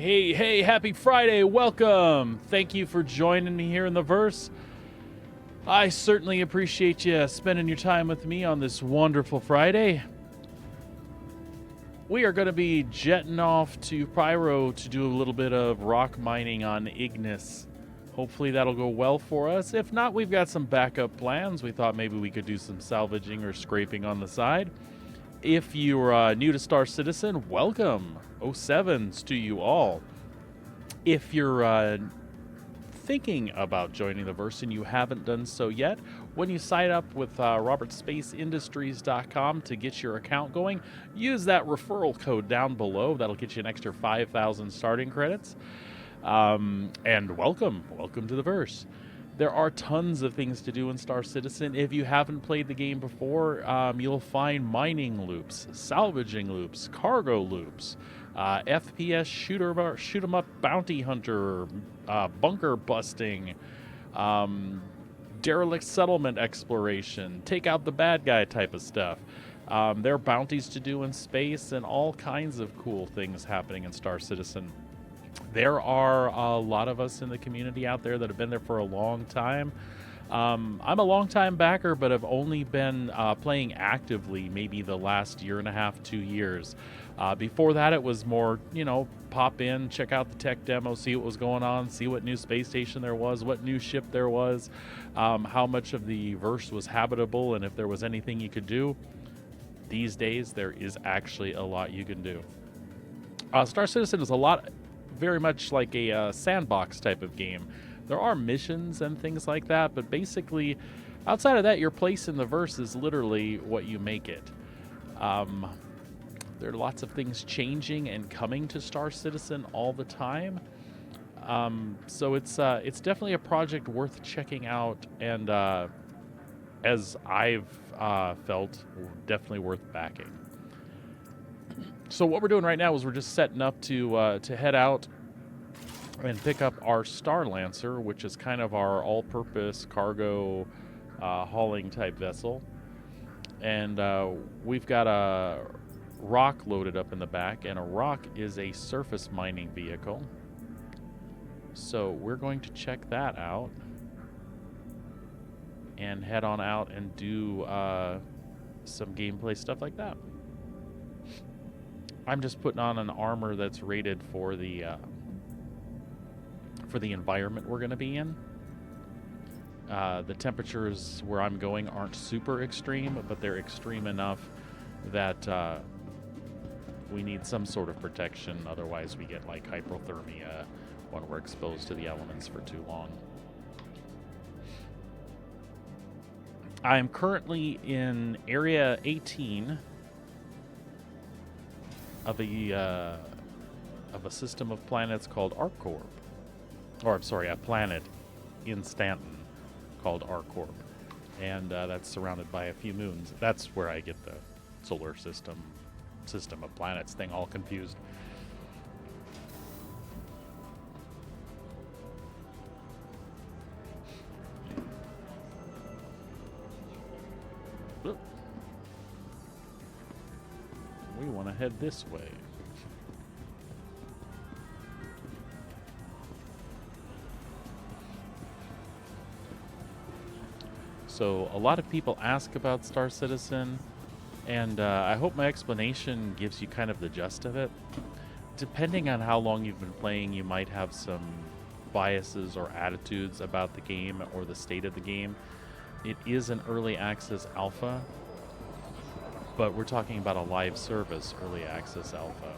Hey, happy Friday, welcome. Thank you for joining me here in the verse. I certainly appreciate you spending your time with me on this wonderful Friday. We are going to be jetting off to Pyro to do a little bit of rock mining on Ignis. Hopefully that'll go well for us. If not, we've got some backup plans. We thought maybe we could do some salvaging or scraping on the side. If you're new to Star Citizen, welcome. 07s to you all. If you're thinking about joining the verse and you haven't done so yet, when you sign up with robertspaceindustries.com to get your account going, use that referral code down below. That'll get you an extra 5,000 starting credits. And welcome to the verse. There are tons of things to do in Star Citizen. If you haven't played the game before, you'll find mining loops, salvaging loops, cargo loops, FPS shoot 'em up bounty hunter, bunker busting, derelict settlement exploration, take out the bad guy type of stuff. There are bounties to do in space and all kinds of cool things happening in Star Citizen. There are a lot of us in the community out there that have been there for a long time. I'm a long-time backer, but I've only been playing actively maybe the last year and a half, 2 years. Before that, it was more, pop in, check out the tech demo, see what was going on, see what new space station there was, what new ship there was, how much of the verse was habitable, and if there was anything you could do. These days, there is actually a lot you can do. Star Citizen is very much like a sandbox type of game. There are missions and things like that, but basically, outside of that, your place in the verse is literally what you make it. There are lots of things changing and coming to Star Citizen all the time. So it's definitely a project worth checking out, and as I've felt, definitely worth backing. So what we're doing right now is we're just setting up to head out and pick up our Star Lancer, which is kind of our all-purpose cargo hauling type vessel. And we've got a rock loaded up in the back, and a rock is a surface mining vehicle. So we're going to check that out and head on out and do some gameplay stuff like that. I'm just putting on an armor that's rated for the environment we're going to be in. The temperatures where I'm going aren't super extreme, but they're extreme enough that we need some sort of protection. Otherwise, we get like hypothermia when we're exposed to the elements for too long. I'm currently in Area 18 of a system of planets called ArcCorp. Or, I'm sorry, a planet in Stanton called ArcCorp. And that's surrounded by a few moons. That's where I get the solar system of planets thing all confused. We want to head this way. So a lot of people ask about Star Citizen, and I hope my explanation gives you kind of the gist of it. Depending on how long you've been playing, you might have some biases or attitudes about the game or the state of the game. It is an early access alpha, but we're talking about a live service early access alpha.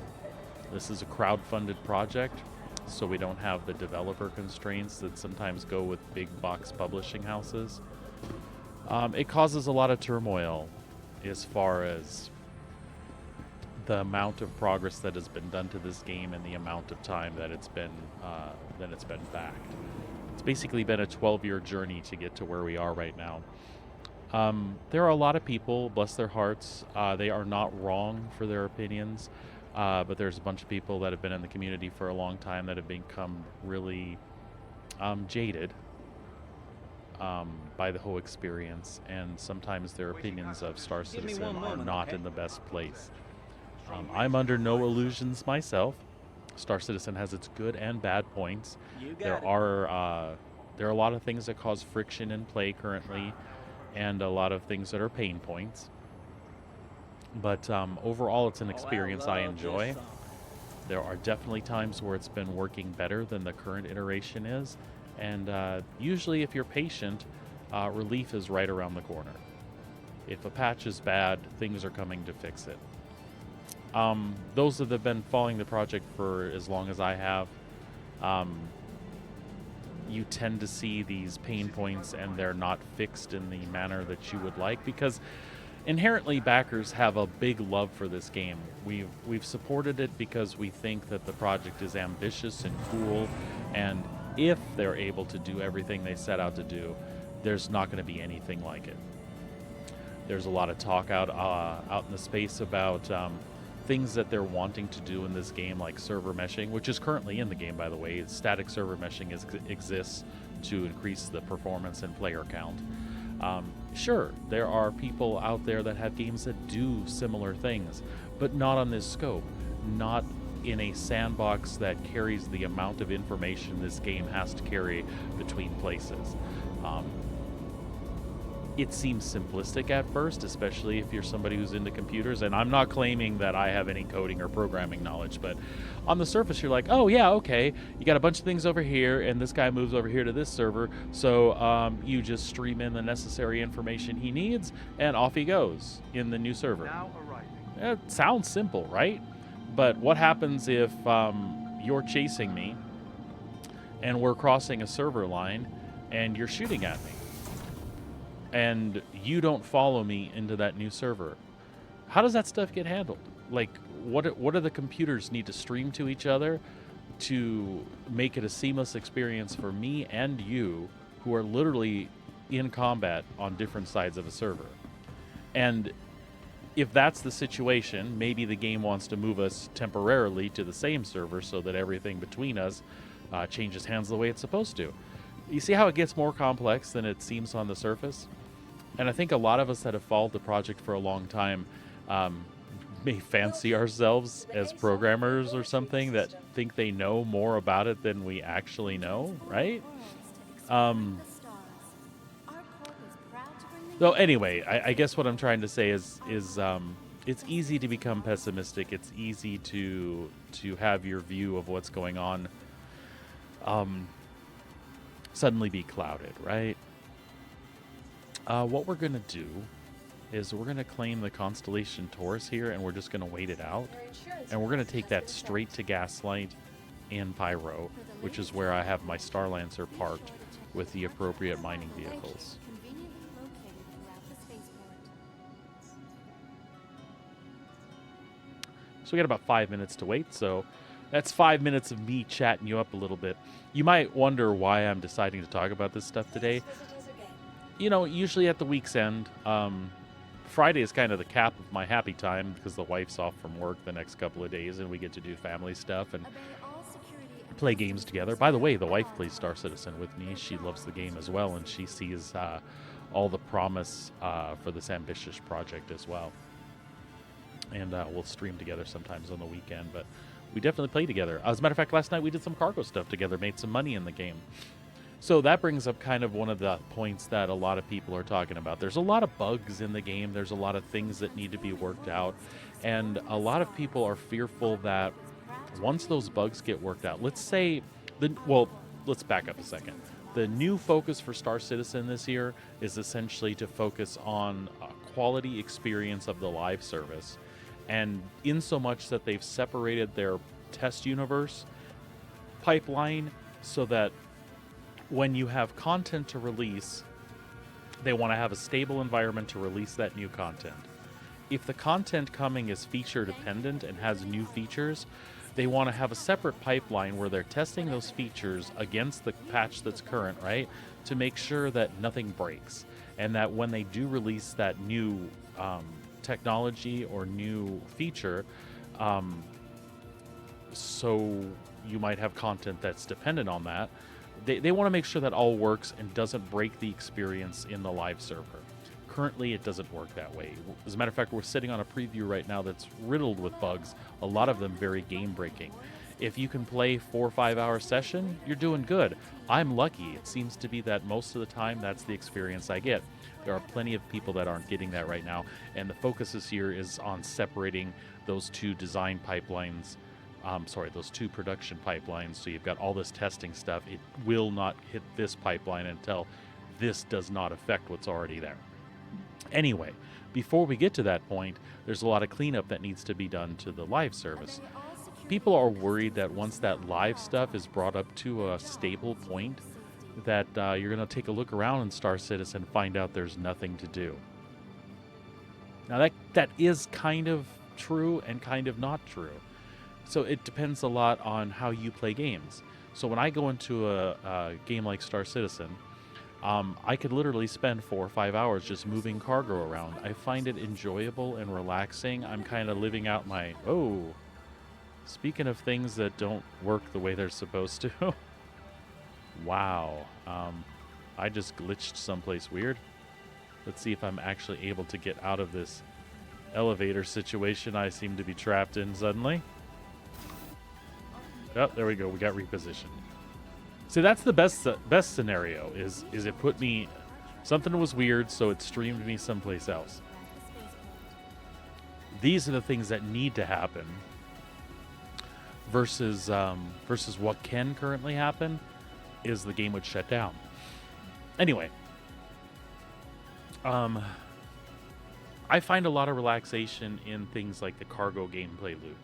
This is a crowd-funded project, so we don't have the developer constraints that sometimes go with big box publishing houses. It causes a lot of turmoil as far as the amount of progress that has been done to this game and the amount of time that it's been backed. It's basically been a 12-year journey to get to where we are right now. There are a lot of people, bless their hearts, they are not wrong for their opinions, but there's a bunch of people that have been in the community for a long time that have become really jaded by the whole experience, and sometimes their opinions of Star Citizen are not in the best place. I'm under no illusions myself. Star Citizen has its good and bad points. You There got it. are there are a lot of things that cause friction in play currently, and a lot of things that are pain points. But overall, it's an Oh, I experience I love this enjoy. song. There are definitely times where it's been working better than the current iteration is, and usually, if you're patient, relief is right around the corner. If a patch is bad, things are coming to fix it. Those that have been following the project for as long as I have, um, you tend to see these pain points and they're not fixed in the manner that you would like, because inherently backers have a big love for this game. We've supported it because we think that the project is ambitious and cool, and if they're able to do everything they set out to do, there's not going to be anything like it. There's a lot of talk out in the space about things that they're wanting to do in this game, like server meshing, which is currently in the game, by the way. Static server meshing exists to increase the performance and player count. Sure, there are people out there that have games that do similar things, but not on this scope, not in a sandbox that carries the amount of information this game has to carry between places. Um, it seems simplistic at first, especially if you're somebody who's into computers. And I'm not claiming that I have any coding or programming knowledge, but on the surface, you're like, oh, yeah, okay. You got a bunch of things over here, and this guy moves over here to this server. So you just stream in the necessary information he needs, and off he goes in the new server. Now arriving. It sounds simple, right? But what happens if you're chasing me, and we're crossing a server line, and you're shooting at me? And you don't follow me into that new server? How does that stuff get handled? Like, what do the computers need to stream to each other to make it a seamless experience for me and you, who are literally in combat on different sides of a server? And if that's the situation, maybe the game wants to move us temporarily to the same server so that everything between us changes hands the way it's supposed to. You see how it gets more complex than it seems on the surface? And I think a lot of us that have followed the project for a long time may fancy ourselves as programmers or something that think they know more about it than we actually know, right? So anyway, I guess what I'm trying to say is it's easy to become pessimistic. It's easy to have your view of what's going on suddenly be clouded, right? What we're going to do is we're going to claim the constellation Taurus here, and we're just going to wait it out. And we're going to take that straight to Gaslight and Pyro, which is where I have my Star Lancer parked with the appropriate mining vehicles. So we got about 5 minutes to wait, so that's 5 minutes of me chatting you up a little bit. You might wonder why I'm deciding to talk about this stuff today. You know, usually at the week's end, Friday is kind of the cap of my happy time because the wife's off from work the next couple of days and we get to do family stuff and play games together. By the way, the wife plays Star Citizen with me. She loves the game as well, and she sees all the promise for this ambitious project as well. And we'll stream together sometimes on the weekend, but we definitely play together. As a matter of fact, last night we did some cargo stuff together, made some money in the game. So that brings up kind of one of the points that a lot of people are talking about. There's a lot of bugs in the game. There's a lot of things that need to be worked out. And a lot of people are fearful that once those bugs get worked out, let's say, let's back up a second. The new focus for Star Citizen this year is essentially to focus on a quality experience of the live service. And in so much that they've separated their test universe pipeline so that when you have content to release, they want to have a stable environment to release that new content. If the content coming is feature dependent and has new features, they want to have a separate pipeline where they're testing those features against the patch that's current, right? To make sure that nothing breaks. And that when they do release that new technology or new feature, so you might have content that's dependent on that, they want to make sure that all works and doesn't break the experience in the live server. Currently, it doesn't work that way. As a matter of fact, we're sitting on a preview right now that's riddled with bugs, a lot of them very game-breaking. If you can play 4 or 5 hour session, you're doing good. I'm lucky. It seems to be that most of the time that's the experience I get. There are plenty of people that aren't getting that right now, and the focus this year is on separating those two design pipelines. Those two production pipelines. So you've got all this testing stuff. It will not hit this pipeline until this does not affect what's already there. Anyway, before we get to that point, there's a lot of cleanup that needs to be done to the live service. People are worried that once that live stuff is brought up to a stable point, that you're going to take a look around in Star Citizen and find out there's nothing to do. Now that is kind of true and kind of not true. So it depends a lot on how you play games. So when I go into a game like Star Citizen, I could literally spend 4 or 5 hours just moving cargo around. I find it enjoyable and relaxing. I'm kind of living out my, speaking of things that don't work the way they're supposed to. Wow. I just glitched someplace weird. Let's see if I'm actually able to get out of this elevator situation I seem to be trapped in suddenly. Oh, there we go. We got repositioned. See, that's the best scenario is it put me, something was weird, so it streamed me someplace else. These are the things that need to happen versus what can currently happen is the game would shut down. Anyway, I find a lot of relaxation in things like the cargo gameplay loop.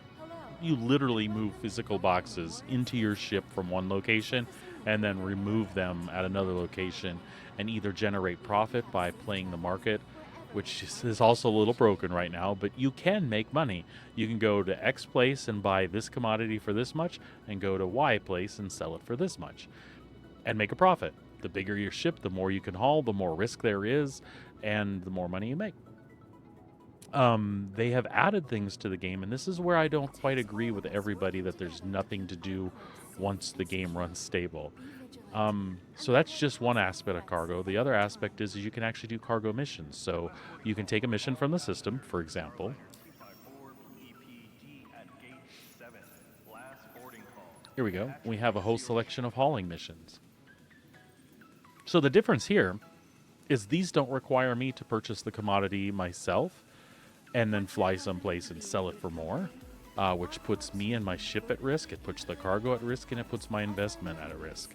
You literally move physical boxes into your ship from one location and then remove them at another location and either generate profit by playing the market, which is also a little broken right now, but you can make money. You can go to X place and buy this commodity for this much and go to Y place and sell it for this much and make a profit. The bigger your ship, the more you can haul, the more risk there is, and the more money you make. They have added things to the game, and this is where I don't quite agree with everybody that there's nothing to do once the game runs stable. So that's just one aspect of cargo. The other aspect is you can actually do cargo missions. So you can take a mission from the system, for example. Here we go. We have a whole selection of hauling missions. So the difference here is these don't require me to purchase the commodity myself and then fly someplace and sell it for more, which puts me and my ship at risk. It puts the cargo at risk, and it puts my investment at a risk.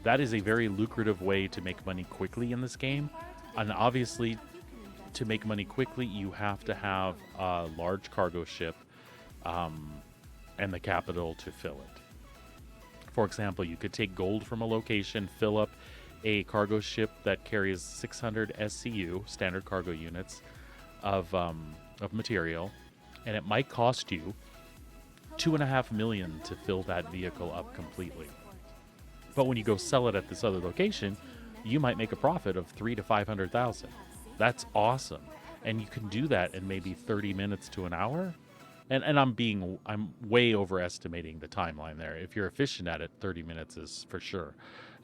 That is a very lucrative way to make money quickly in this game. And obviously, to make money quickly, you have to have a large cargo ship and the capital to fill it. For example, you could take gold from a location, fill up a cargo ship that carries 600 SCU, standard cargo units, of material, and it might cost you $2.5 million to fill that vehicle up completely. But when you go sell it at this other location, you might make a profit of $300,000 to $500,000. That's awesome, and you can do that in maybe 30 minutes to an hour. And I'm way overestimating the timeline there. If you're efficient at it, 30 minutes is for sure.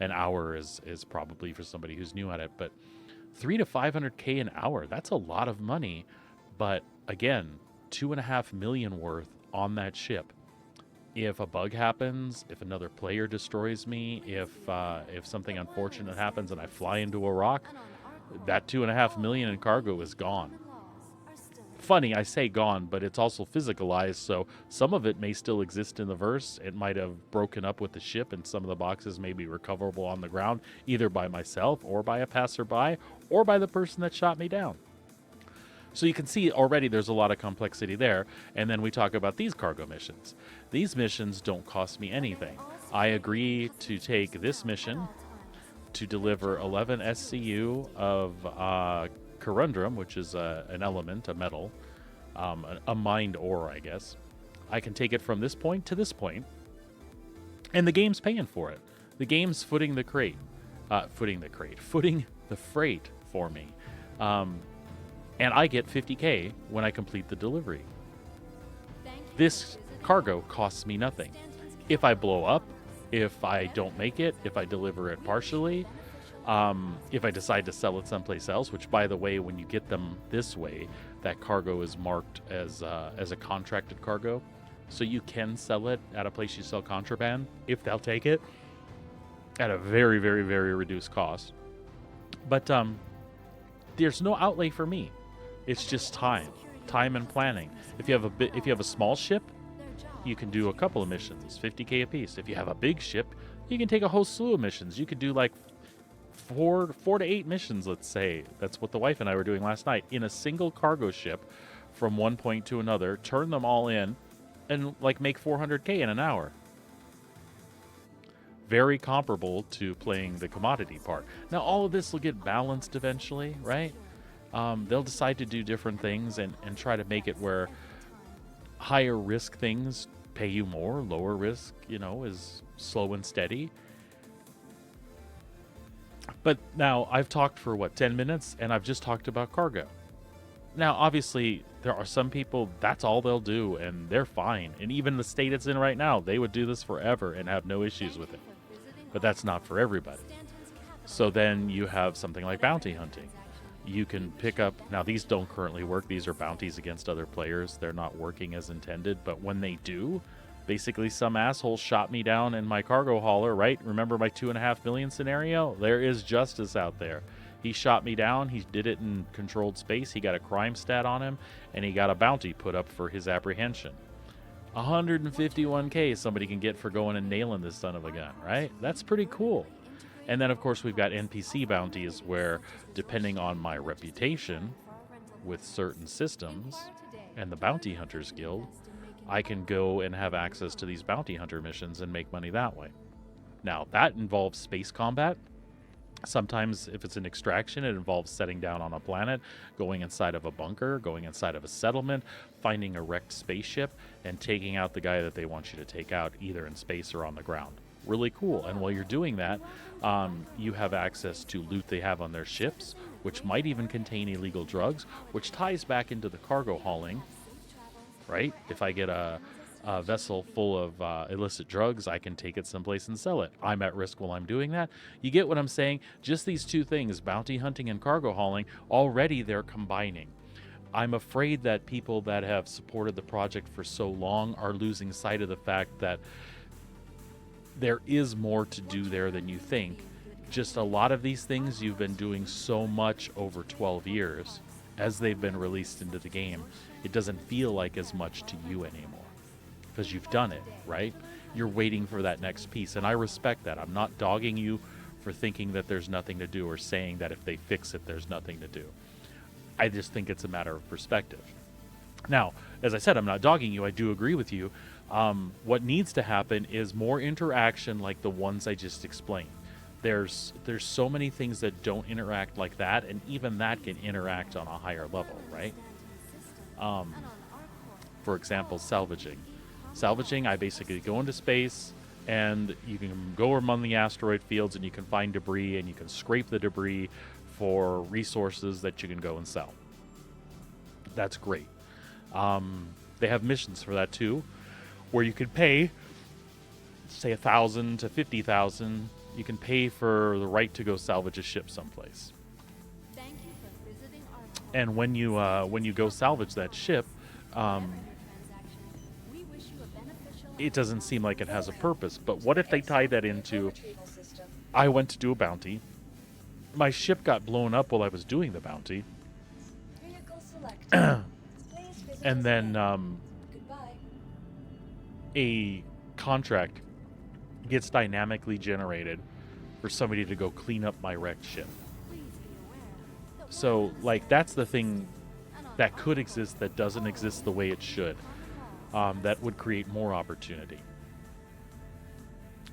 An hour is probably for somebody who's new at it, but $300,000 to $500,000 an hour, that's a lot of money. But again, $2.5 million worth on that ship. If a bug happens, if another player destroys me, if something unfortunate happens and I fly into a rock, that $2.5 million in cargo is gone. Funny, I say gone, but it's also physicalized, so some of it may still exist in the verse. It might have broken up with the ship, and some of the boxes may be recoverable on the ground, either by myself or by a passerby or by the person that shot me down. So you can see already there's a lot of complexity there. And then we talk about these cargo missions. These missions don't cost me anything. I agree to take this mission to deliver 11 SCU of corundum, which is an element, a metal, a mined ore, I guess. I can take it from this point to this point, and the game's paying for it. The game's footing the freight for me. And I get $50,000 when I complete the delivery. This cargo costs me nothing. If I blow up, if I don't make it, if I deliver it partially, if I decide to sell it someplace else, which, by the way, when you get them this way, that cargo is marked as a contracted cargo. So you can sell it at a place you sell contraband if they'll take it at a very, very, very reduced cost. But there's no outlay for me. It's just time and planning. If you have a small ship, you can do a couple of missions, 50K a piece. If you have a big ship, you can take a whole slew of missions. You could do like four to 8 missions, let's say. That's what the wife and I were doing last night in a single cargo ship from one point to another, turn them all in, and like make 400K in an hour. Very comparable to playing the commodity part. Now, all of this will get balanced eventually, right? They'll decide to do different things and try to make it where higher risk things pay you more, lower risk, is slow and steady. But now I've talked for 10 minutes, and I've just talked about cargo. Now, obviously, there are some people, that's all they'll do, and they're fine. And even the state it's in right now, they would do this forever and have no issues with it. But that's not for everybody. So then you have something like bounty hunting. You can pick up, now these don't currently work, these are bounties against other players. They're not working as intended, but when they do, basically some asshole shot me down in my cargo hauler, right? Remember my 2.5 million scenario? There is justice out there. He shot me down, he did it in controlled space, he got a crime stat on him, and he got a bounty put up for his apprehension. 151K somebody can get for going and nailing this son of a gun, right? That's pretty cool. And then, of course, we've got NPC bounties where, depending on my reputation with certain systems and the Bounty Hunters Guild, I can go and have access to these bounty hunter missions and make money that way. Now, that involves space combat. Sometimes, if it's an extraction, it involves setting down on a planet, going inside of a bunker, going inside of a settlement, finding a wrecked spaceship, and taking out the guy that they want you to take out, either in space or on the ground. Really cool. And while you're doing that, you have access to loot they have on their ships, which might even contain illegal drugs, which ties back into the cargo hauling, right? If I get a vessel full of illicit drugs, I can take it someplace and sell it. I'm at risk while I'm doing that. You get what I'm saying? Just these two things, bounty hunting and cargo hauling, already they're combining. I'm afraid that people that have supported the project for so long are losing sight of the fact that there is more to do there than you think. Just a lot of these things you've been doing so much over 12 years as they've been released into the game, it doesn't feel like as much to you anymore because you've done it, right? You're waiting for that next piece, and I respect that. I'm not dogging you for thinking that there's nothing to do or saying that if they fix it, there's nothing to do. I just think it's a matter of perspective. Now, as I said, I'm not dogging you. I do agree with you. What needs to happen is more interaction like the ones I just explained. There's so many things that don't interact like that, and even that can interact on a higher level, right? For example, salvaging. Salvaging, I basically go into space, and you can go among the asteroid fields, and you can find debris, and you can scrape the debris for resources that you can go and sell. That's great. They have missions for that too, where you could pay, say 1,000 to 50,000. You can pay for the right to go salvage a ship someplace. And when you go salvage that ship, it doesn't seem like it has a purpose. But what if they tie that into, I went to do a bounty, my ship got blown up while I was doing the bounty, and then a contract gets dynamically generated for somebody to go clean up my wrecked ship. So, like, that's the thing that could exist that doesn't exist the way it should. That would create more opportunity.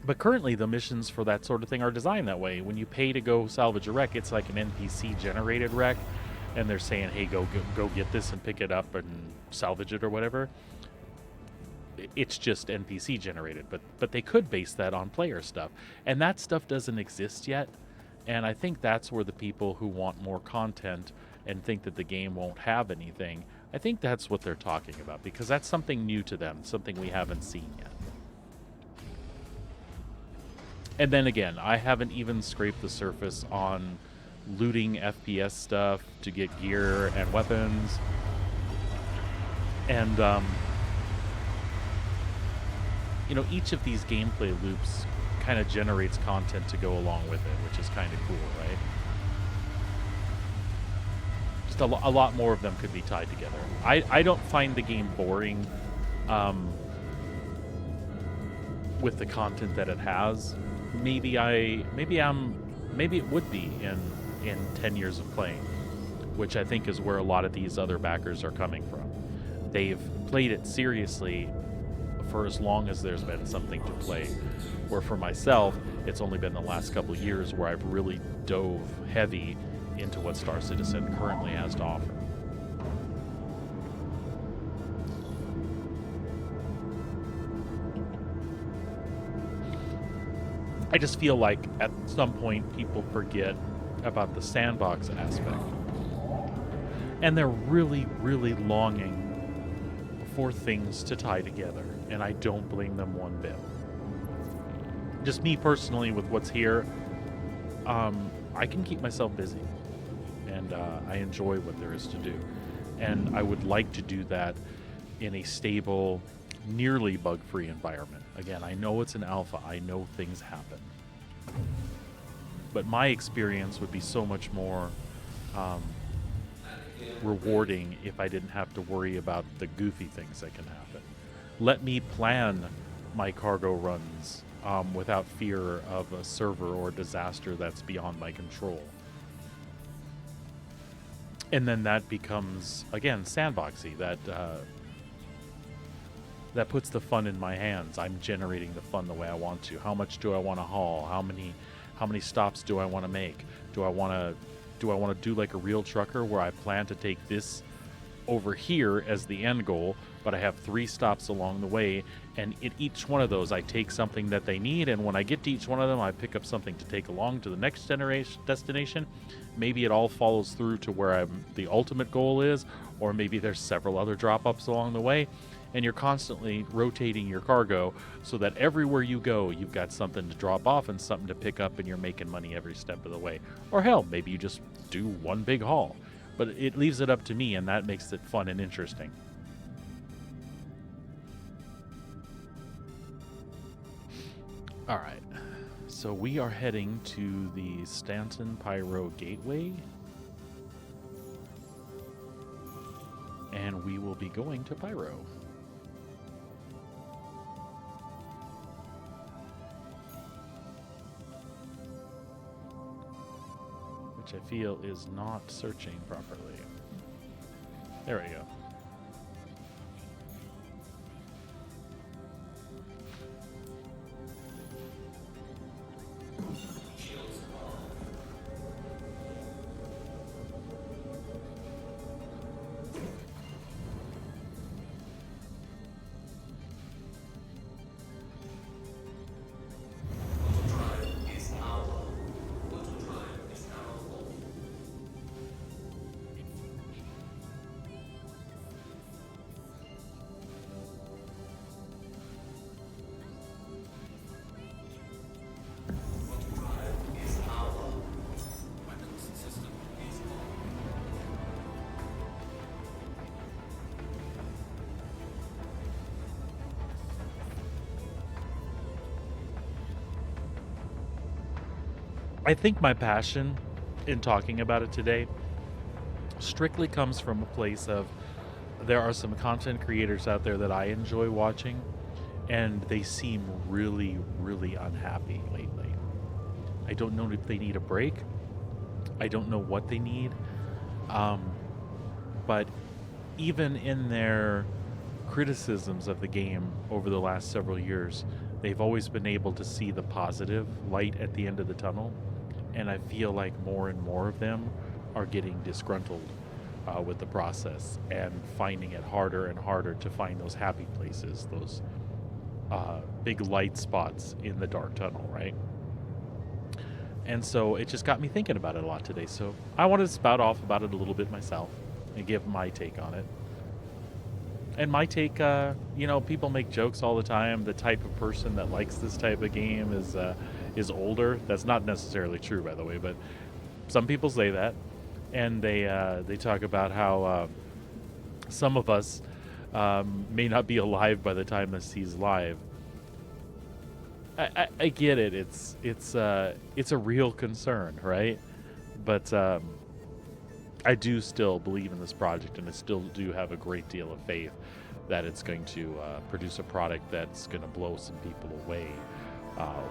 But currently, the missions for that sort of thing are designed that way. When you pay to go salvage a wreck, it's like an NPC-generated wreck, and they're saying, hey, go get this and pick it up and salvage it or whatever. It's just NPC generated, but they could base that on player stuff, and that stuff doesn't exist yet. And I think that's where the people who want more content and think that the game won't have anything, I think that's what they're talking about, because that's something new to them, something we haven't seen yet. And then again, I haven't even scraped the surface on looting FPS stuff to get gear and weapons. And each of these gameplay loops kind of generates content to go along with it, which is kind of cool, right? Just a lot more of them could be tied together. I don't find the game boring with the content that it has. Maybe it would be in 10 years of playing, which I think is where a lot of these other backers are coming from. They've played it seriously for as long as there's been something to play. Where for myself, it's only been the last couple of years where I've really dove heavy into what Star Citizen currently has to offer. I just feel like at some point people forget about the sandbox aspect. And they're really, really longing for things to tie together. And I don't blame them one bit. Just me personally with what's here, I can keep myself busy. And I enjoy what there is to do. And I would like to do that in a stable, nearly bug-free environment. Again, I know it's an alpha. I know things happen. But my experience would be so much more rewarding if I didn't have to worry about the goofy things that can happen. Let me plan my cargo runs without fear of a server or disaster that's beyond my control. And then that becomes, again, sandboxy. That puts the fun in my hands. I'm generating the fun the way I want to. How much do I want to haul? How many stops do I want to make? Do I want to do like a real trucker where I plan to take this over here as the end goal, but I have 3 stops along the way, and at each one of those I take something that they need, and when I get to each one of them I pick up something to take along to the next destination. Maybe it all follows through to where the ultimate goal is, or maybe there's several other drop-ups along the way, and you're constantly rotating your cargo so that everywhere you go you've got something to drop off and something to pick up, and you're making money every step of the way. Or hell, maybe you just do one big haul. But it leaves it up to me, and that makes it fun and interesting. All right, so we are heading to the Stanton Pyro Gateway, and we will be going to Pyro. Which I feel is not searching properly. There we go. I think my passion in talking about it today strictly comes from a place of there are some content creators out there that I enjoy watching, and they seem really, really unhappy lately. I don't know if they need a break. I don't know what they need. But even in their criticisms of the game over the last several years, they've always been able to see the positive light at the end of the tunnel. And I feel like more and more of them are getting disgruntled with the process and finding it harder and harder to find those happy places, those big light spots in the dark tunnel, right? And so it just got me thinking about it a lot today. So I wanted to spout off about it a little bit myself and give my take on it. And my take, people make jokes all the time. The type of person that likes this type of game is older. That's not necessarily true, by the way, but some people say that, and they talk about how some of us may not be alive by the time this sees live. I get it. It's a real concern, right? But I do still believe in this project, and I still do have a great deal of faith that it's going to produce a product that's going to blow some people away uh,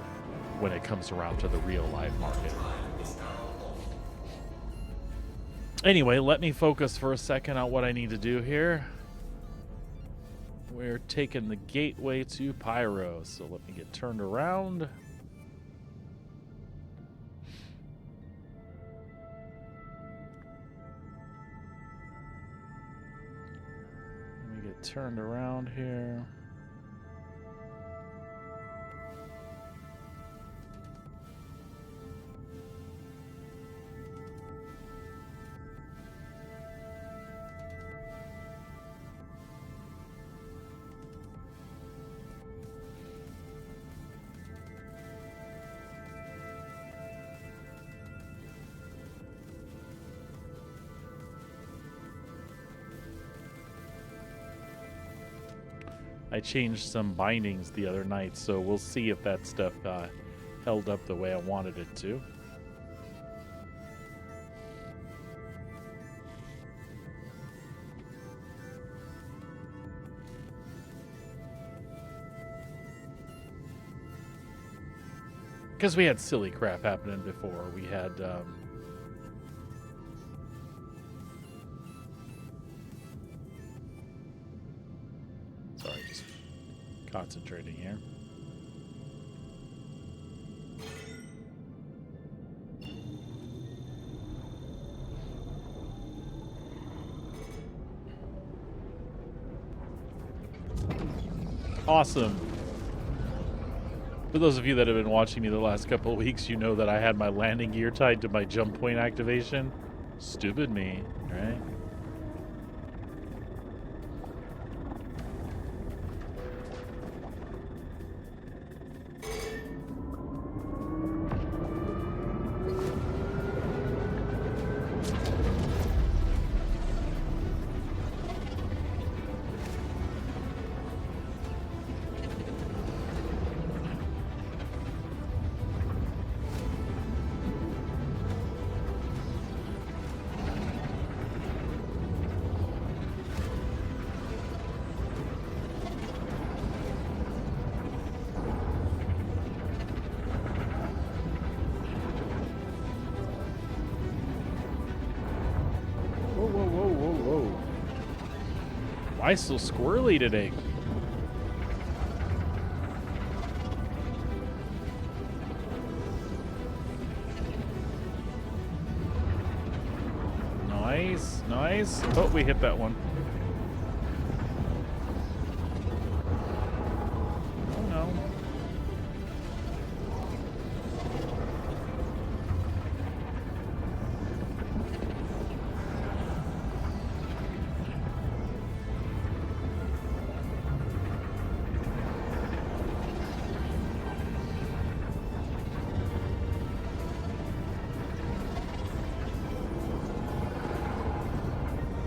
when it comes around to the real live market. Anyway, let me focus for a second on what I need to do here. We're taking the gateway to Pyro, so let me get turned around. Let me get turned around here. I changed some bindings the other night, so we'll see if that stuff held up the way I wanted it to. Because we had silly crap happening before. We had sorry, just concentrating here. Awesome. For those of you that have been watching me the last couple of weeks, you know that I had my landing gear tied to my jump point activation. Stupid me, right? Why so squirrely today? Nice, nice. Oh, we hit that one. Oh no.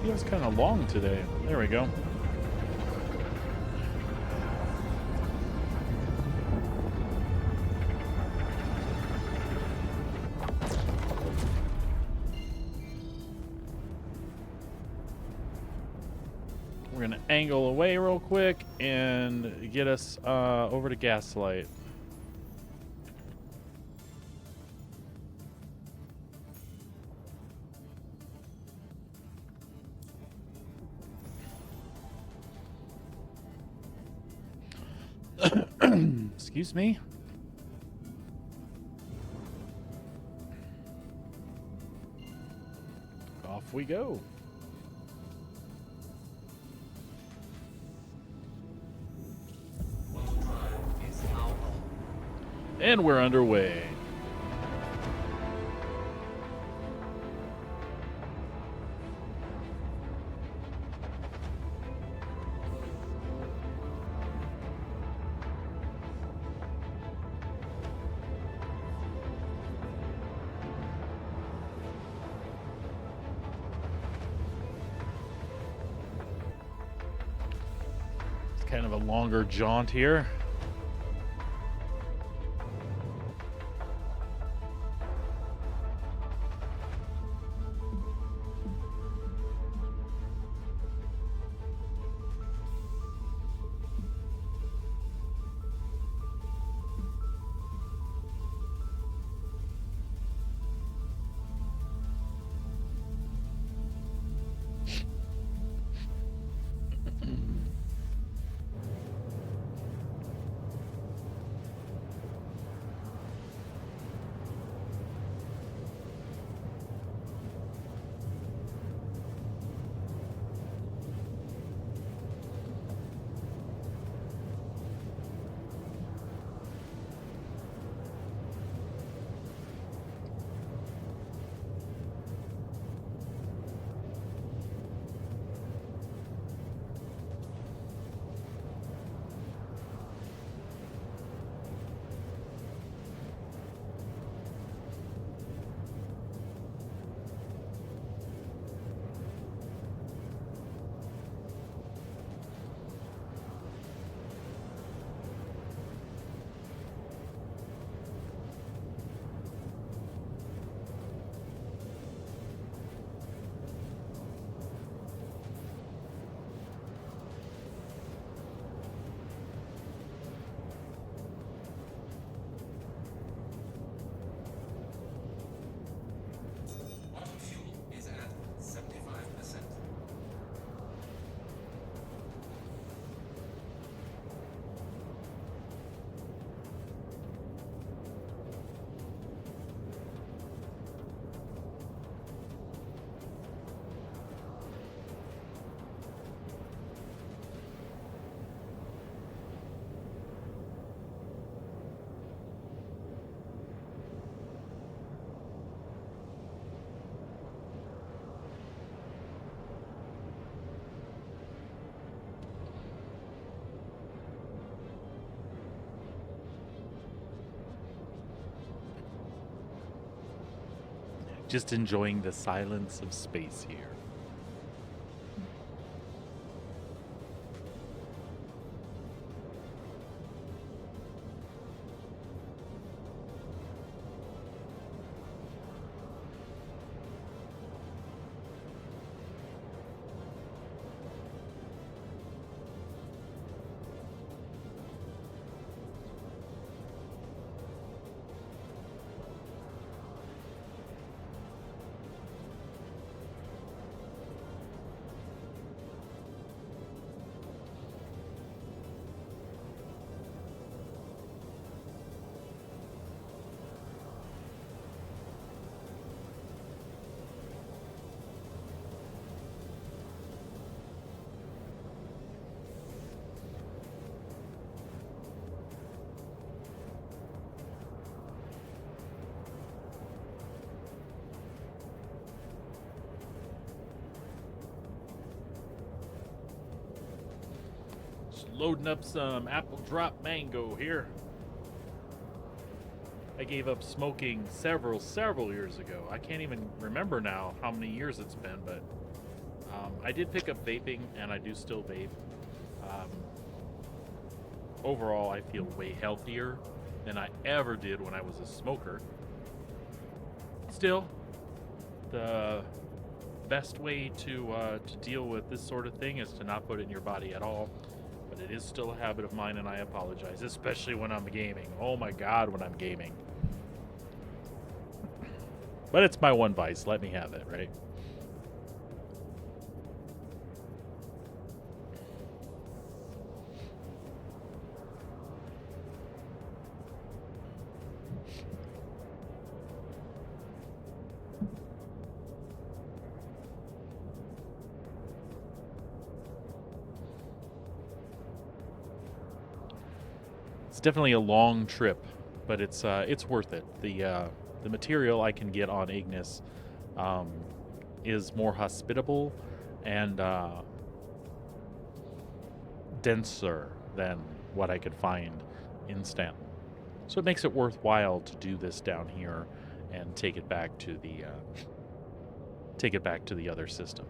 Feels kind of long today. There we go. We're gonna angle away real quick and get us over to Gaslight. Excuse me. Off we go. And we're underway. Kind of a longer jaunt here. Just enjoying the silence of space here. Loading up some apple drop mango here. I gave up smoking several years ago. I can't even remember now how many years it's been, but I did pick up vaping, and I do still vape. Overall, I feel way healthier than I ever did when I was a smoker. Still, the best way to deal with this sort of thing is to not put it in your body at all. But it is still a habit of mine, and I apologize, especially when I'm gaming. Oh my God, when I'm gaming. But it's my one vice. Let me have it, right? It's definitely a long trip, but it's worth it. The material I can get on Ignis is more hospitable and denser than what I could find in Stanton. So it makes it worthwhile to do this down here and take it back to the other system.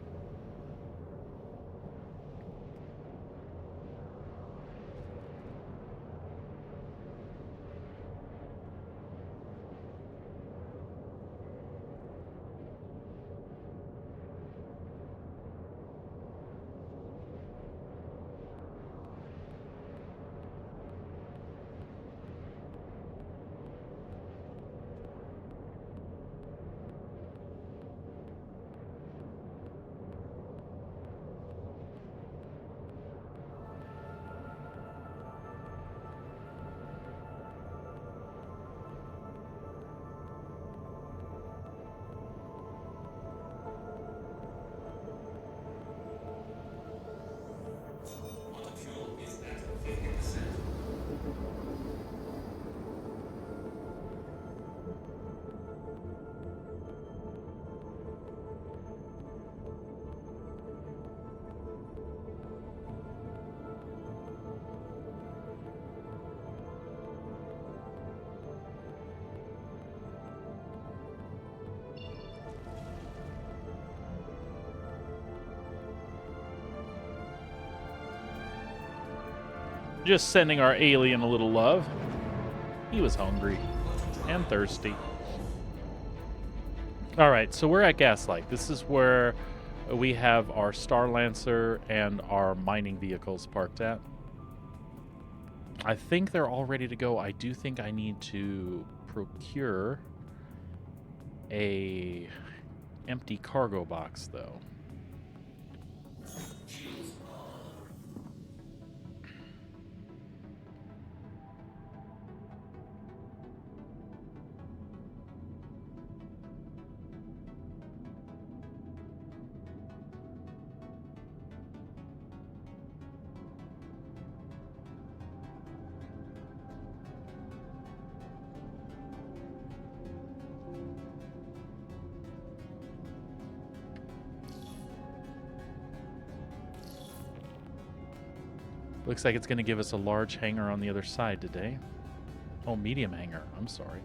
Just sending our alien a little love. He was hungry and thirsty. All right, so we're at Gaslight. This is where we have our Star Lancer and our mining vehicles parked at. I think they're all ready to go. I do think I need to procure a empty cargo box, though. Looks like it's going to give us a large hangar on the other side today. Oh, medium hangar. I'm sorry.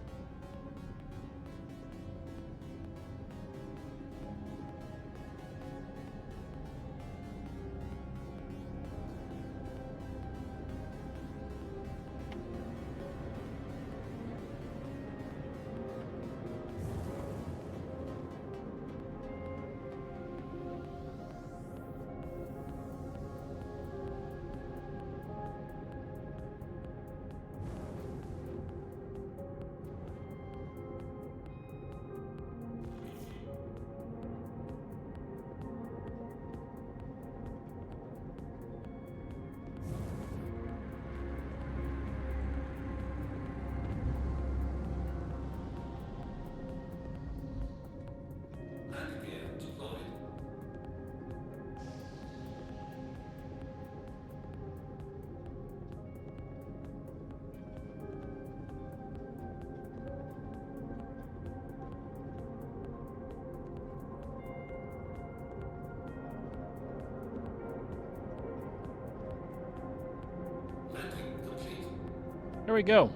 we go.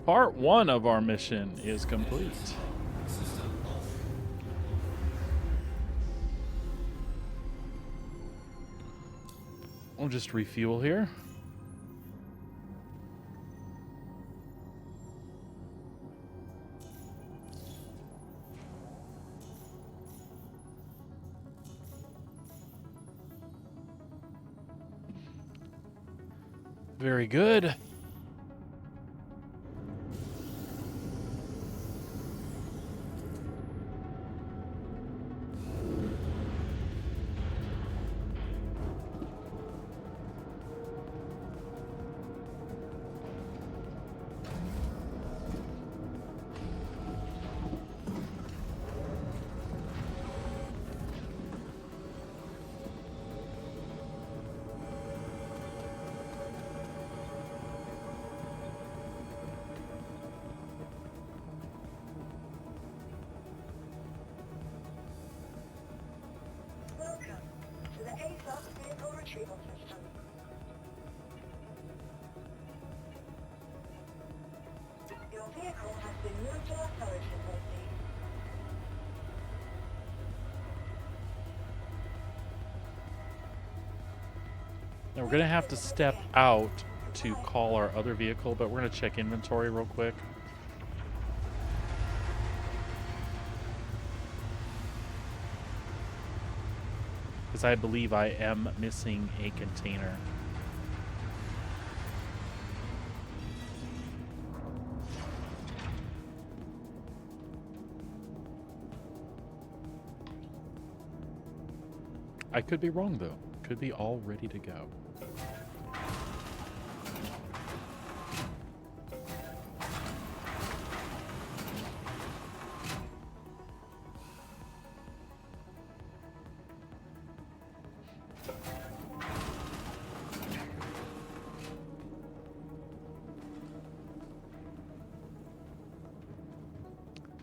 Part 1 of our mission is complete. We'll just refuel here. Very good. Your vehicle has been moved to authority safety. Now we're going to have to step out to call our other vehicle, but we're going to check inventory real quick. Because I believe I am missing a container. I could be wrong, though. Could be all ready to go.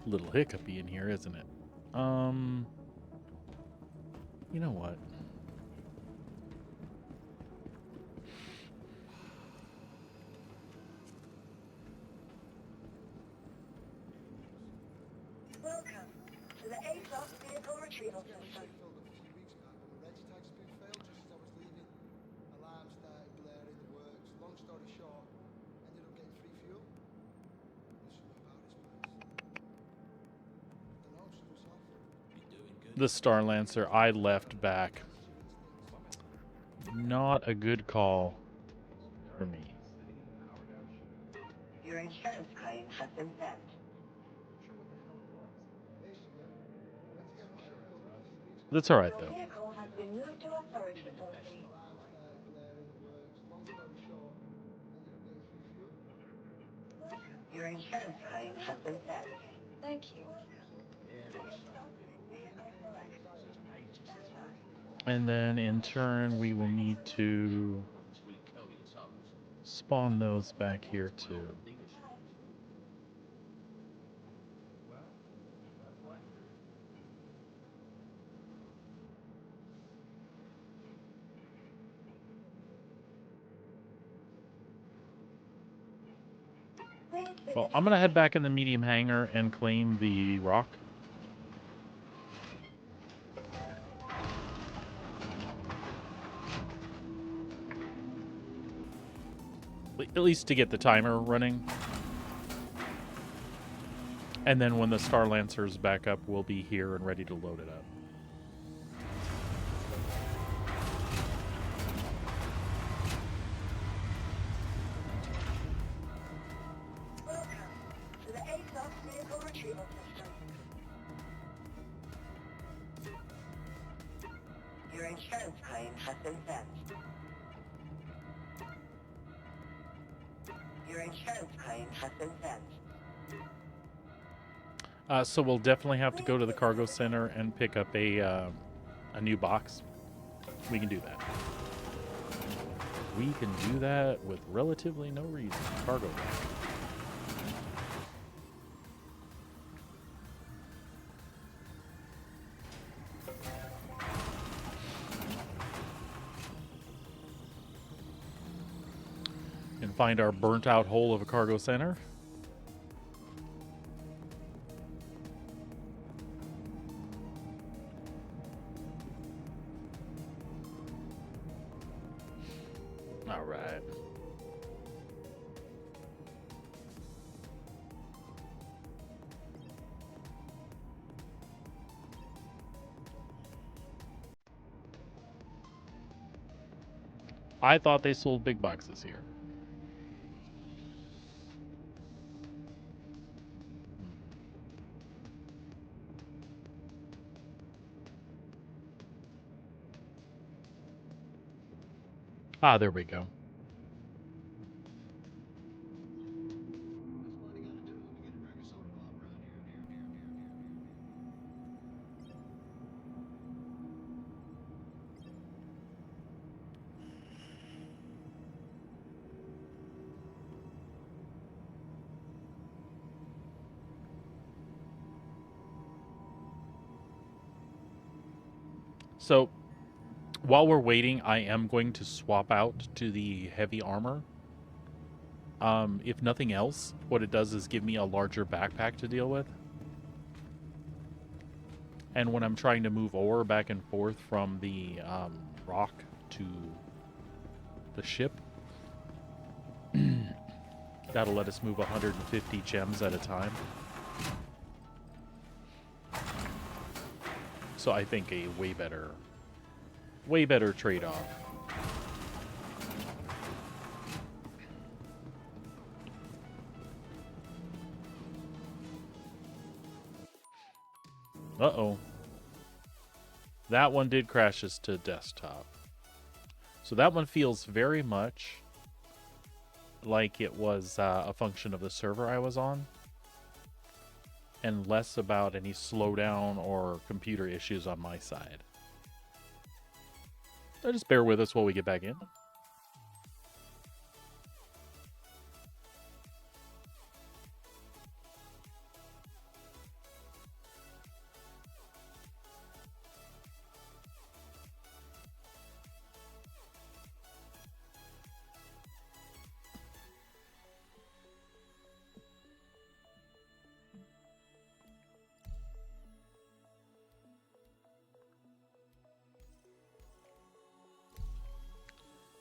Little hiccupy in here, isn't it? You know what? Welcome to the ASOS vehicle retrieval system. The Star Lancer I left back. Not a good call for me. Your insurance claim has been sent. That's all right, Your though. vehicle has been moved to authority safety. Your insurance claim has been sent. Thank you. And then in turn, we will need to spawn those back here too. Well, I'm gonna head back in the medium hangar and claim the rock. At least to get the timer running. And then when the Star Lancer's back up, we'll be here and ready to load it up. Welcome to the ASOS vehicle retrieval system. Your insurance claim has been sent. Your insurance claim has been sent. So we'll definitely have to go to the cargo center and pick up a new box. We can do that. We can do that with relatively no reason. Cargo box. Find our burnt out hole of a cargo center. All right. I thought they sold big boxes here. Ah, there we go. So, while we're waiting, I am going to swap out to the heavy armor. If nothing else, what it does is give me a larger backpack to deal with. And when I'm trying to move ore back and forth from the rock to the ship, that'll let us move 150 gems at a time. So I think a way better trade-off. Uh-oh. That one did crash us to desktop. So that one feels very much like it was a function of the server I was on, and less about any slowdown or computer issues on my side. So just bear with us while we get back in.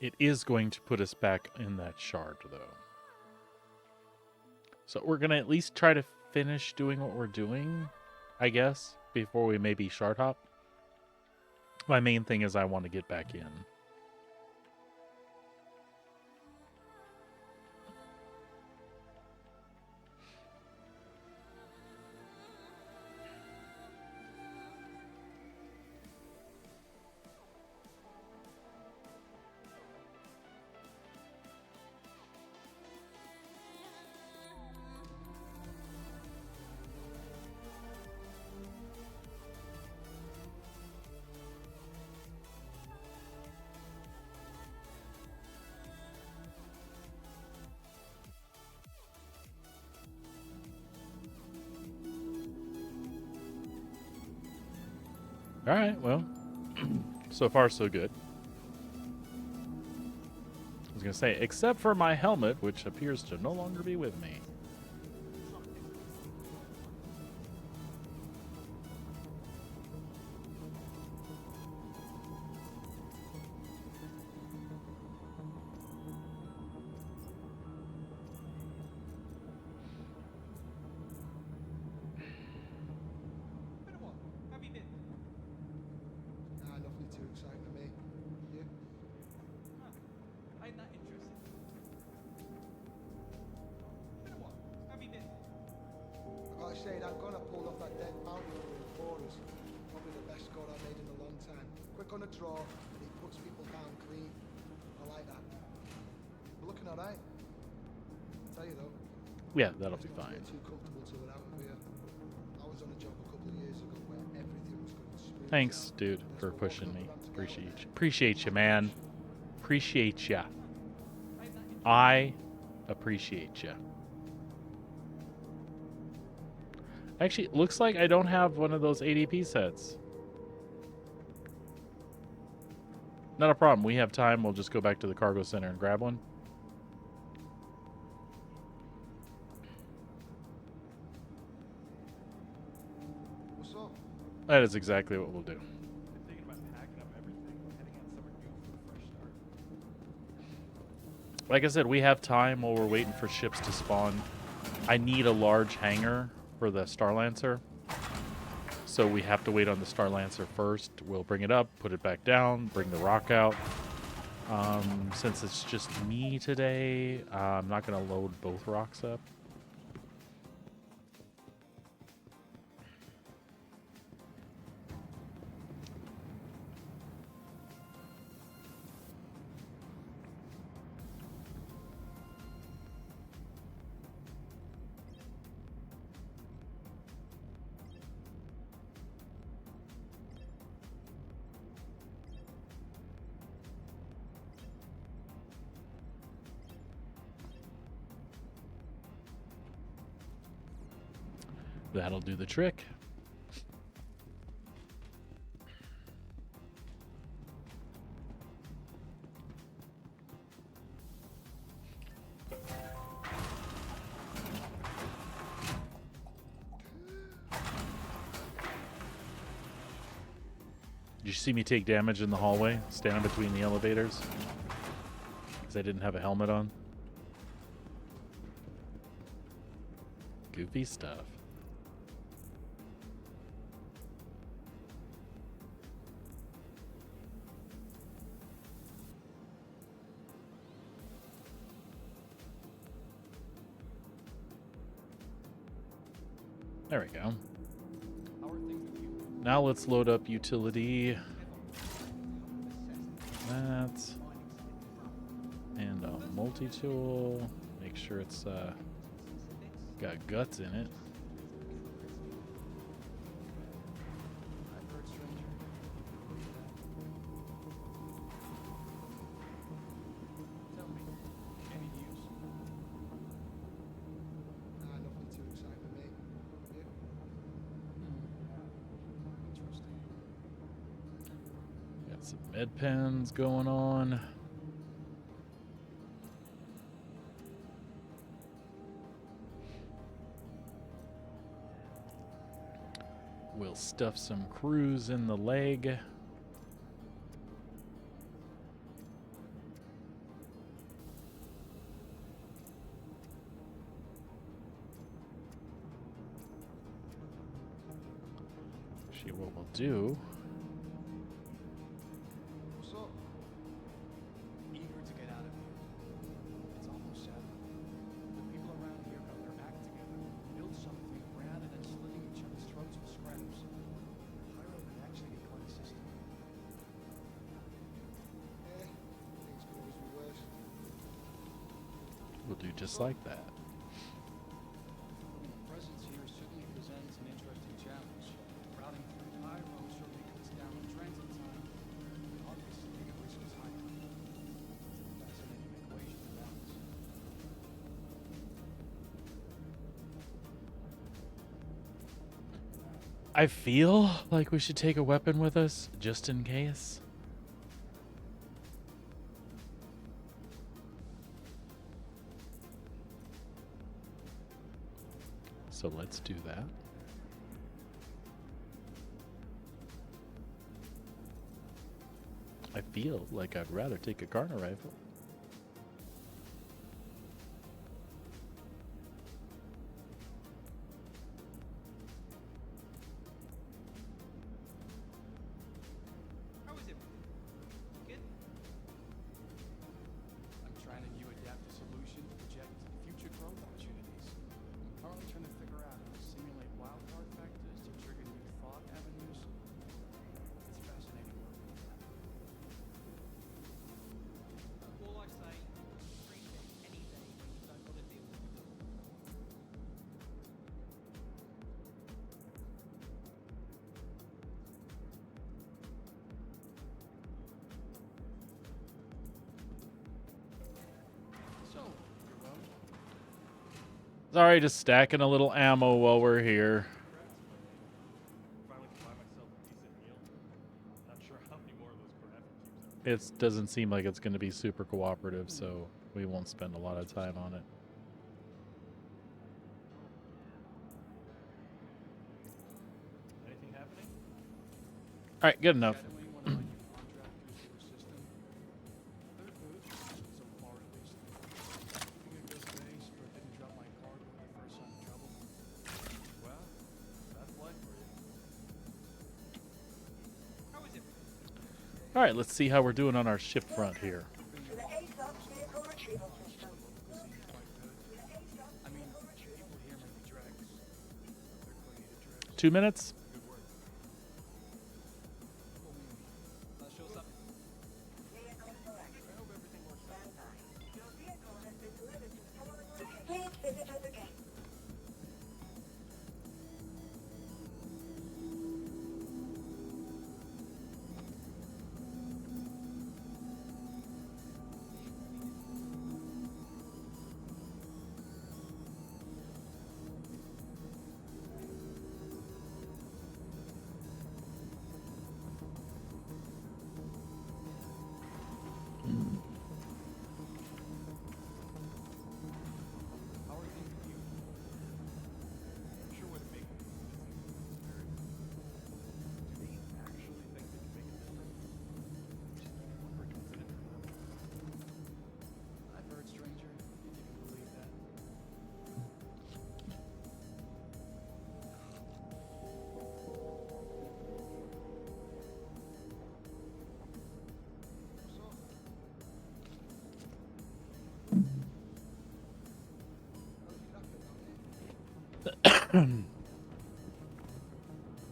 It is going to put us back in that shard, though. So we're going to at least try to finish doing what we're doing, I guess, before we maybe shard hop. My main thing is I want to get back in. All right, well, so far so good. I was going to say, except for my helmet, which appears to no longer be with me. Nothing too exciting to me. You? I'm not interested. Been a while. Have you been? I gotta say, that gun I pulled off that dead mountain over in Forest, probably the best score I've made in a long time. Quick on the draw, and he puts people down clean. I like that. We're looking alright. Tell you though. Yeah, that'll be Let's not fine. get too comfortable till we're out of here. I was on a job a couple of years ago where everything was going smooth. Thanks, dude, for pushing me. Appreciate you, man. Appreciate ya. I appreciate ya. Actually, it looks like I don't have one of those ADP sets. Not a problem. We have time. We'll just go back to the cargo center and grab one. What's up? That is exactly what we'll do. Been thinking about packing up everything, heading out somewhere new for a fresh start. Like I said, we have time while we're waiting for ships to spawn. I need a large hangar for the Star Lancer. So we have to wait on the Star Lancer first. We'll bring it up, put it back down, bring the rock out. Since it's just me today, I'm not going to load both rocks up. That'll do the trick. Did you see me take damage in the hallway, standing between the elevators? Because I didn't have a helmet on. Goofy stuff. There we go. How are things with you? Now let's load up utility. That. And a multi-tool. Make sure it's got guts in it. I've heard stranger. Tell me, any news? Nah, nothing too exciting me. You? Interesting. Got some med pens going on. We'll stuff some crews in the leg. Actually, what we'll do. What's up? Eager to get out of here. It's almost Saturday. The people around here got their act together, build something rather than slitting each other's throats for scraps. Pyro could actually be quite a system. Yeah, things could always be worse. We'll do just like that. Having a presence here certainly presents an interesting challenge. Routing through Pyro certainly cuts down on transit time. Obviously, the risk is higher. It's a fascinating equation to balance. I feel like we should take a weapon with us, just in case. So let's do that. I feel like I'd rather take a Garner rifle. How is it? Good? I'm trying a new adaptive solution to project future growth opportunities. I'm currently trying to figure out how to simulate wildcard factors to trigger new thought avenues. It's fascinating work. All I say, appreciate any day when you don't got to deal with it. So, you're well? Sorry, just stacking a little ammo while we're here. Finally can buy myself a decent meal. Not sure how many more of those graphic cubes It doesn't seem like it's going to be super cooperative, so we won't spend a lot of time on it. Anything right, good enough. Anyway, you want to like contract through the sewer system? They're good, so far at least. Being a good base, but didn't drop my cargo at the first sign of trouble. Well, that's life for you. How is it? All right, let's see how we're doing on our ship front here. To the ASOS vehicle retrieval system. Seems quite good. I mean, people here might be dregs, but they're creative dregs. 2 minutes. Good work. Shows up. Vehicle selected. I hope everything works out. Stand by. Your vehicle has been delivered to the following location. Please visit us again. How are things with you? I'm sure what make them do they actually think they can make a difference? We're considered for them. I've heard, stranger, if you can believe that. So, how's your racket down here?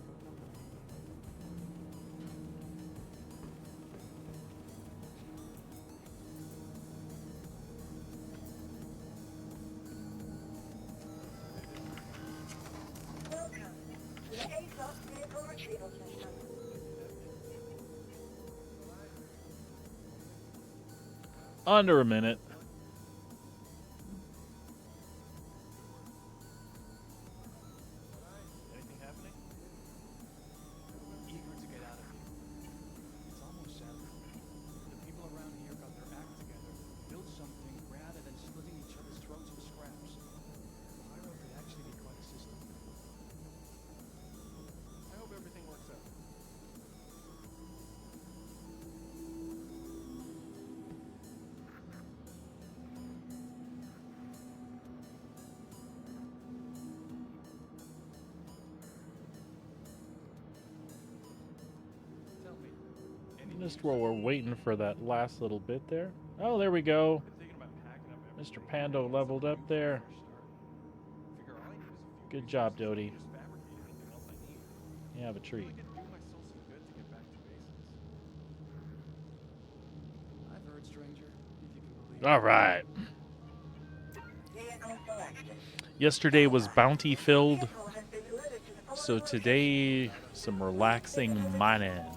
Welcome to the ASOS vehicle retrieval system. Under a minute. Anything happening? Eager to get out of here. It's almost Saturday. The people around here got their act together, built something rather than slitting each other's throats with scraps. Pyro could actually be quite a system. I hope everything works out. Tell me, anything Just while we're waiting for that last little bit there. Oh, there we go. Mr. Pando leveled up there. Good job, Dodie. You have a treat. I've heard, stranger, if you can believe. All right. Vehicle selected. Yesterday was bounty filled, Vehicle has been delivered to the following so location. today some relaxing mining. Goodbye.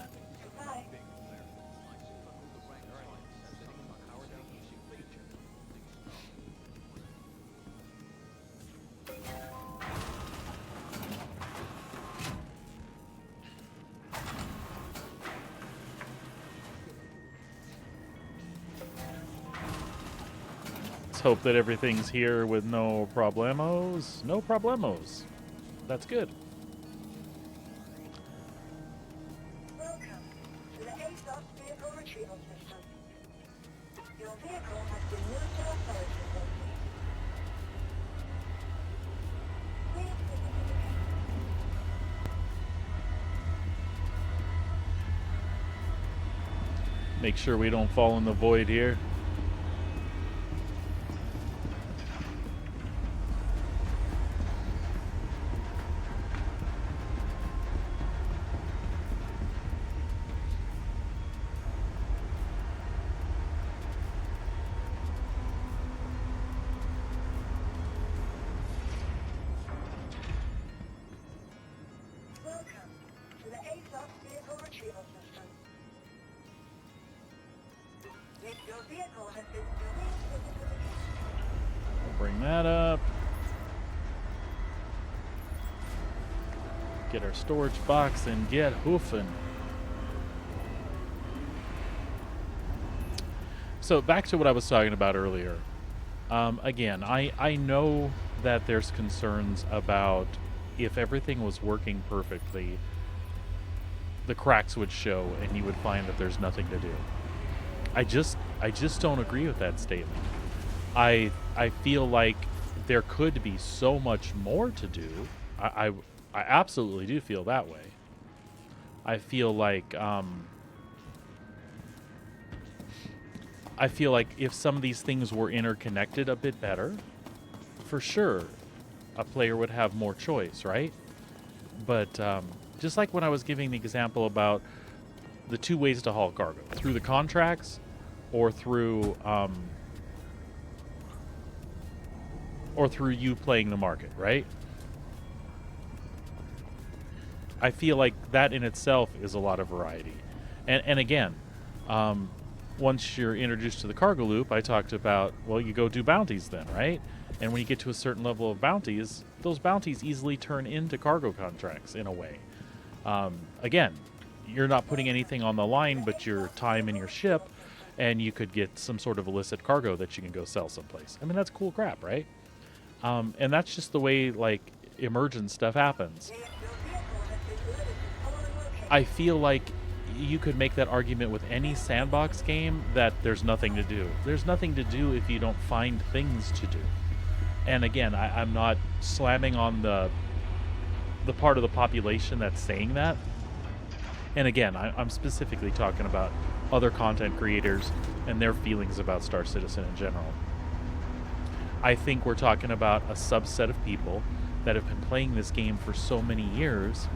Let's hope that everything's here with no problemos. No problemos. That's good. Welcome to the ASOS vehicle retrieval system. Your vehicle has been moved to authority location. Please visit us again. Make sure we don't fall in the void here. Welcome to the ASOS vehicle retrieval system. Your vehicle has been deleted. We'll bring that up. Get our storage box and get hoofing. So back to what I was talking about earlier. Again, I know that there's concerns about if everything was working perfectly, the cracks would show and you would find that there's nothing to do. I just don't agree with that statement. I feel like there could be so much more to do. I absolutely do feel that way. I feel like if some of these things were interconnected a bit better, for sure, a player would have more choice, right? But just like when I was giving the example about the two ways to haul cargo, through the contracts or through you playing the market, right? I feel like that in itself is a lot of variety. And again, once you're introduced to the cargo loop, I talked about, well, you go do bounties then, right? And when you get to a certain level of bounties, those bounties easily turn into cargo contracts in a way. Again, you're not putting anything on the line but your time and your ship, and you could get some sort of illicit cargo that you can go sell someplace. I mean, that's cool crap, right? And that's just the way, like, emergent stuff happens. I feel like you could make that argument with any sandbox game that there's nothing to do. There's nothing to do if you don't find things to do. And again, I'm not slamming on the part of the population that's saying that. And again, I'm specifically talking about other content creators and their feelings about Star Citizen in general. I think we're talking about a subset of people that have been playing this game for so many years.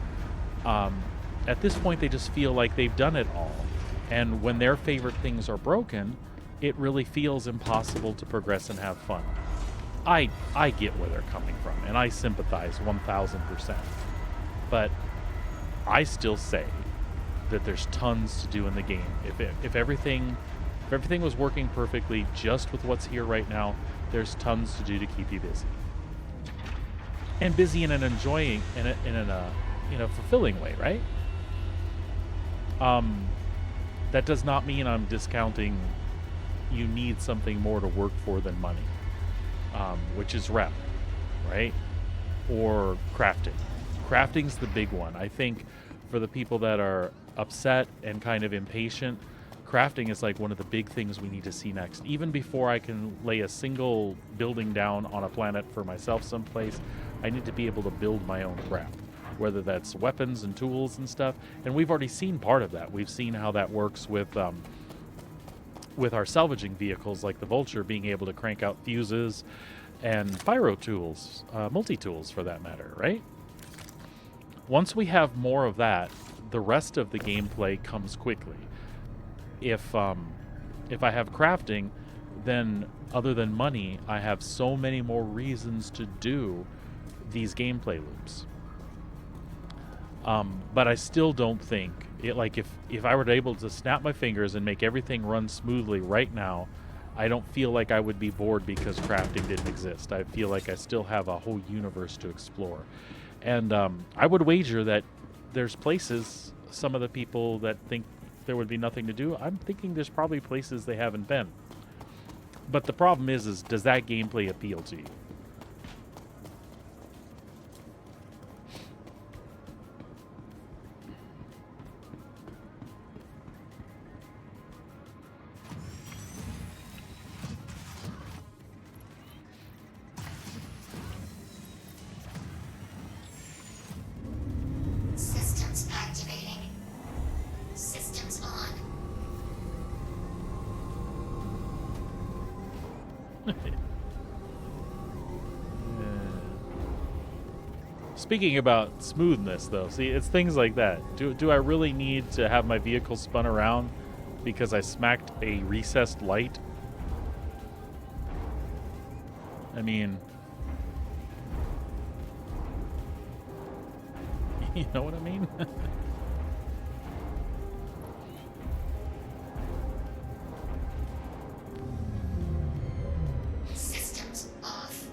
At this point, they just feel like they've done it all. And when their favorite things are broken, it really feels impossible to progress and have fun. I get where they're coming from, and I sympathize 1,000%. But I still say that there's tons to do in the game. If everything was working perfectly just with what's here right now, there's tons to do to keep you busy. And busy in an enjoying, in a fulfilling way, right? That does not mean I'm discounting you need something more to work for than money, which is rep, right? Or crafting. Crafting's the big one. I think for the people that are upset and kind of impatient, crafting is like one of the big things we need to see next. Even before I can lay a single building down on a planet for myself someplace, I need to be able to build my own crap, whether that's weapons and tools and stuff. And we've already seen part of that. We've seen how that works with our salvaging vehicles like the Vulture being able to crank out fuses and pyro tools, multi-tools for that matter, right? Once we have more of that, the rest of the gameplay comes quickly. If I have crafting, then other than money, I have so many more reasons to do these gameplay loops. But I still don't think it, like if I were able to snap my fingers and make everything run smoothly right now, I don't feel like I would be bored because crafting didn't exist. I feel like I still have a whole universe to explore. And I would wager that there's places, some of the people that think there would be nothing to do, I'm thinking there's probably places they haven't been. But the problem is does that gameplay appeal to you? Systems activating. Systems on. Speaking about smoothness, though, see, it's things like that. Do I really need to have my vehicle spun around because I smacked a recessed light? I mean, you know what I mean? Systems off.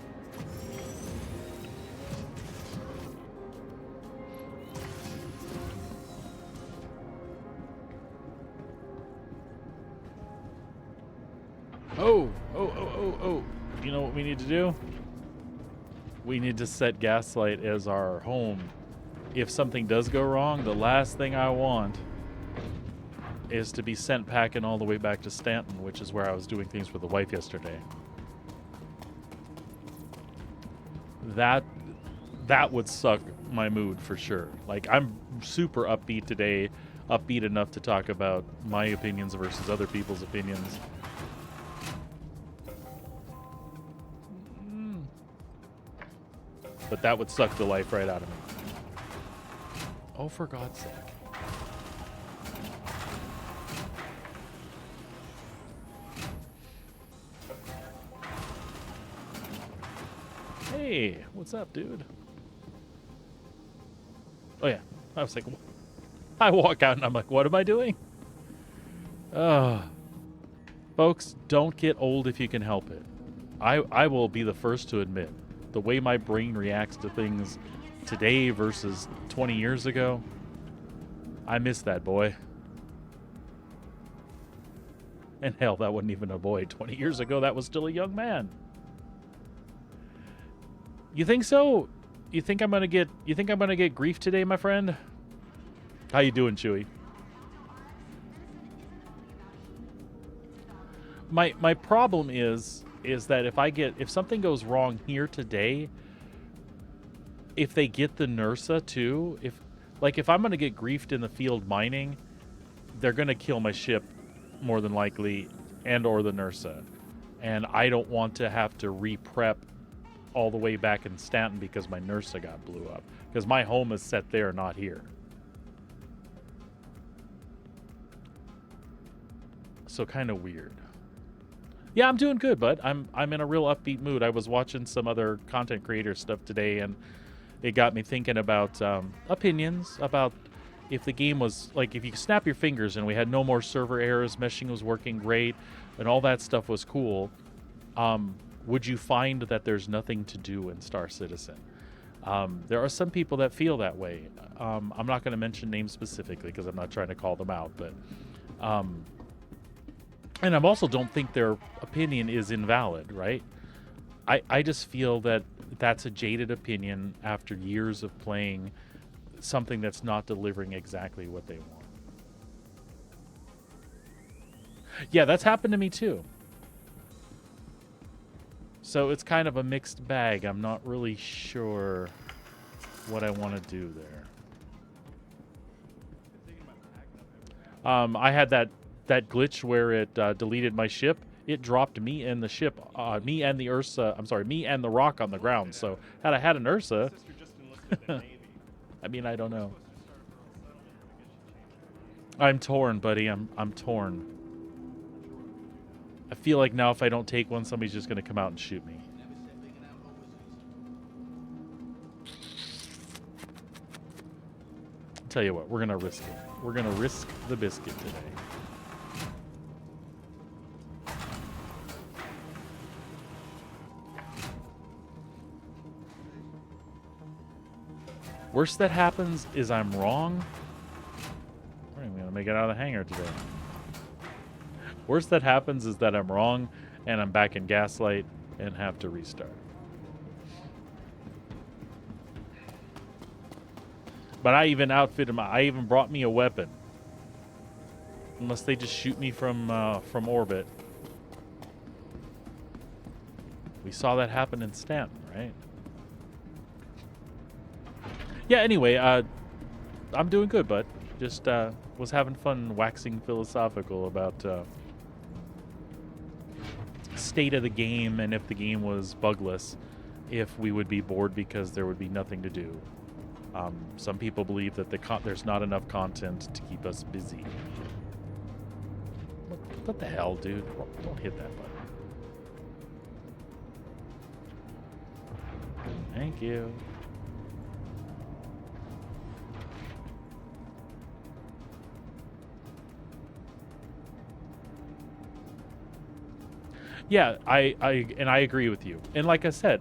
Oh. You know what we need to do? We need to set Gaslight as our home if something does go wrong, the last thing I want is to be sent packing all the way back to Stanton, which is where I was doing things with the wife yesterday. That would suck my mood for sure. Like, I'm super upbeat today, upbeat enough to talk about my opinions versus other people's opinions. But that would suck the life right out of me. Oh, for God's sake. Hey, what's up, dude? Oh, yeah. I was like, I walk out and I'm like, what am I doing? Folks, don't get old if you can help it. I will be the first to admit, the way my brain reacts to things today versus 20 years ago, I miss that boy. And hell, that wasn't even a boy. 20 years ago, that was still a young man. You think so? You think I'm gonna get grief today, my friend? How you doing, Chewy? My problem is that if something goes wrong here today, if they get the NERSA too, if I'm gonna get griefed in the field mining, they're gonna kill my ship more than likely, and or the NERSA. And I don't want to have to re-prep all the way back in Stanton because my NERSA got blew up. Because my home is set there, not here. So kind of weird. Yeah, I'm doing good, bud. I'm in a real upbeat mood. I was watching some other content creator stuff today, and it got me thinking about opinions about if the game was like, if you snap your fingers and we had no more server errors, meshing was working great, and all that stuff was cool. Would you find that there's nothing to do in Star Citizen? There are some people that feel that way. I'm not going to mention names specifically because I'm not trying to call them out, but and I also don't think their opinion is invalid, right? I just feel that that's a jaded opinion after years of playing something that's not delivering exactly what they want. Yeah, that's happened to me too. So it's kind of a mixed bag. I'm not really sure what I want to do there. I had that glitch where it deleted my ship. It dropped me and the ship, me and the Ursa. I'm sorry, me and the rock on the ground. So had I had an Ursa, I mean, I don't know. I'm torn, buddy. I'm torn. I feel like now if I don't take one, somebody's just going to come out and shoot me. I'll tell you what, we're going to risk it. We're going to risk the biscuit today. Worst that happens is I'm wrong. We're going to make it out of the hangar today. Worst that happens is that I'm wrong and I'm back in Gaslight and have to restart. But I even outfitted I even brought me a weapon. Unless they just shoot me from orbit. We saw that happen in Stanton, right? Yeah, anyway, I'm doing good, bud. Just was having fun waxing philosophical about state of the game and if the game was bugless, if we would be bored because there would be nothing to do. Some people believe that there's not enough content to keep us busy. What the hell, dude? Don't hit that button. Thank you. Yeah, I agree with you. And like I said,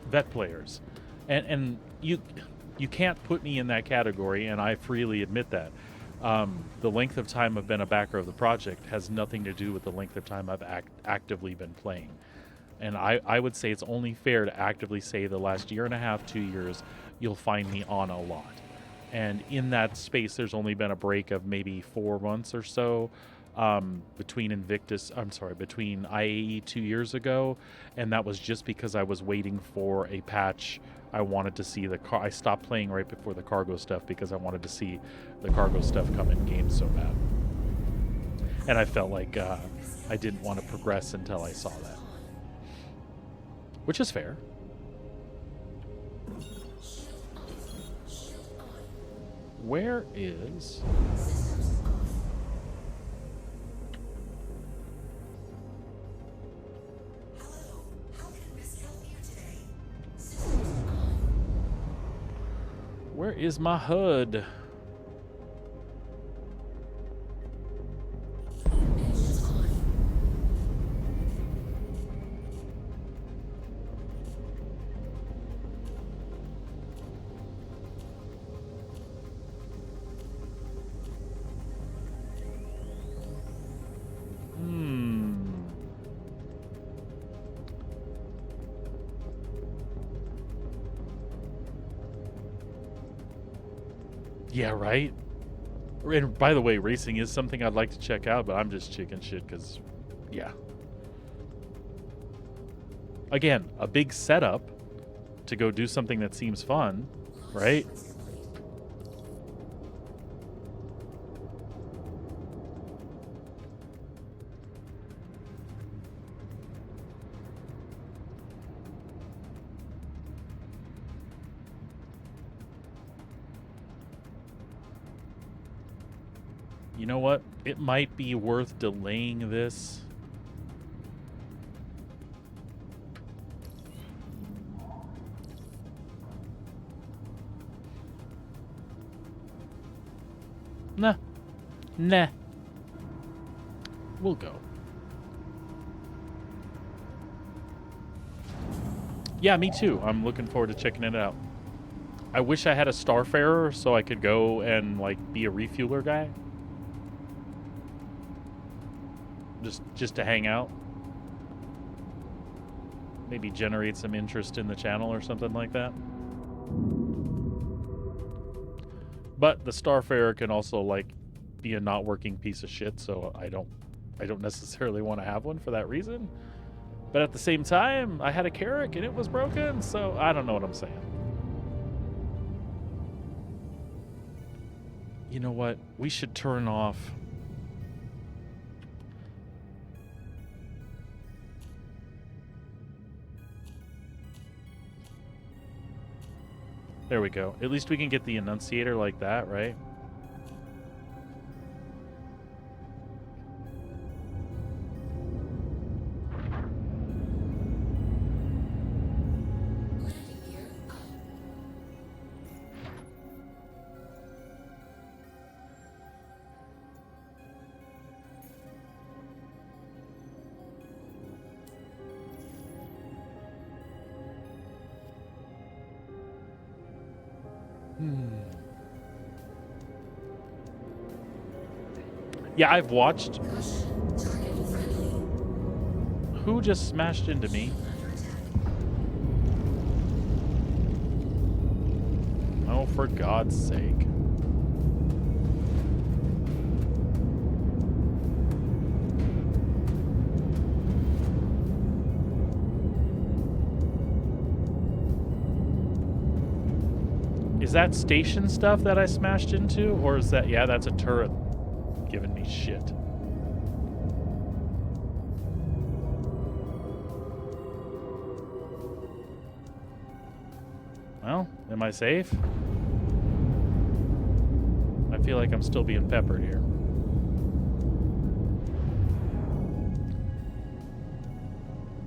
vet players, and you can't put me in that category, and I freely admit that. The length of time I've been a backer of the project has nothing to do with the length of time I've actively been playing. And I would say it's only fair to actively say the last year and a half, 2 years, you'll find me on a lot. And in that space, there's only been a break of maybe 4 months or so between between IAE 2 years ago, and that was just because I was waiting for a patch. I wanted to see I stopped playing right before the cargo stuff because I wanted to see the cargo stuff come in game so bad. And I felt like I didn't want to progress until I saw that. Which is fair. Where is... Where is my HUD? Yeah, right? And by the way, racing is something I'd like to check out, but I'm just chicken shit because, yeah. Again, a big setup to go do something that seems fun, right? You know what? It might be worth delaying this. Nah. We'll go. Yeah, me too. I'm looking forward to checking it out. I wish I had a Starfarer so I could go and, like, be a refueler guy. Just to hang out. Maybe generate some interest in the channel or something like that. But the Starfarer can also, like, be a not working piece of shit, so I don't necessarily want to have one for that reason. But at the same time, I had a Carrack and it was broken, so I don't know what I'm saying. You know what? We should turn off... There we go. At least we can get the Annunciator like that, right? Yeah, I've watched. Who just smashed into me? Oh, for God's sake. Is that station stuff that I smashed into? Or is that... Yeah, that's a turret giving me shit. Well, am I safe? I feel like I'm still being peppered here.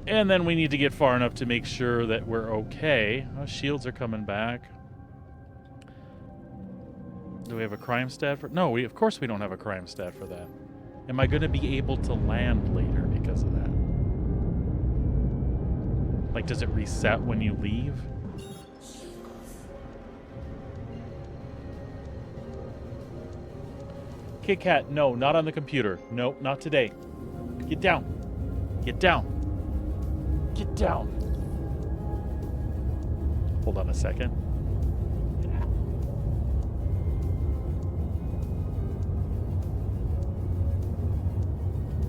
And then we need to get far enough to make sure that we're okay. Oh, shields are coming back. Do we have a crime stat for... No, of course we don't have a crime stat for that. Am I going to be able to land later because of that? Like, does it reset when you leave? Kit Kat, no, not on the computer. Nope, not today. Get down. Get down. Get down. Hold on a second.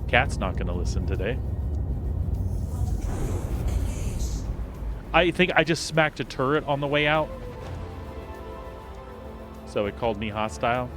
Cat's not going to listen today. I think I just smacked a turret on the way out. So it called me hostile.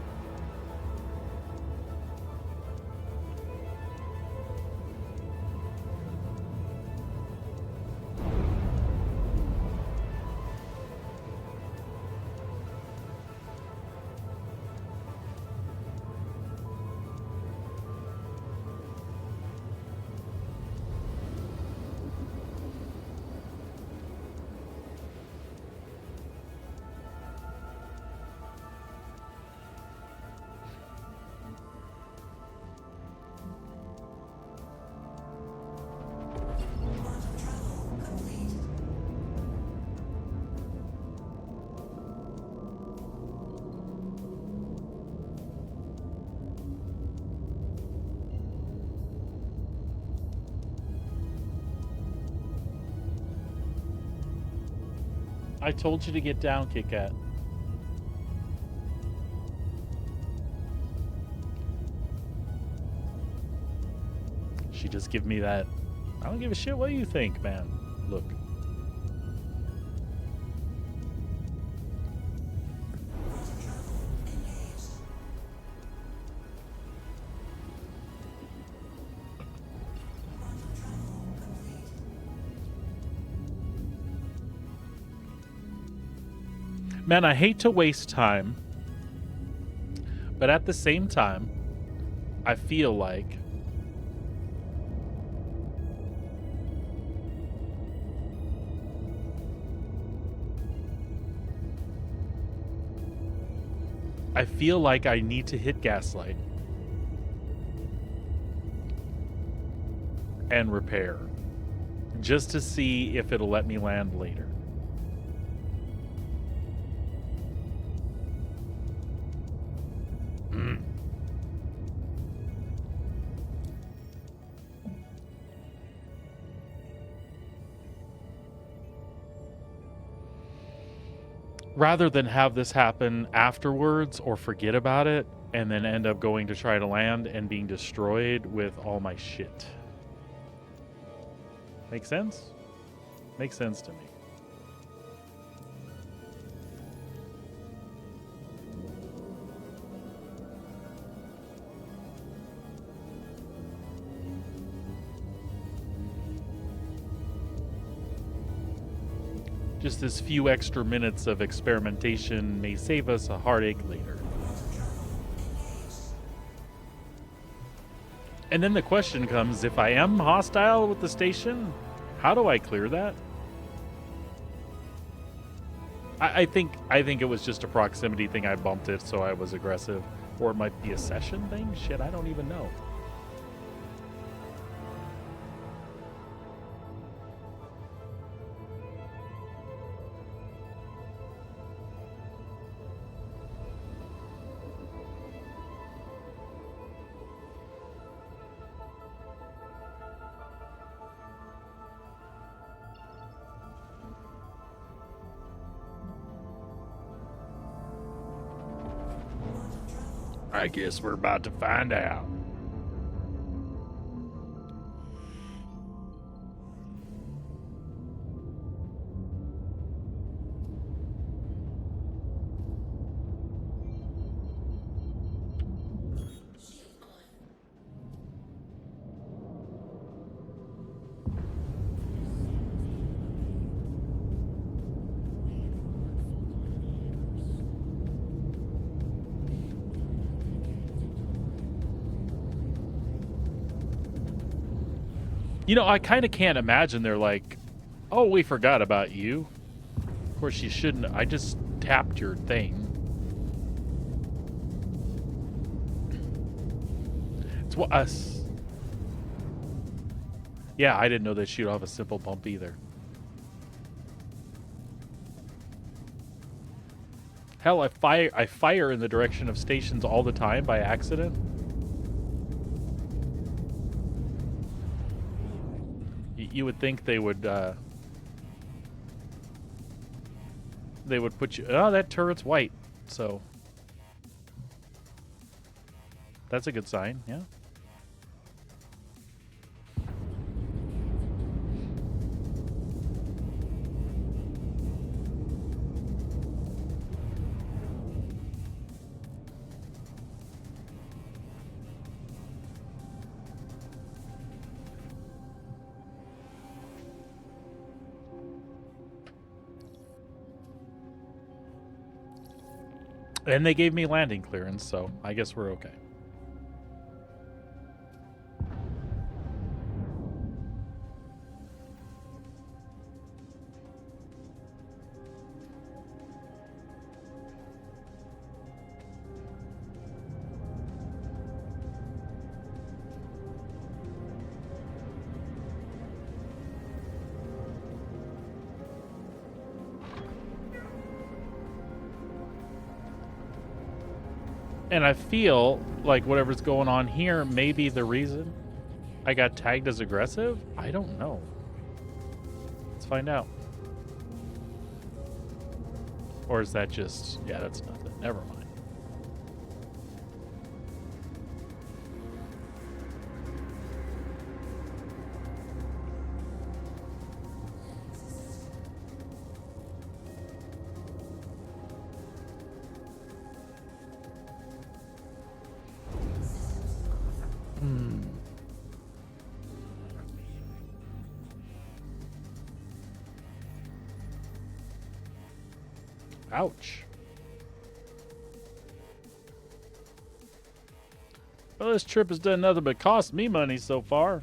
I told you to get down, Kit Kat. She just give me that. I don't give a shit what you think, man. Look. Man, I hate to waste time, but at the same time, I feel like I need to hit Gaslight and repair just to see if it'll let me land later. Rather than have this happen afterwards or forget about it and then end up going to try to land and being destroyed with all my shit. Make sense? Makes sense to me. Just this few extra minutes of experimentation may save us a heartache later. And then the question comes, if I am hostile with the station, how do I clear that? I think it was just a proximity thing. I bumped it, so I was aggressive. Or it might be a session thing? Shit, I don't even know. I guess we're about to find out. You know, I kind of can't imagine they're like, oh, we forgot about you. Of course, you shouldn't. I just tapped your thing. It's what us. Yeah, I didn't know that she'd have a simple bump either. Hell, I fire in the direction of stations all the time by accident. you would think they would put you. Oh, that turret's white, so that's a good sign. Yeah. And they gave me landing clearance, so I guess we're okay. And I feel like whatever's going on here may be the reason I got tagged as aggressive. I don't know. Let's find out. Or is that just... Yeah, that's nothing. Never mind. Ouch. Well, this trip has done nothing but cost me money so far.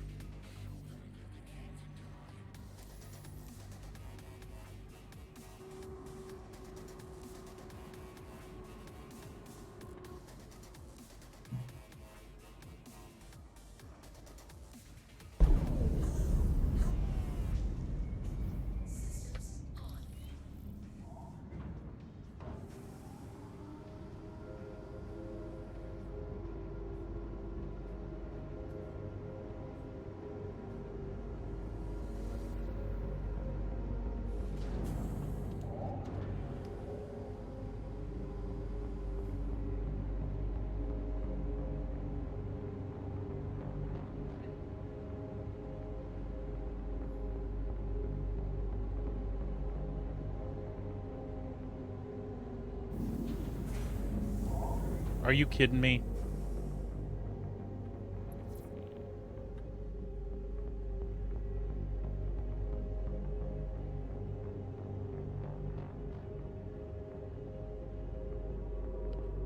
Are you kidding me?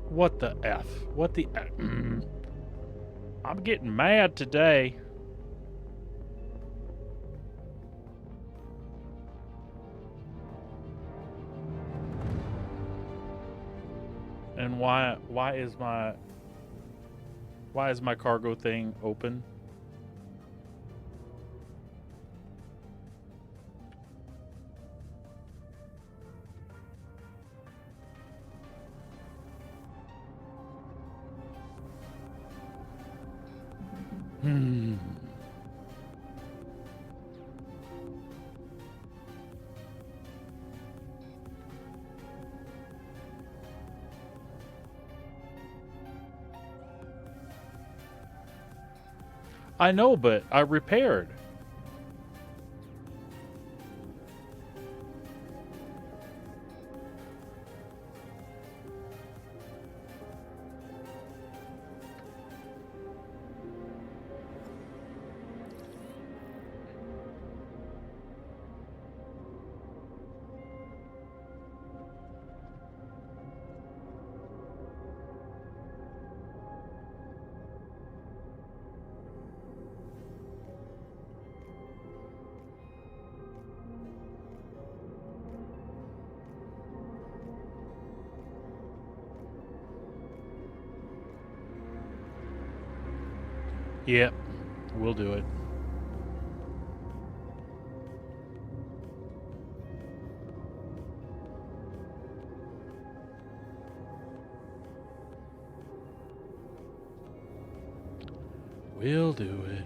What the F? What the F? I'm getting mad today. And why is my cargo thing open? I know, but I repaired. Yep, we'll do it. We'll do it.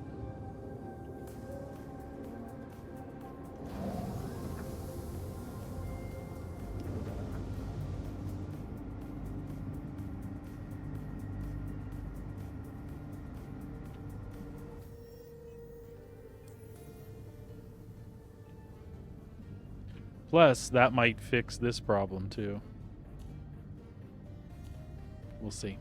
Plus, that might fix this problem too. We'll see.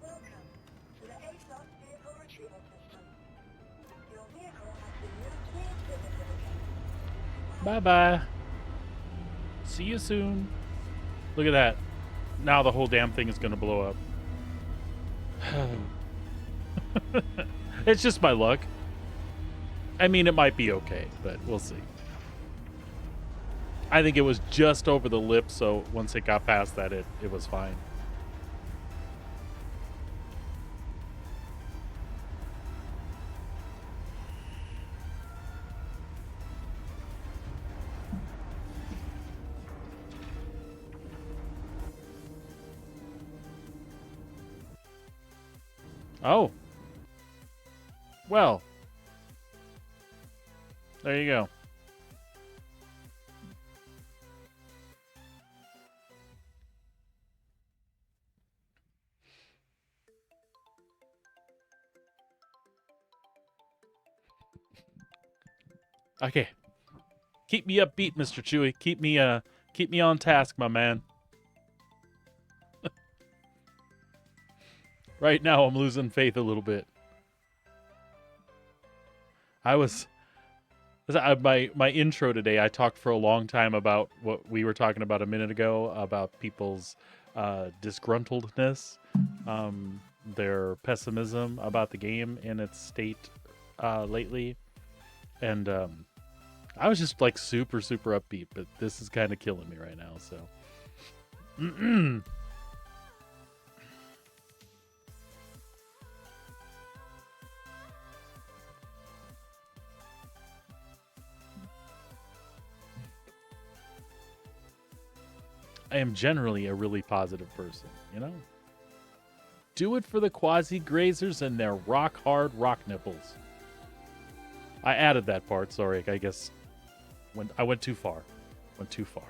Welcome to the ASOS vehicle retrieval system. Your vehicle has been moved to the exhibit again. Bye-bye. See you soon. Look at that. Now the whole damn thing is going to blow up. It's just my luck. I mean, it might be okay, but we'll see. I think it was just over the lip, so once it got past that, it was fine. Oh. Well. There you go. Okay. Keep me upbeat, Mr. Chewy. Keep me on task, my man. Right now I'm losing faith a little bit. My intro today, I talked for a long time about what we were talking about a minute ago, about people's disgruntledness, their pessimism about the game and its state lately. And I was just like super upbeat, but this is kind of killing me right now, so. I am generally a really positive person, you know? Do it for the quasi-grazers and their rock-hard rock nipples. I added that part, sorry, I guess I went too far. Went too far.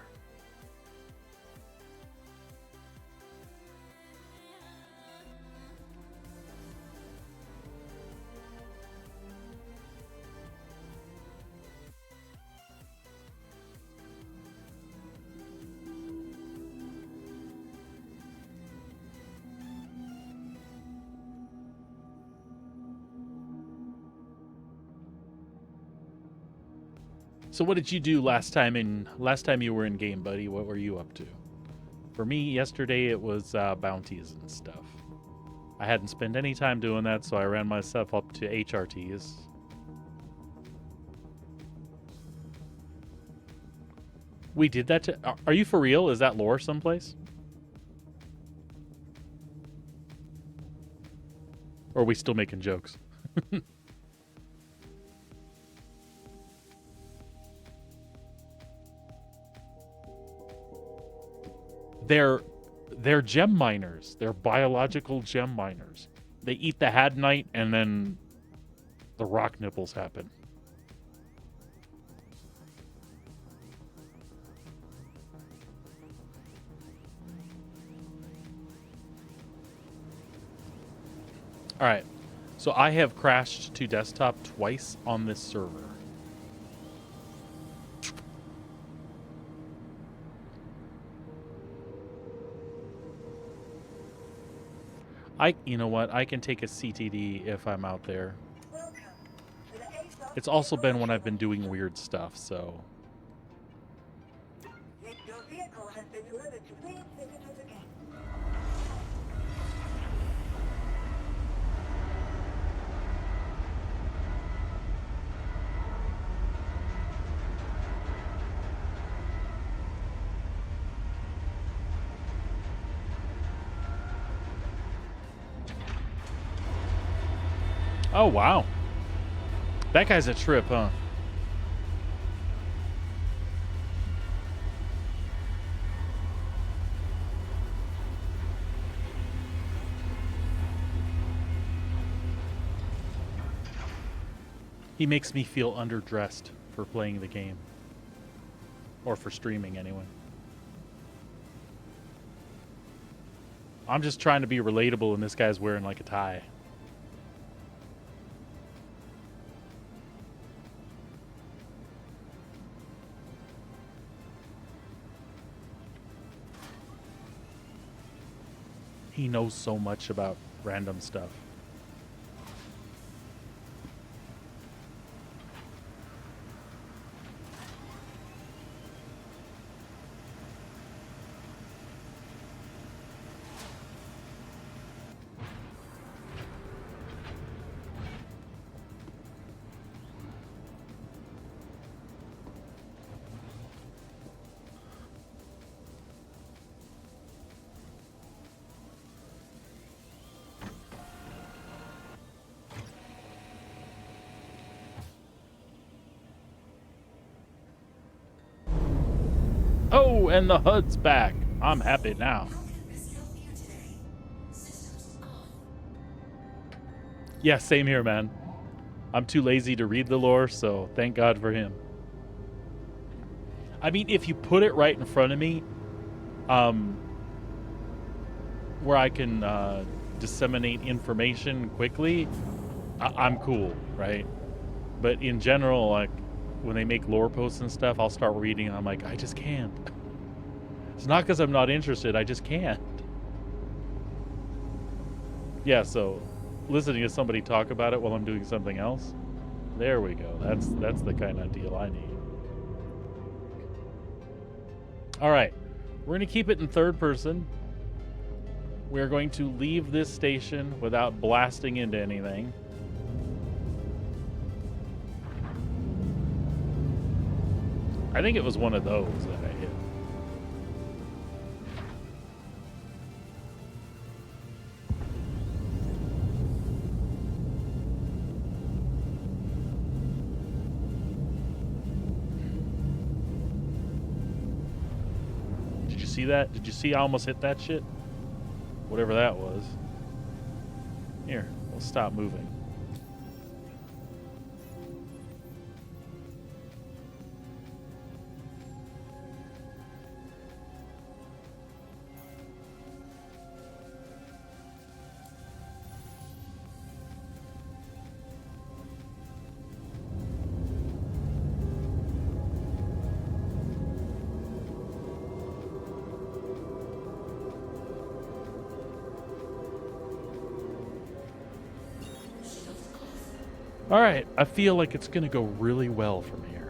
So what did you do last time you were in game, buddy? What were you up to? For me, yesterday it was bounties and stuff. I hadn't spent any time doing that, so I ran myself up to HRTs. We did that are you for real? Is that lore someplace? Or are we still making jokes? They're gem miners. They're biological gem miners. They eat the hadnite and then the rock nipples happen. All right. So I have crashed to desktop twice on this server. You know what? I can take a CTD if I'm out there. Welcome to the ASOS It's also been when vehicle I've been doing retrieval weird stuff, so. system. Your vehicle has been delivered to please visitors again. Oh, wow. That guy's a trip, huh? He makes me feel underdressed for playing the game. Or for streaming, anyway. I'm just trying to be relatable, and this guy's wearing like a tie. He knows so much about random stuff. Oh, and the HUD's back. I'm happy now. Yeah, same here, man. I'm too lazy to read the lore, so thank God for him. I mean, if you put it right in front of me, where I can disseminate information quickly, I'm cool, right? But in general, like, when they make lore posts and stuff, I'll start reading and I'm like, I just can't. It's not because I'm not interested, I just can't. Yeah, so listening to somebody talk about it while I'm doing something else, there we go. That's the kind of deal I need. All right, we're going to keep it in third person. We're going to leave this station without blasting into anything. I think it was one of those that I hit. Did you see that? Did you see I almost hit that shit? Whatever that was. Here, we'll stop moving. All right, I feel like it's going to go really well from here.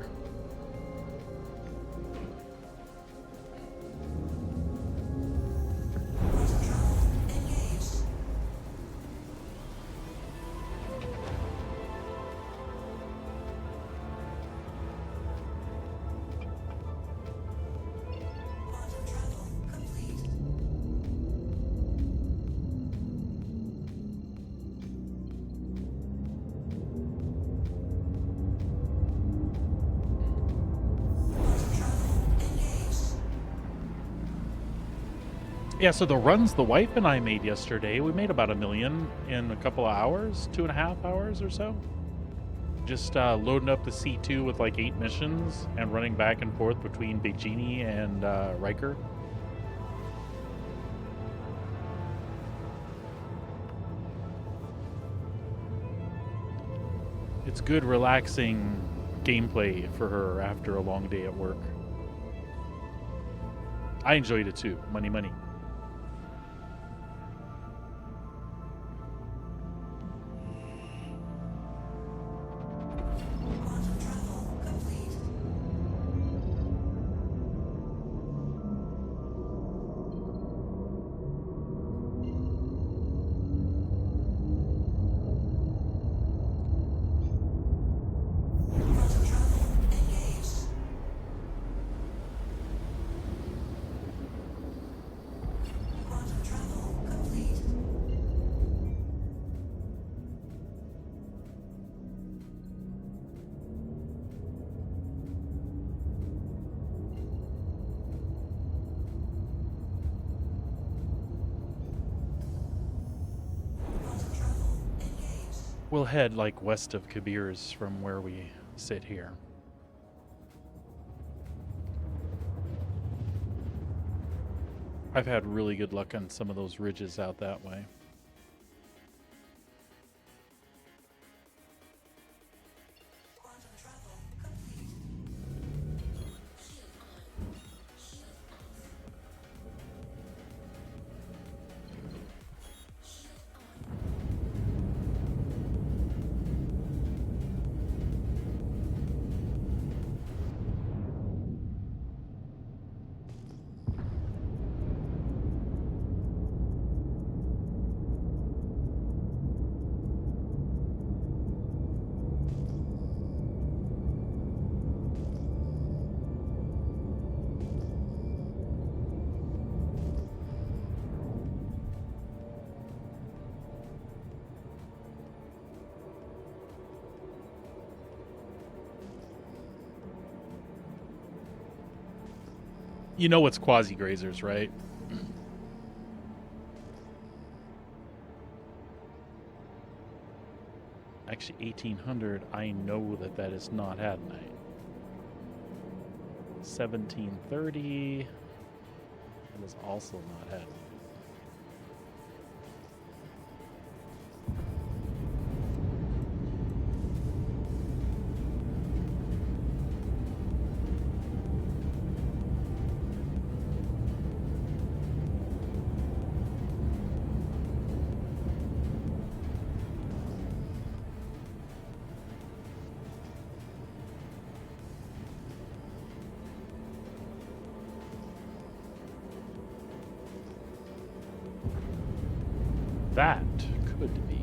Yeah, so the runs the wife and I made yesterday, we made about $1 million in a couple of hours, 2.5 hours or so. Just loading up the C2 with like 8 missions and running back and forth between Big Genie and Riker. It's good, relaxing gameplay for her after a long day at work. I enjoyed it too. Money, money. We'll head like west of Kabir's from where we sit here. I've had really good luck on some of those ridges out that way. Quantum travel complete. You know it's quasi-grazers, right? Actually, 1800, I know that that is not Hadanite. 1730, that is also not Hadanite. That could be.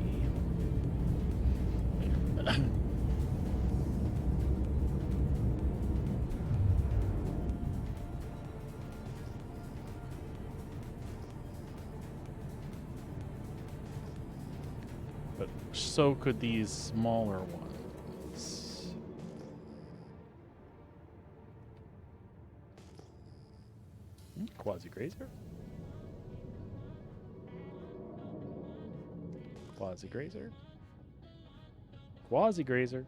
But so could these smaller ones. Quasi-grazer? Quasi-grazer. Quasi-grazer.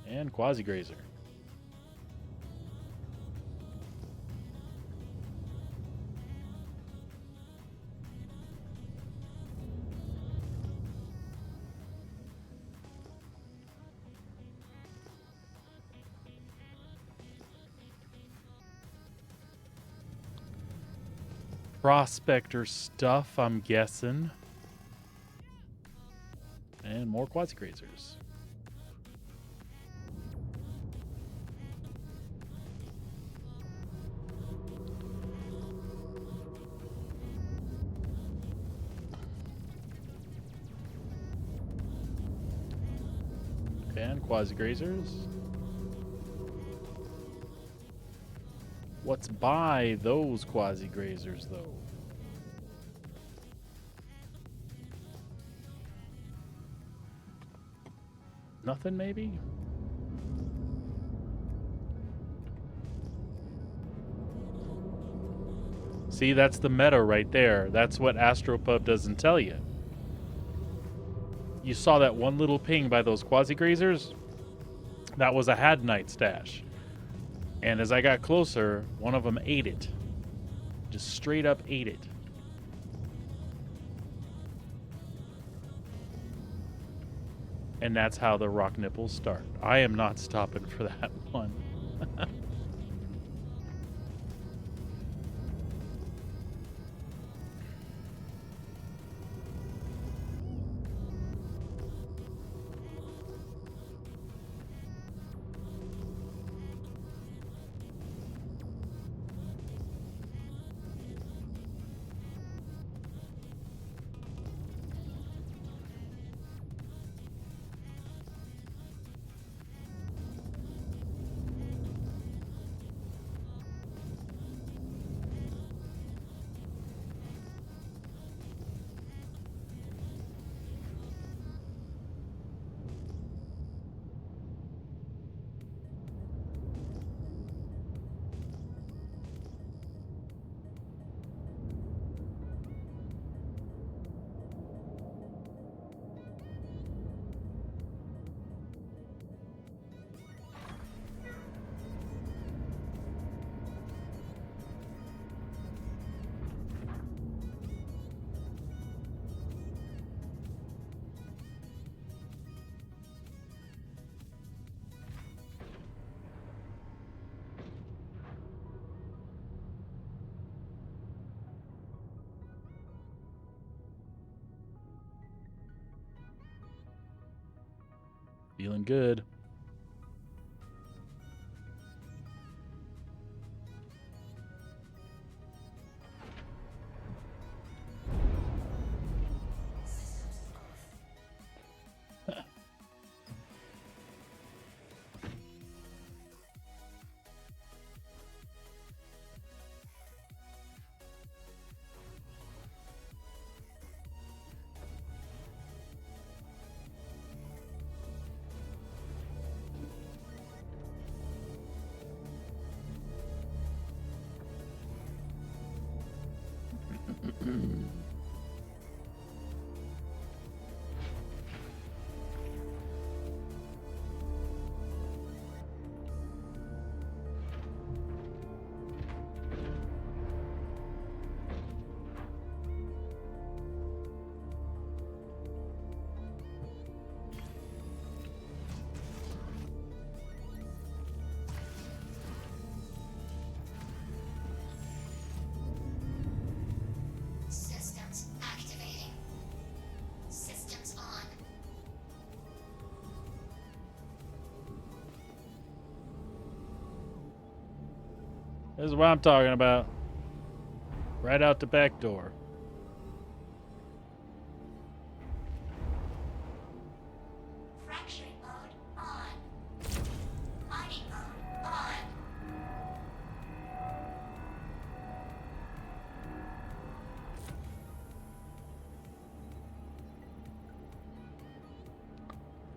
And quasi-grazer. Prospector stuff, I'm guessing. And more quasi-grazers. And quasi-grazers. What's by those quasi-grazers, though? Nothing, maybe? See, that's the meta right there. That's what Astropub doesn't tell you. You saw that one little ping by those quasi-grazers? That was a Hadanite stash. And as I got closer, one of them ate it. Just straight up ate it. And that's how the rock nipples start. I am not stopping for that one. Feeling good. Systems activating. Systems on. This is what I'm talking about. Right out the back door. Fracturing mode on. Mining mode on.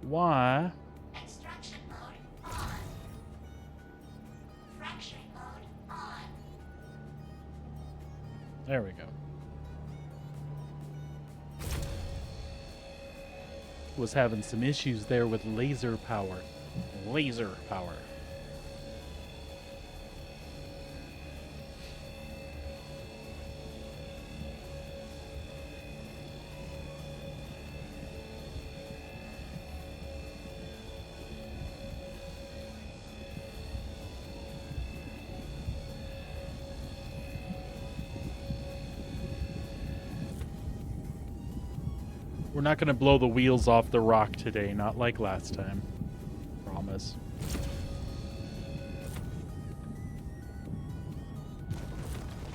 Why? Extraction mode on. Fracturing mode on. There we go. Was having some issues there with laser power. Laser power. We're not going to blow the wheels off the rock today, not like last time. Promise.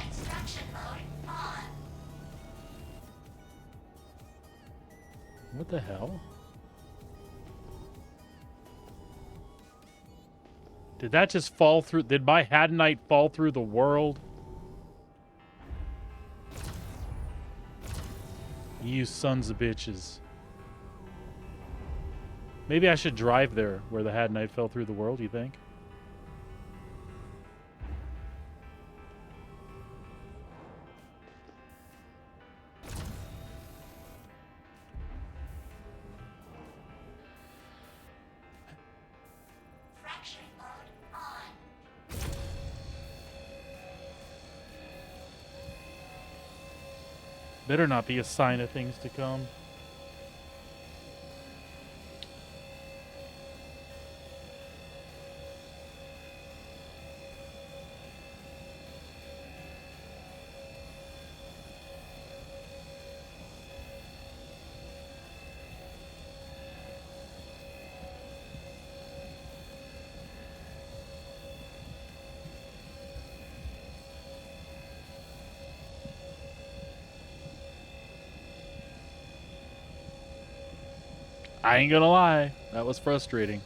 Extraction mode on. What the hell? Did that just fall through? Did my Hadanite fall through the world? You sons of bitches. Maybe I should drive there where the Hadanite fell through the world, you think? Fracturing mode on. Better not be a sign of things to come. I ain't gonna lie, that was frustrating.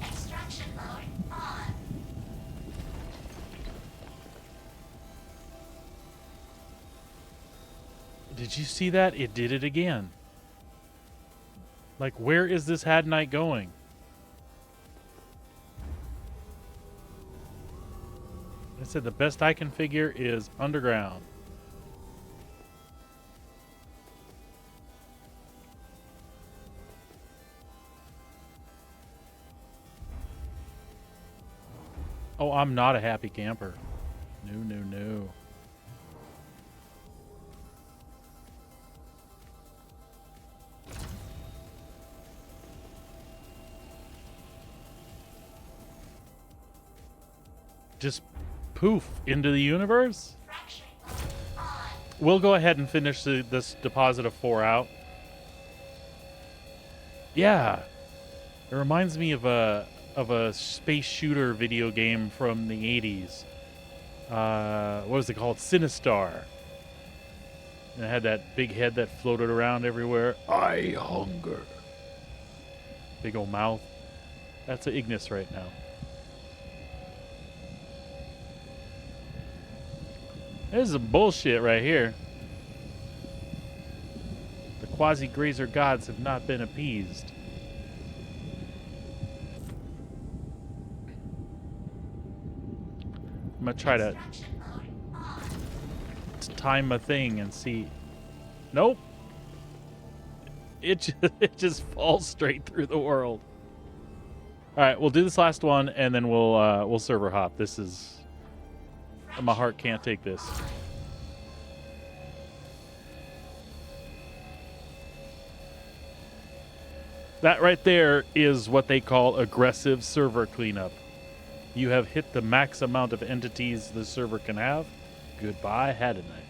Extraction mode on. Did you see that? It did it again. Like, where is this Hadanite going? I said the best I can figure is underground. Oh, I'm not a happy camper. No, no, no. Just poof into the universe? Fracturing mode on. We'll go ahead and finish this deposit of 4 out. Yeah. It reminds me of a space shooter video game from the 80s. What was it called? Sinistar. And it had that big head that floated around everywhere. I hunger. Big old mouth. That's an Ignis right now. This is some bullshit right here. The quasi-grazer gods have not been appeased. I'm gonna try to Extraction mode on. time a thing and see. Nope. It just falls straight through the world. All right, we'll do this last one and then we'll server hop. This is my heart can't take this. That right there is what they call aggressive server cleanup. You have hit the max amount of entities the server can have. Goodbye, hadn't I?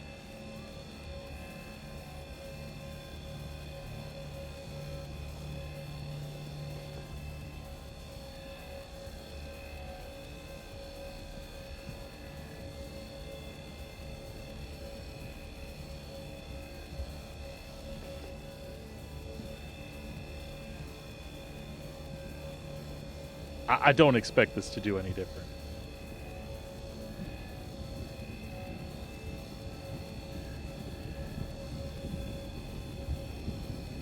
I don't expect this to do any different.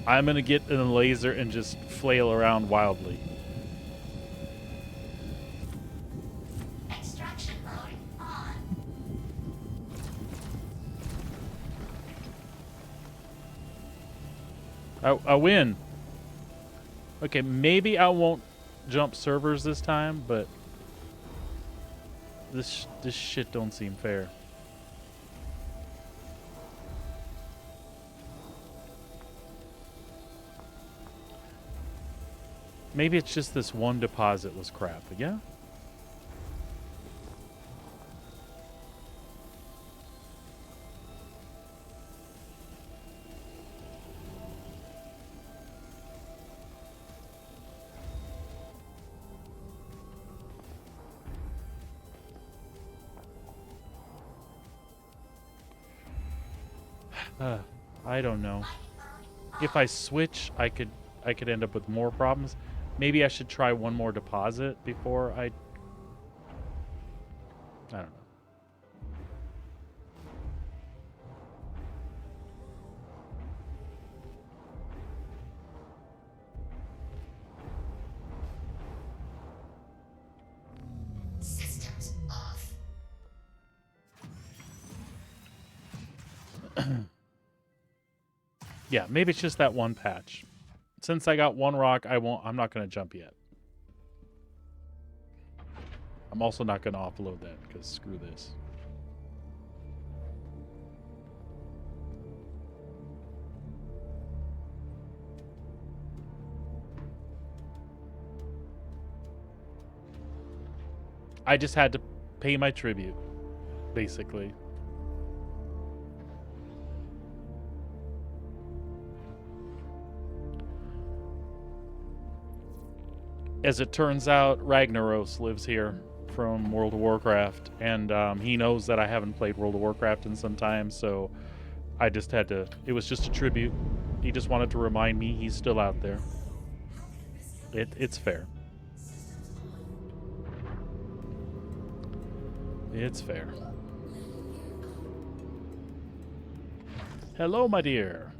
I'm going to get in a laser and just flail around wildly. Extraction mode on. I win. Okay, maybe I won't jump servers this time, but this shit don't seem fair. Maybe it's just this one deposit was crap, but yeah? I don't know. If I switch, I could end up with more problems. Maybe I should try one more deposit before I don't know. Systems off. Yeah, maybe it's just that one patch. Since I got one rock, I'm not going to jump yet. I'm also not going to offload that because screw this. I just had to pay my tribute, basically. As it turns out, Ragnaros lives here from World of Warcraft, and he knows that I haven't played World of Warcraft in some time, so I just had to... It was just a tribute. He just wanted to remind me he's still out there. It's fair. It's fair. Hello, my dear.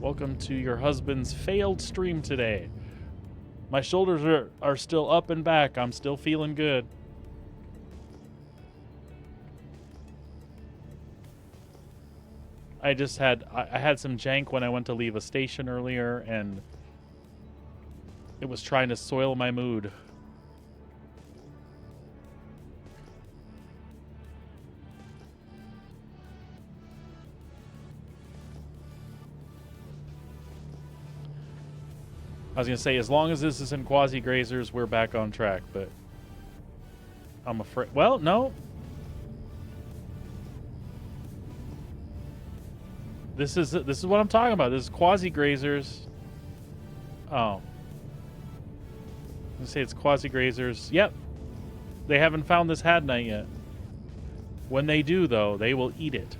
Welcome to your husband's failed stream today. My shoulders are still up and back. I'm still feeling good. I had some jank when I went to leave a station earlier, and it was trying to soil my mood. I was gonna say, as long as this isn't quasi grazers, we're back on track. But I'm afraid. Well, no. This is what I'm talking about. This is quasi grazers. Oh, let's say it's quasi grazers. Yep, they haven't found this hadnite yet. When they do, though, they will eat it.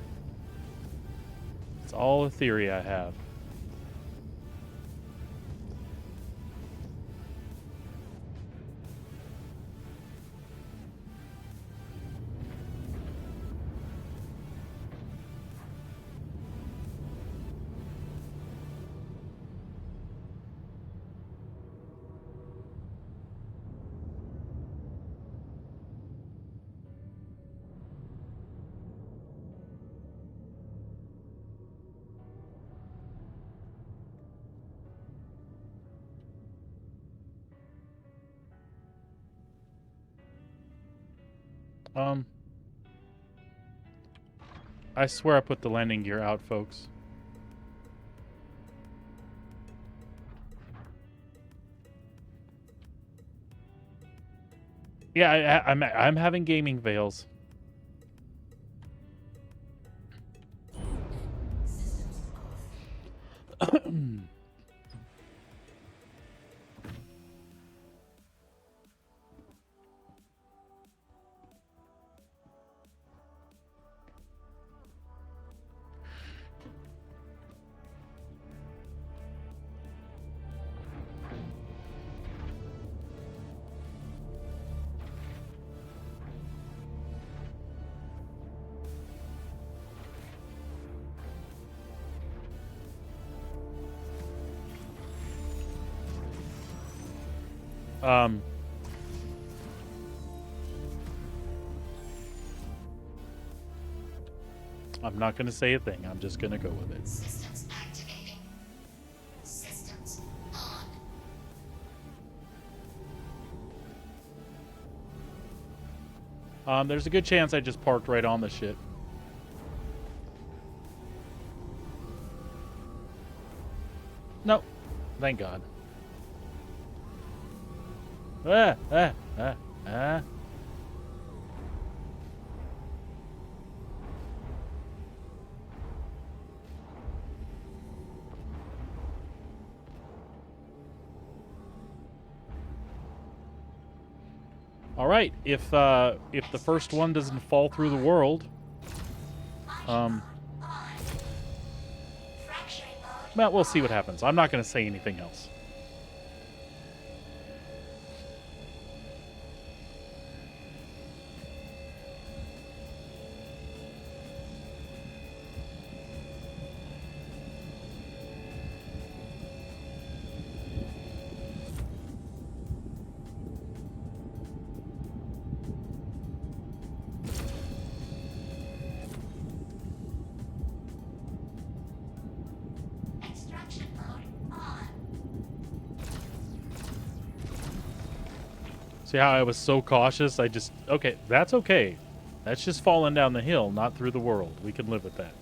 It's all a theory I have. I swear I put the landing gear out, folks. Yeah, I'm having gaming veils. I'm not going to say a thing. I'm just going to go with it. Systems activating. Systems on. There's a good chance I just parked right on the shit. Nope. Thank God. Ah. All right, if the first one doesn't fall through the world, well, we'll see what happens. I'm not going to say anything else. Extraction mode on. See how I was so cautious? Okay, that's okay. That's just falling down the hill, not through the world. We can live with that.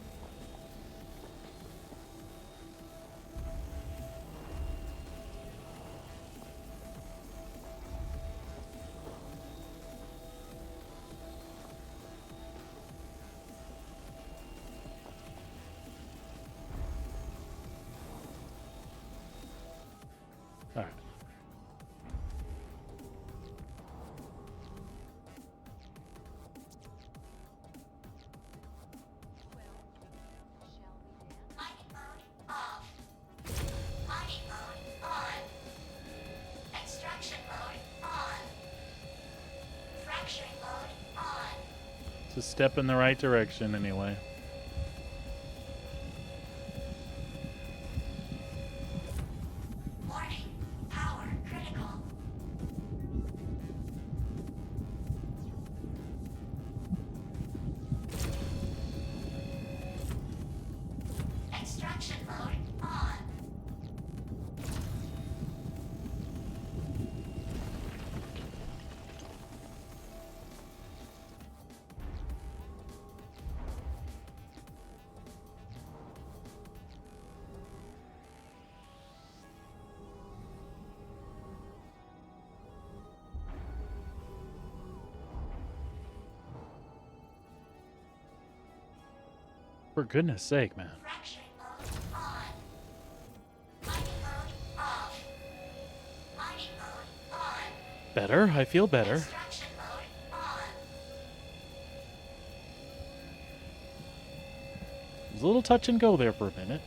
All right. Mining mode off. Mining mode on. Extraction mode on. Fracturing mode on. It's a step in the right direction, anyway. Warning. Power critical. Extraction mode on. For goodness sake, man. Fracturing mode on. Mining mode off. Mining mode on. Better. I feel better. Extraction mode on. It was a little touch and go there for a minute.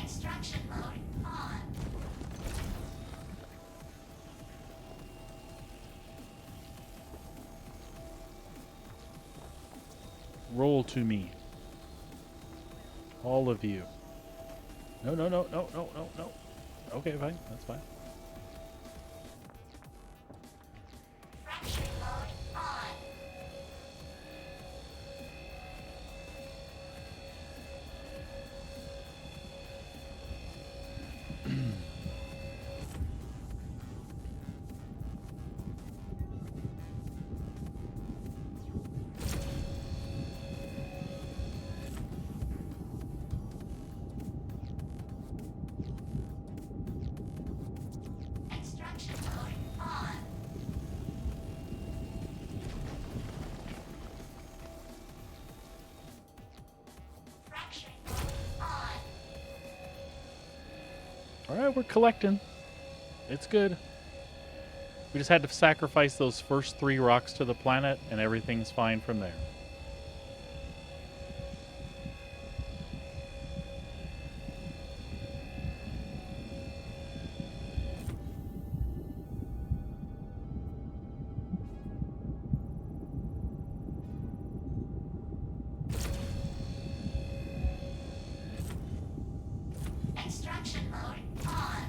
Extraction mode on. Roll to me. All of you. No, no, no, no, no, no, no. Okay, fine. That's fine. Fracturing mode on. Extraction mode on. Fracturing mode on. All right, we're collecting. It's good. We just had to sacrifice those first 3 rocks to the planet, and everything's fine from there. Extraction mode on.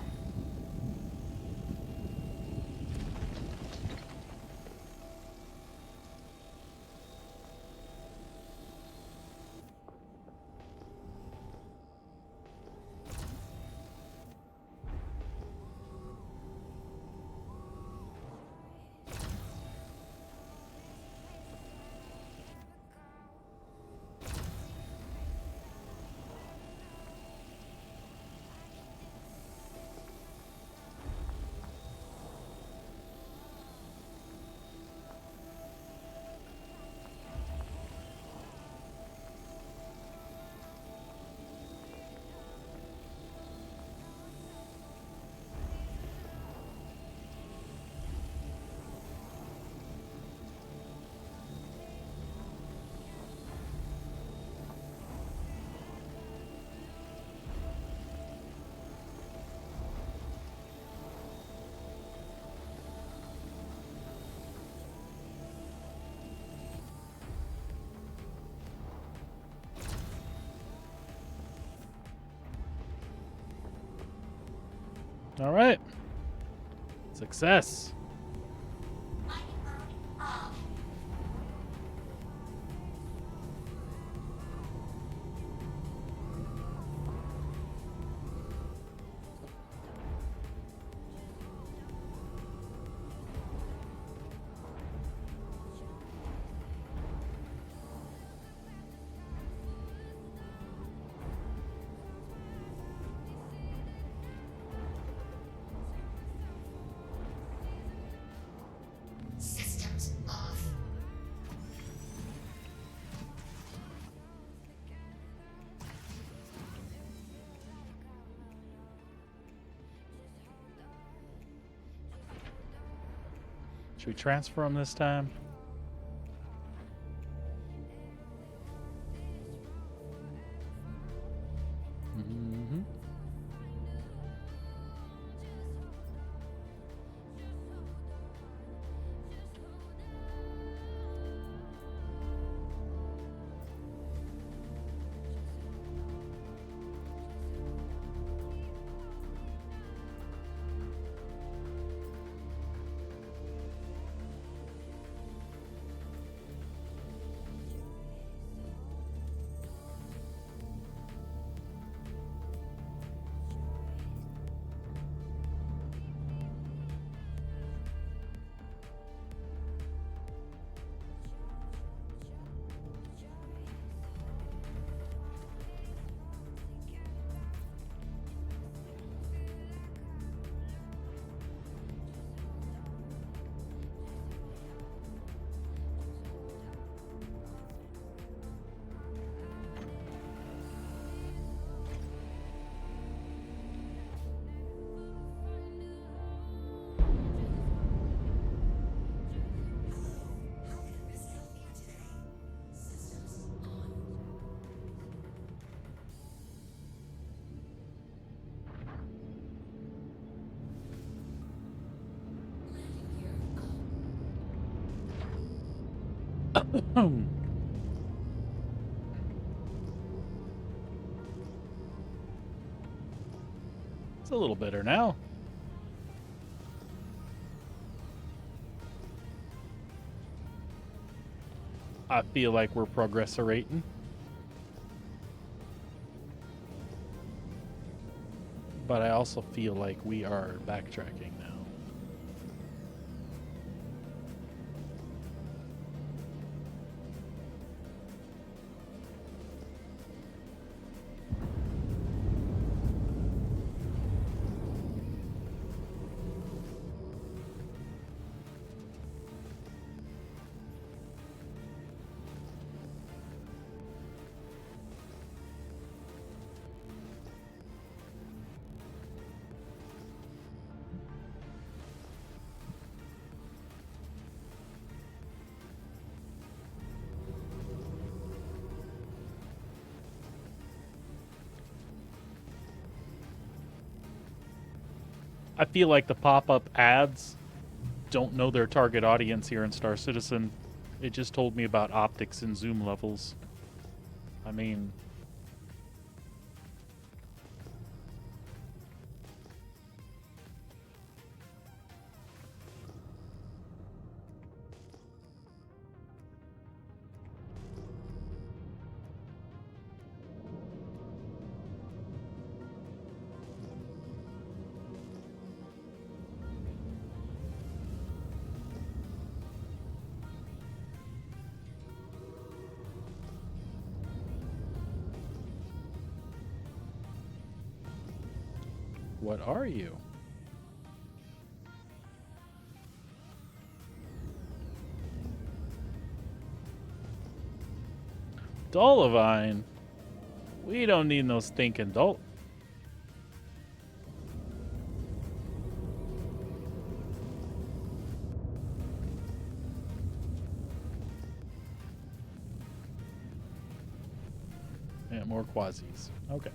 All right. Success. Mining mode off. Systems off. Should we transfer them this time? Mm-hmm. It's a little bitter now. I feel like we're progresserating. But I also feel like we are backtracking now. I feel like the pop-up ads don't know their target audience here in Star Citizen. It just told me about optics and zoom levels. I mean, what are you? Dolivine. We don't need no stinking Dol. Yeah, more quasis. Okay.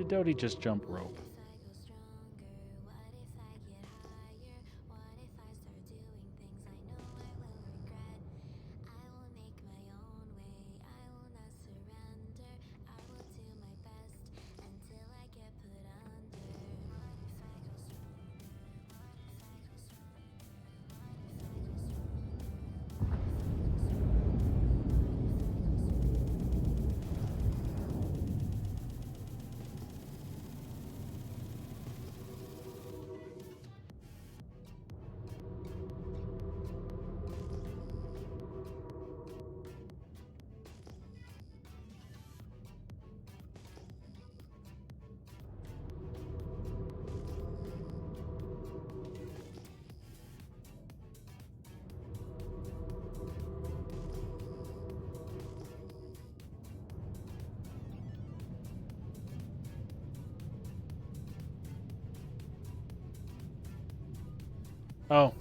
Did Dodie just jump rope? Oh.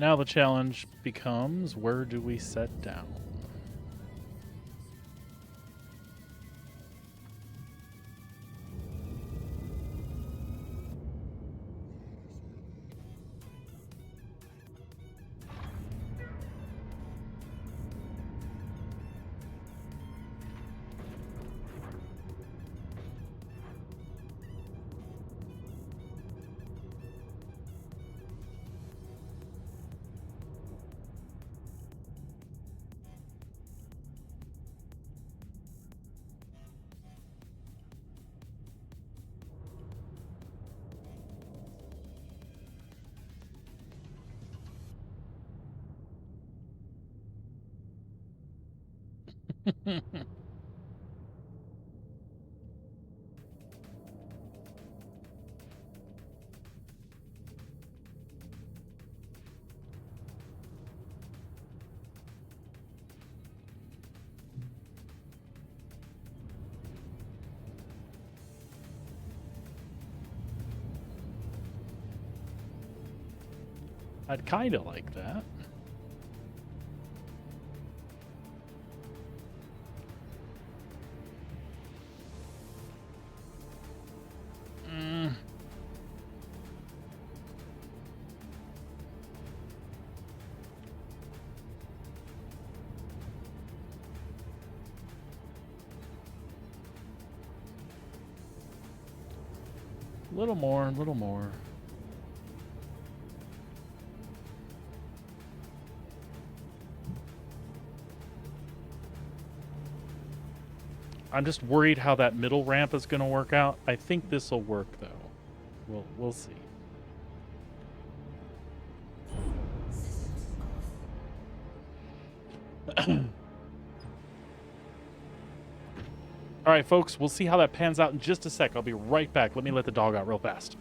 Now the challenge becomes, where do we set down? I'd kind of like that. Mm. Little more, a little more. I'm just worried how that middle ramp is going to work out. I think this will work though. We'll see. All right, folks, we'll see how that pans out in just a sec. I'll be right back. Let me let the dog out real fast.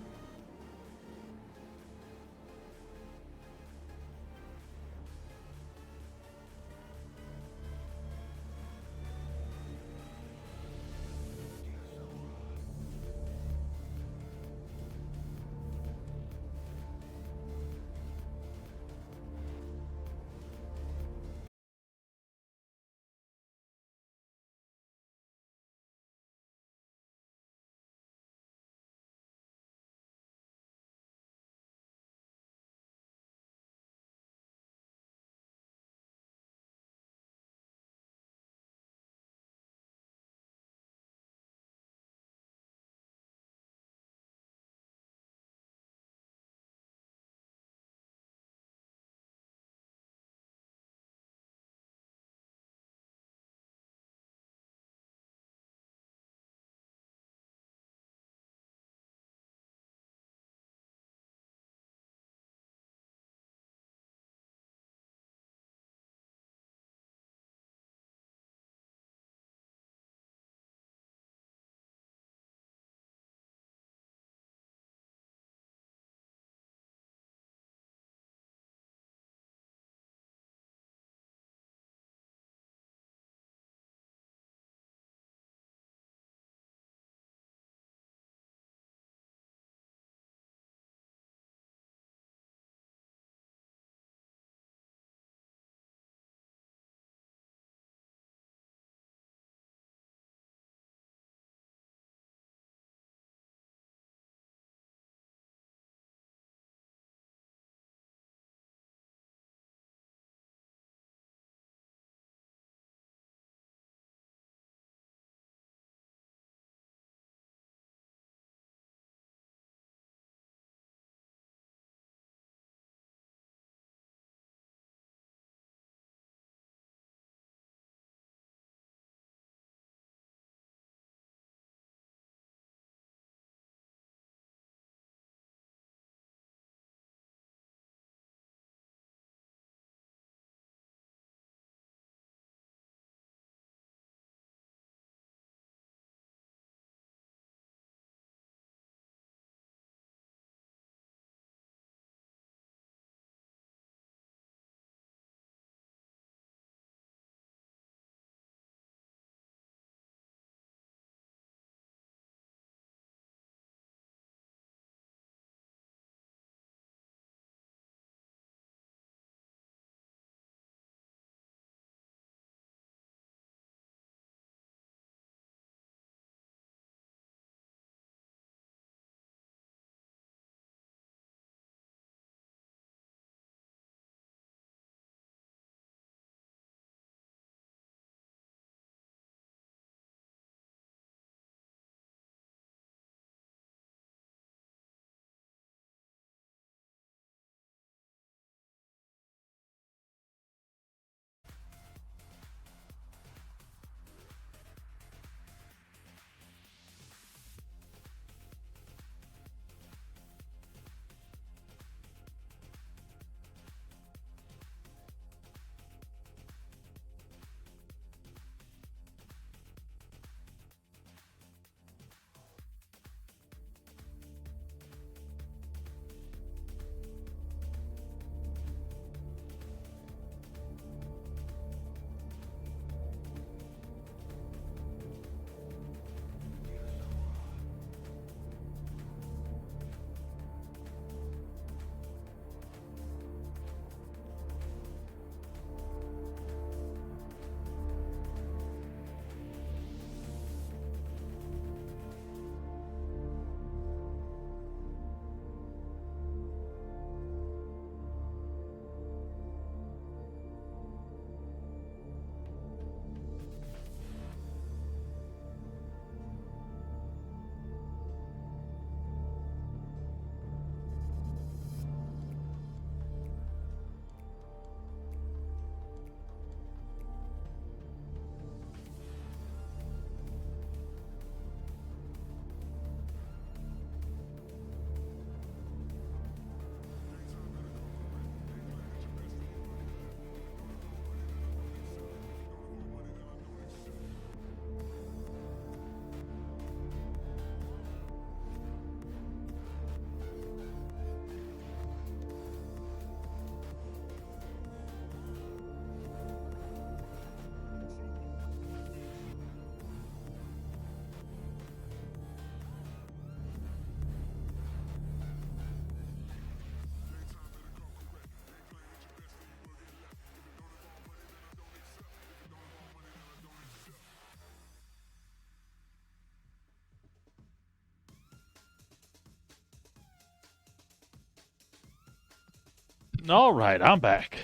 All right, I'm back.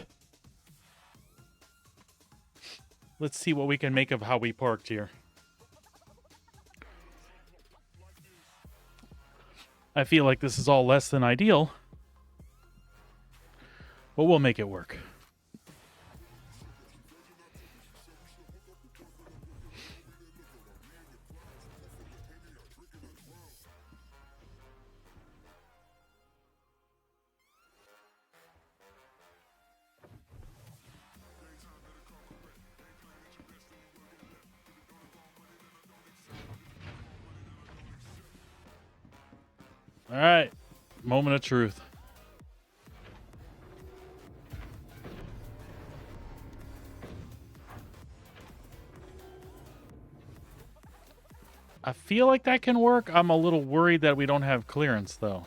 Let's see what we can make of how we parked here. I feel like this is all less than ideal, but we'll make it work. All right, moment of truth. I feel like that can work. I'm a little worried that we don't have clearance, though.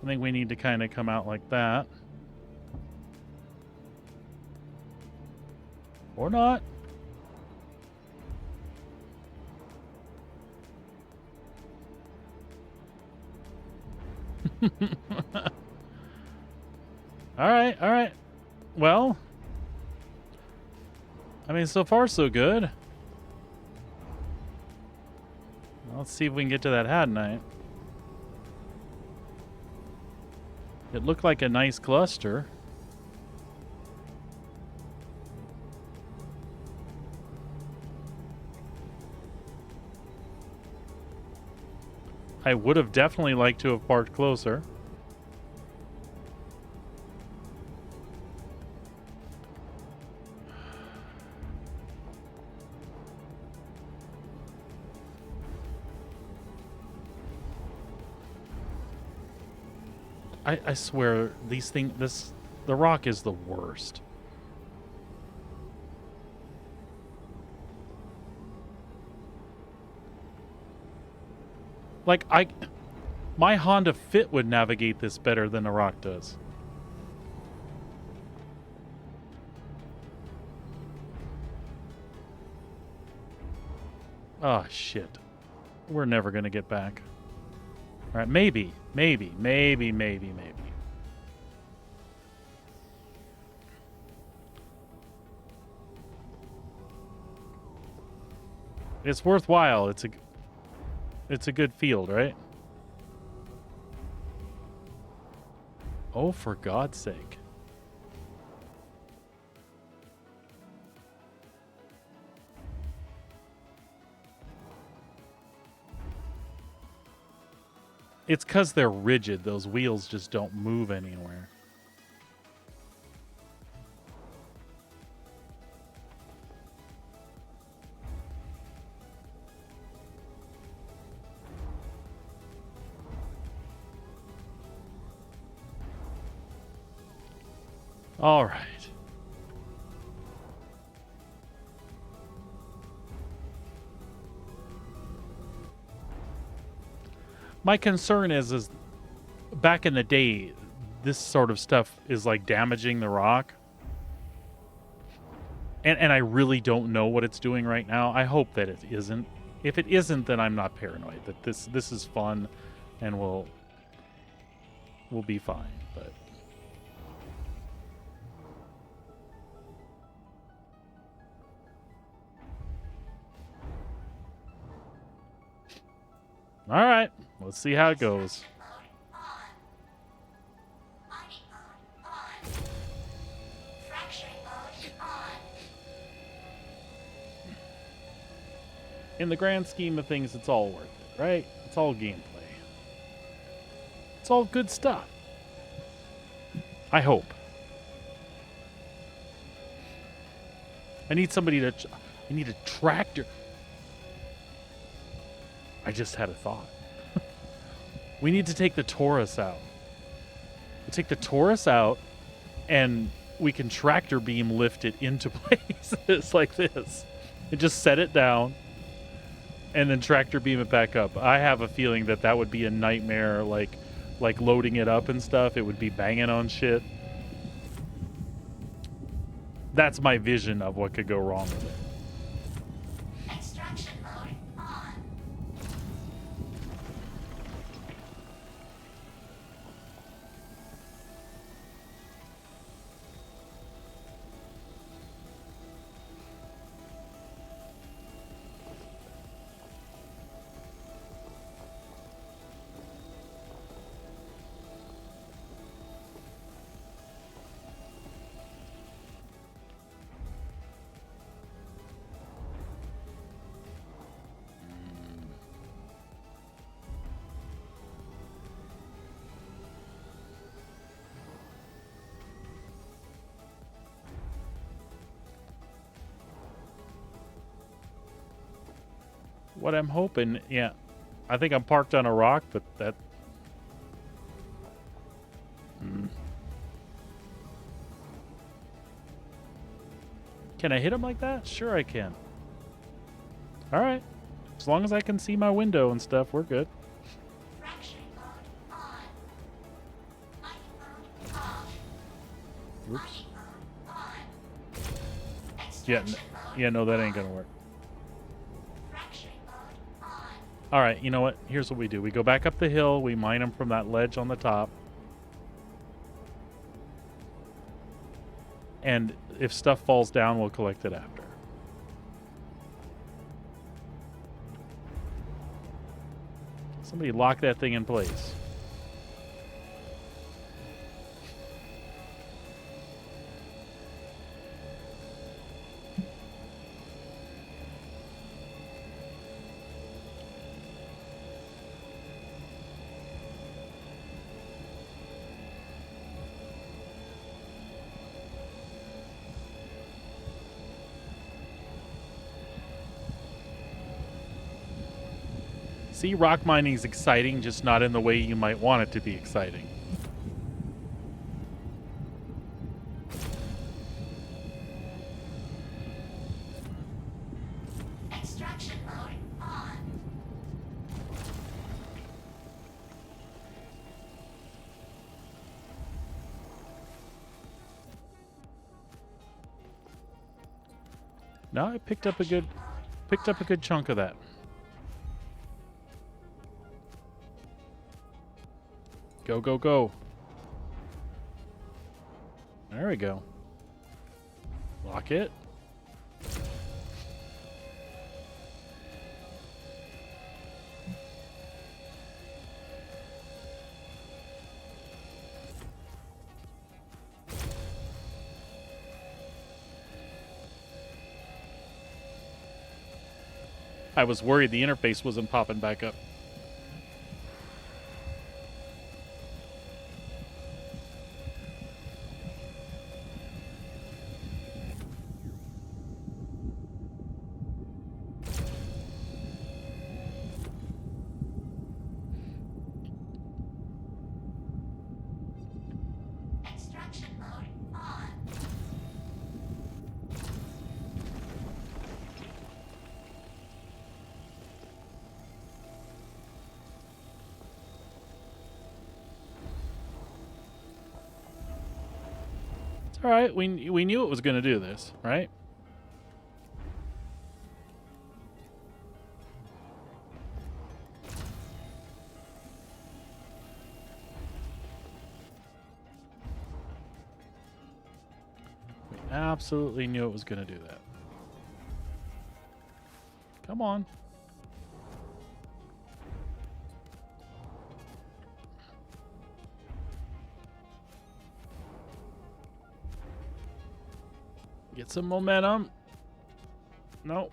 I think we need to kind of come out like that. Or not. All right. Well, I mean, so far so good. Let's see if we can get to that hat night. It looked like a nice cluster. I would have definitely liked to have parked closer. I swear the rock is the worst. Like, my Honda Fit would navigate this better than the rock does. Oh, shit. We're never going to get back. All right, maybe. It's worthwhile. It's a good field, right? Oh, for God's sake. It's because they're rigid. Those wheels just don't move anywhere. All right. My concern is back in the day, this sort of stuff is like damaging the rock. And I really don't know what it's doing right now. I hope that it isn't. If it isn't, then I'm not paranoid. That this is fun and we'll be fine. But all right, let's see how it goes. In the grand scheme of things, it's all worth it, right? It's all gameplay. It's all good stuff. I hope. I need somebody to... I need a tractor. I just had a thought. We need to take the Taurus out. We'll take the Taurus out, and we can tractor beam lift it into places like this. And just set it down. and then tractor beam it back up. I have a feeling that that would be a nightmare, like loading it up and stuff. It would be banging on shit. That's my vision of what could go wrong with it. Extraction mode on. What I'm hoping, yeah, I think I'm parked on a rock, but that. Can I hit him like that? Sure, I can. All right, as long as I can see my window and stuff, we're good. Fracturing mode on. Mining mode off. Oops. Mining mode on. Yeah, Extraction mode yeah, no, that ain't gonna work. Fracturing mode on. All right, you know what? Here's what we do. We go back up the hill. We mine them from that ledge on the top. And if stuff falls down, we'll collect it after. Somebody lock that thing in place. See, rock mining is exciting, just not in the way you might want it to be exciting. Extraction mode on. No, I picked up a good chunk of that. Go, go, go. There we go. Lock it. I was worried the interface wasn't popping back up. Extraction mode on. It's all right. We knew it was going to do this, right? We absolutely knew it was going to do that. Come on. Get some momentum. Nope.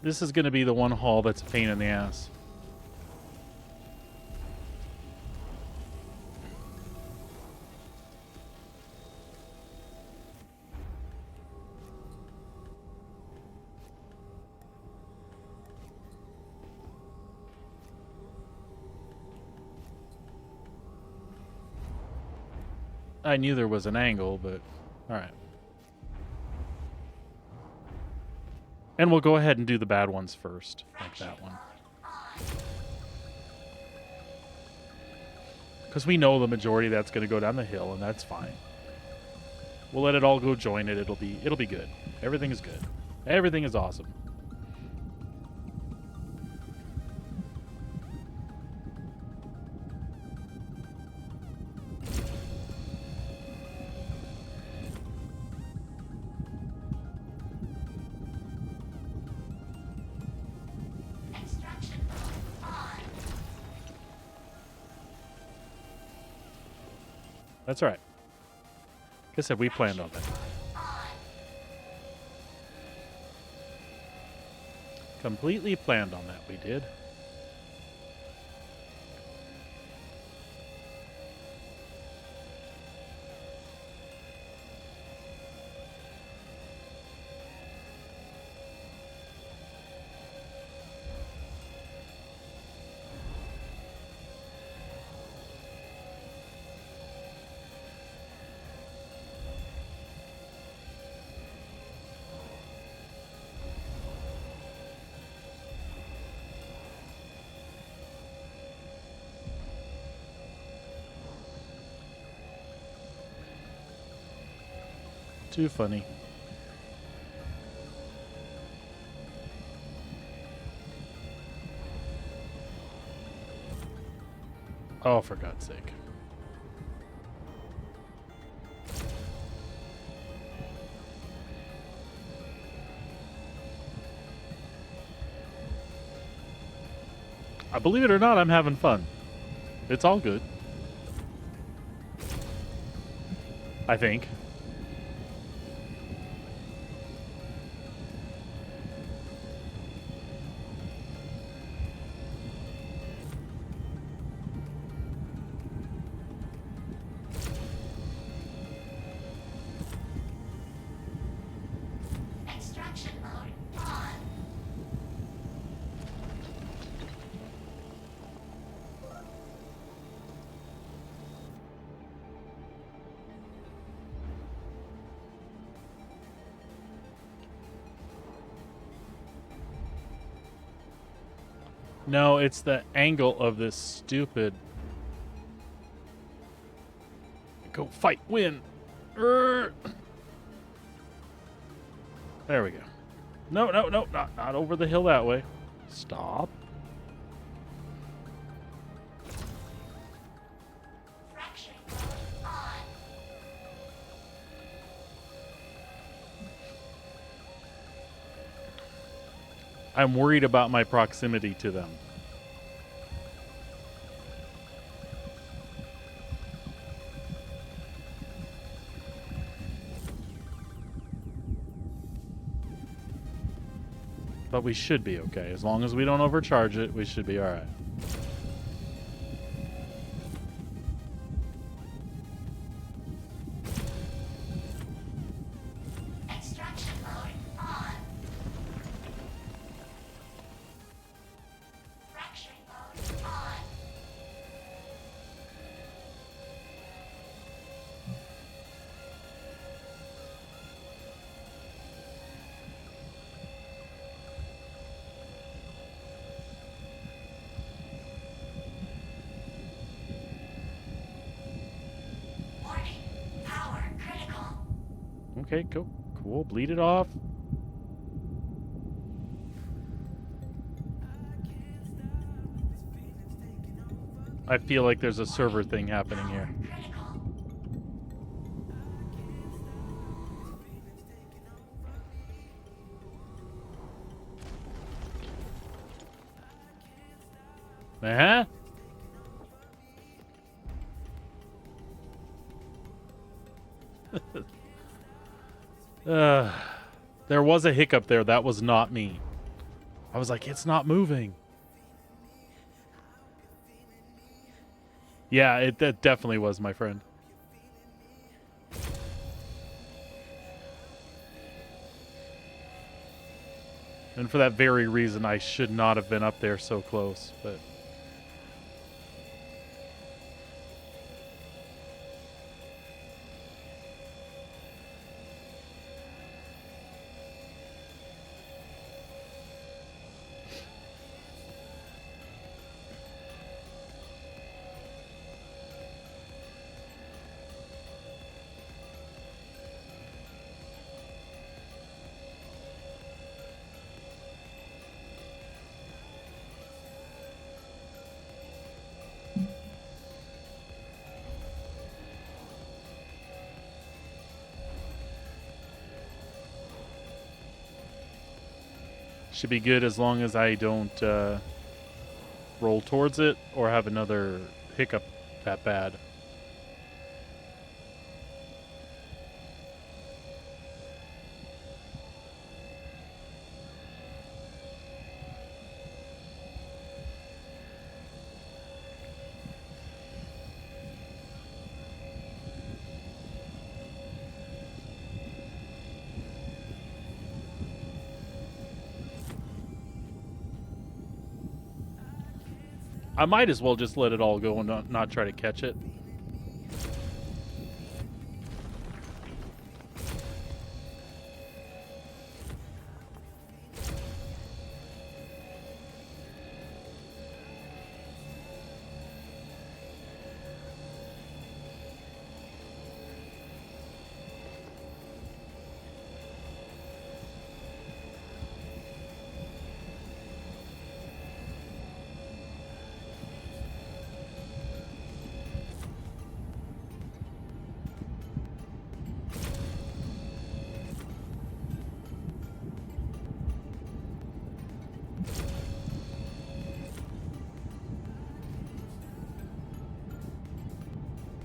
This is going to be the one haul that's a pain in the ass. I knew there was an angle, but all right. And we'll go ahead and do the bad ones first, like that one. Because we know the majority of that's going to go down the hill, and that's fine. We'll let it all go join it. It'll be good. Everything is good. Everything is awesome. Extraction mode on. That's all right. Like I said, we planned on that. Completely planned on that, we did. Too funny. Oh, for God's sake. Believe it or not, I'm having fun. It's all good. I think. Extraction mode on. No, it's the angle of this stupid... Go fight, win. There we go. No, no, no, not over the hill that way. Stop. Fracturing mode on. I'm worried about my proximity to them. But we should be okay. As long as we don't overcharge it, we should be alright. Extraction mode on. Fracturing mode on. Warning. Power critical. Okay, cool. Bleed it off. I feel like there's a server thing happening here. Critical. Uh-huh. There was a hiccup there. That was not me. I was like, it's not moving. Yeah, that definitely was, my friend. And for that very reason, I should not have been up there so close, but... Should be good as long as I don't roll towards it or have another hiccup that bad. I might as well just let it all go and not try to catch it.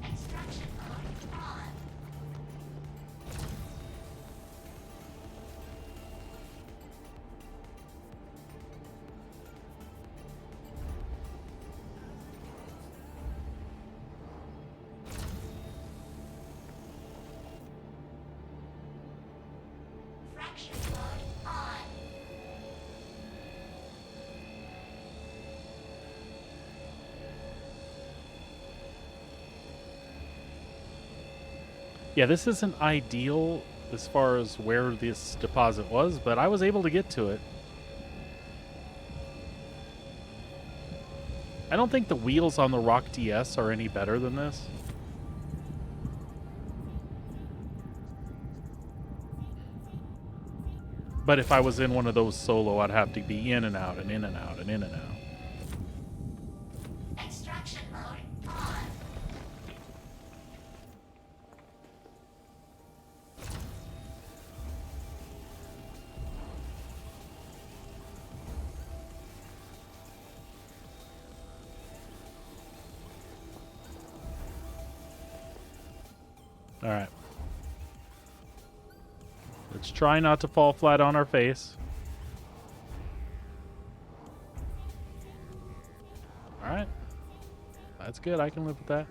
Extraction mode on. Fraction mode on. Yeah, this isn't ideal as far as where this deposit was, but I was able to get to it. I don't think the wheels on the Rock DS are any better than this. But if I was in one of those solo, I'd have to be in and out and in and out and in and out. Extraction mode on. All right. Let's try not to fall flat on our face. All right. That's good. I can live with that.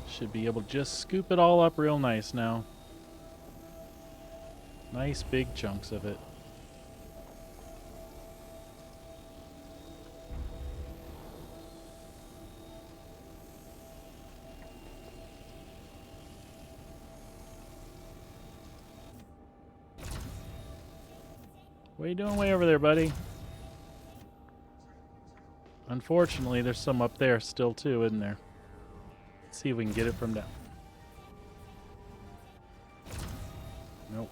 Should be able to just scoop it all up real nice now. Nice big chunks of it. What are you doing way over there, buddy? Unfortunately, there's some up there still too, isn't there? Let's see if we can get it from down. Nope.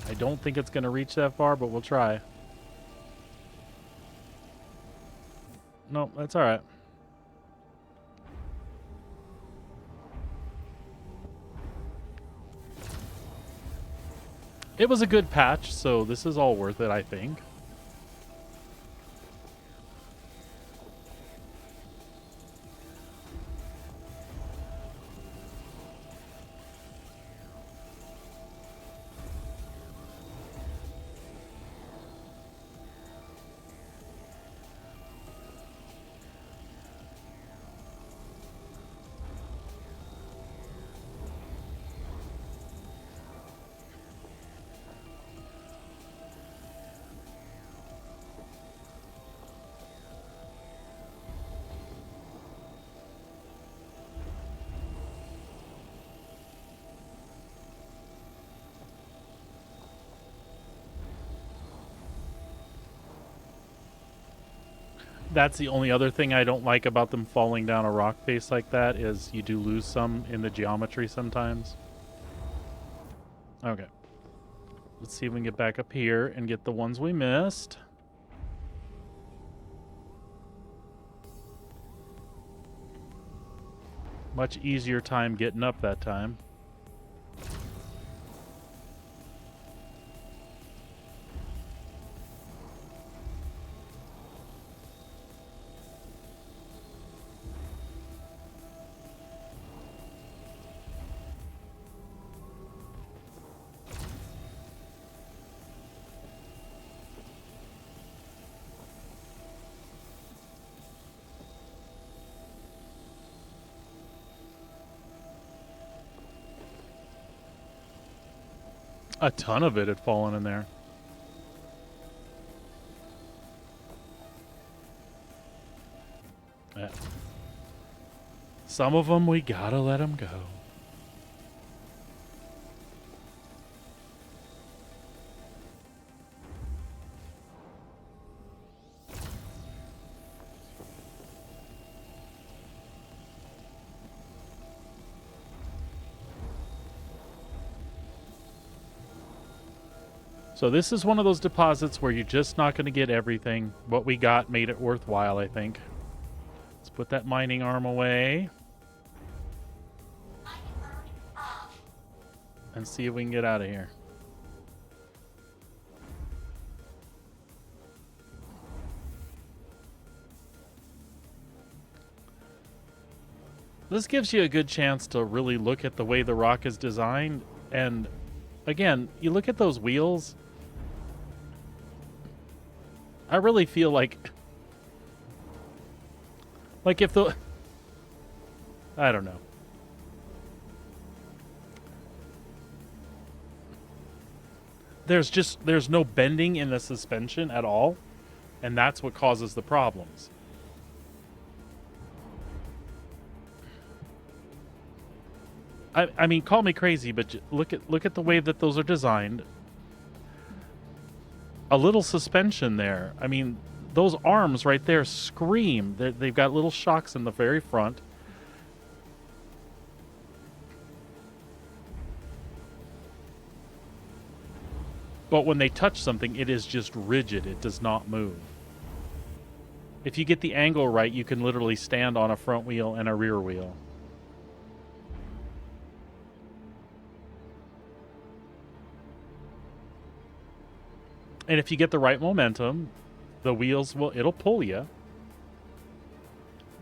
I don't think it's going to reach that far, but we'll try. Nope, that's all right. It was a good patch, so this is all worth it, I think. That's the only other thing I don't like about them falling down a rock face like that is you do lose some in the geometry sometimes. Okay. Let's see if we can get back up here and get the ones we missed. Much easier time getting up that time. A ton of it had fallen in there. Yeah. Some of them we gotta let them go. So this is one of those deposits where you're just not going to get everything. What we got made it worthwhile, I think. Let's put that mining arm away. Mining mode off. And see if we can get out of here. This gives you a good chance to really look at the way the rock is designed. And again, you look at those wheels. I really feel like if the... I don't know. There's no bending in the suspension at all, and that's what causes the problems. I mean, call me crazy, but look at the way that those are designed. A little suspension there. I mean, those arms right there scream. They've got little shocks in the very front. But when they touch something, it is just rigid. It does not move. If you get the angle right, you can literally stand on a front wheel and a rear wheel. And if you get the right momentum, the wheels it'll pull you.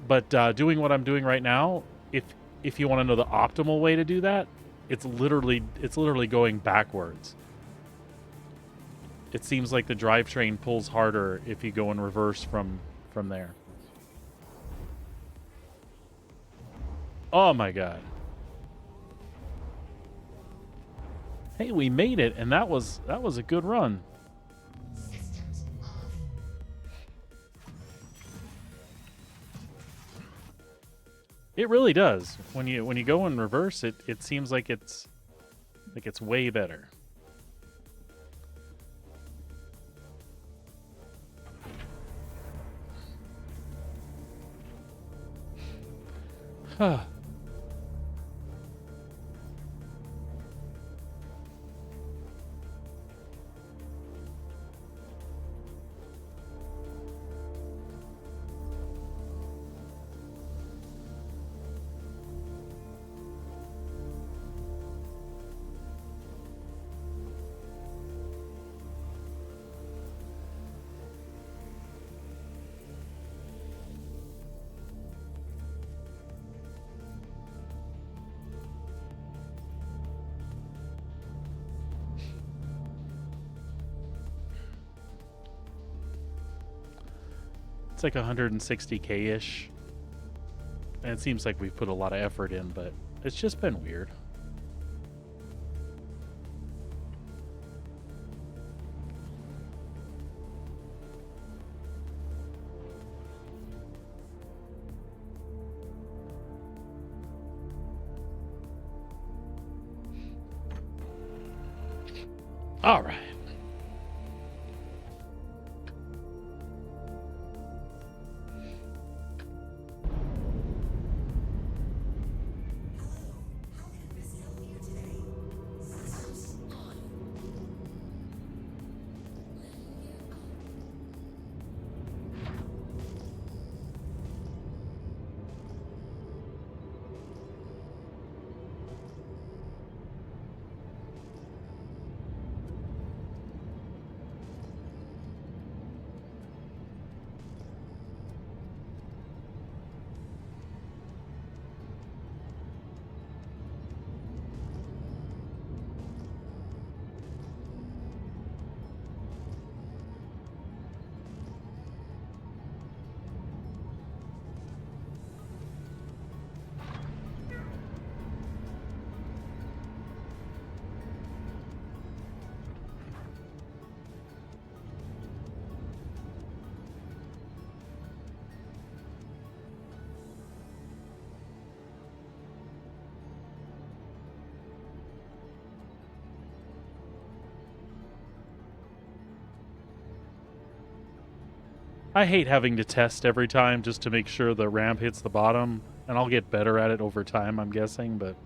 But doing what I'm doing right now, if you want to know the optimal way to do that, it's literally going backwards. It seems like the drivetrain pulls harder if you go in reverse from there. Oh my god. Hey, we made it, and that was a good run. Systems off. It really does. When you go in reverse, it seems like it's way better. Huh. It's like 160K-ish. And it seems like we've put a lot of effort in, but it's just been weird. All right. I hate having to test every time just to make sure the ramp hits the bottom, and I'll get better at it over time, I'm guessing, but...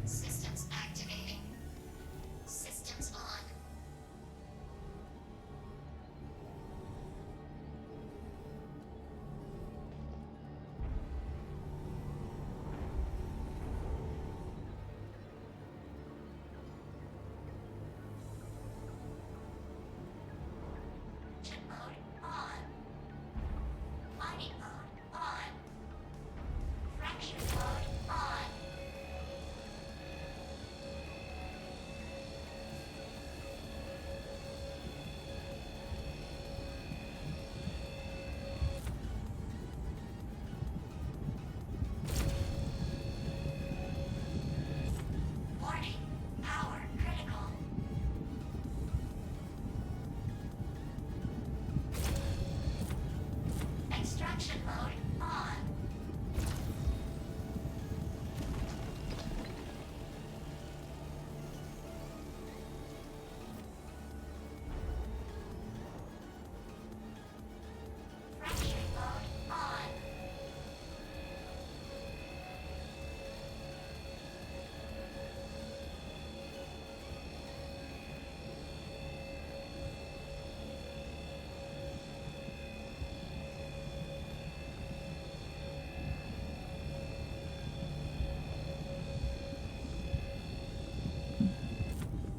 Systems activating. Systems on. Chip mode on. Mining mode on. Fracture mode on. Warning. Power critical. Extraction mode on. Fracture mode on.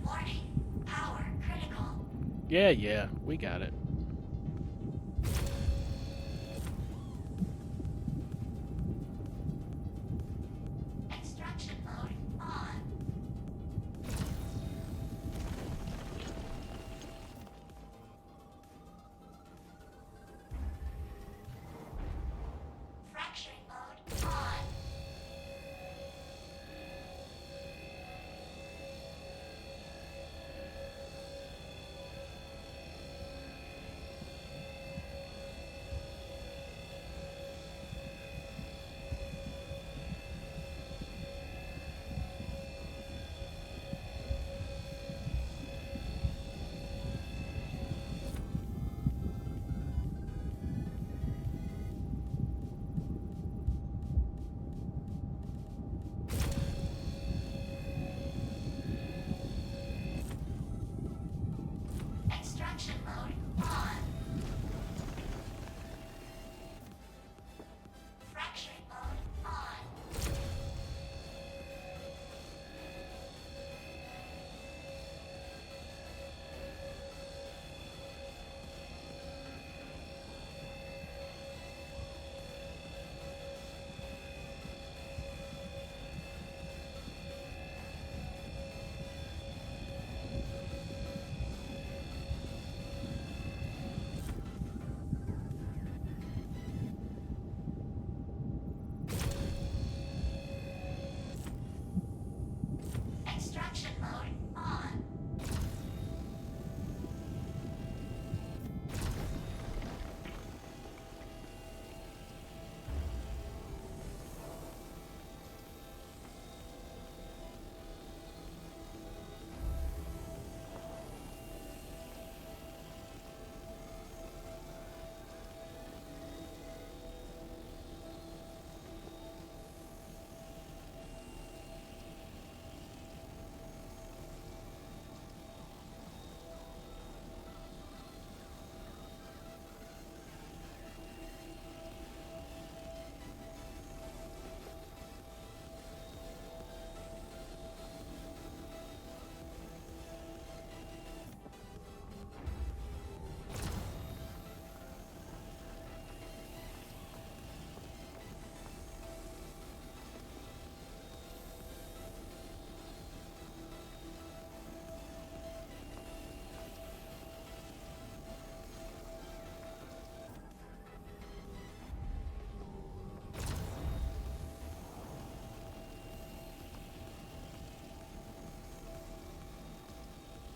Warning. Power critical. Yeah, we got it. Extraction mode on. on. Fracturing mode on. Extraction mode on.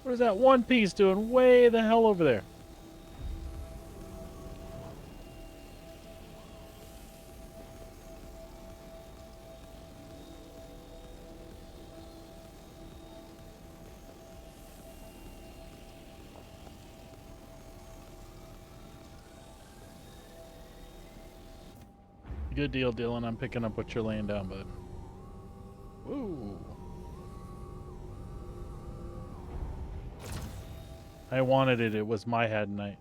What is that one piece doing way the hell over there? Good deal, Dylan. I'm picking up what you're laying down, bud. Woo. I wanted it. It was my head night.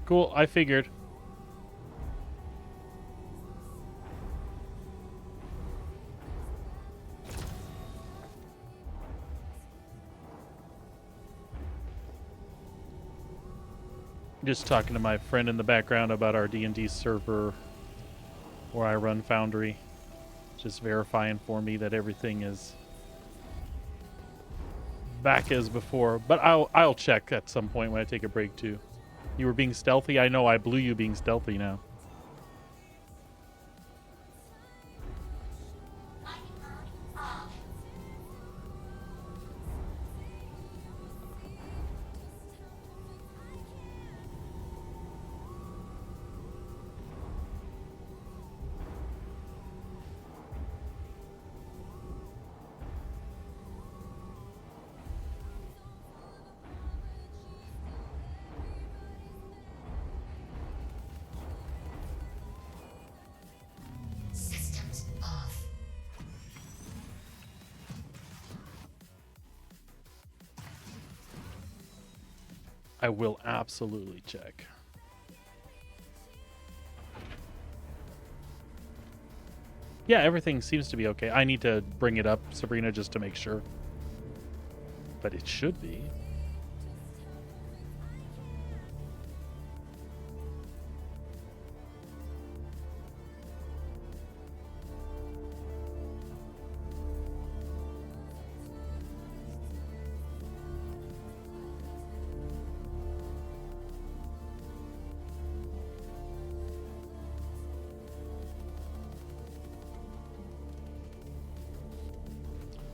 Cool. I figured. Just talking to my friend in the background about our D&D server where I run Foundry. Just verifying for me that everything is back as before. But I'll check at some point when I take a break too. You were being stealthy? I know I blew you being stealthy now. Light mode off. Systems off. I will absolutely check. Yeah, everything seems to be okay. I need to bring it up, Sabrina, just to make sure. But it should be.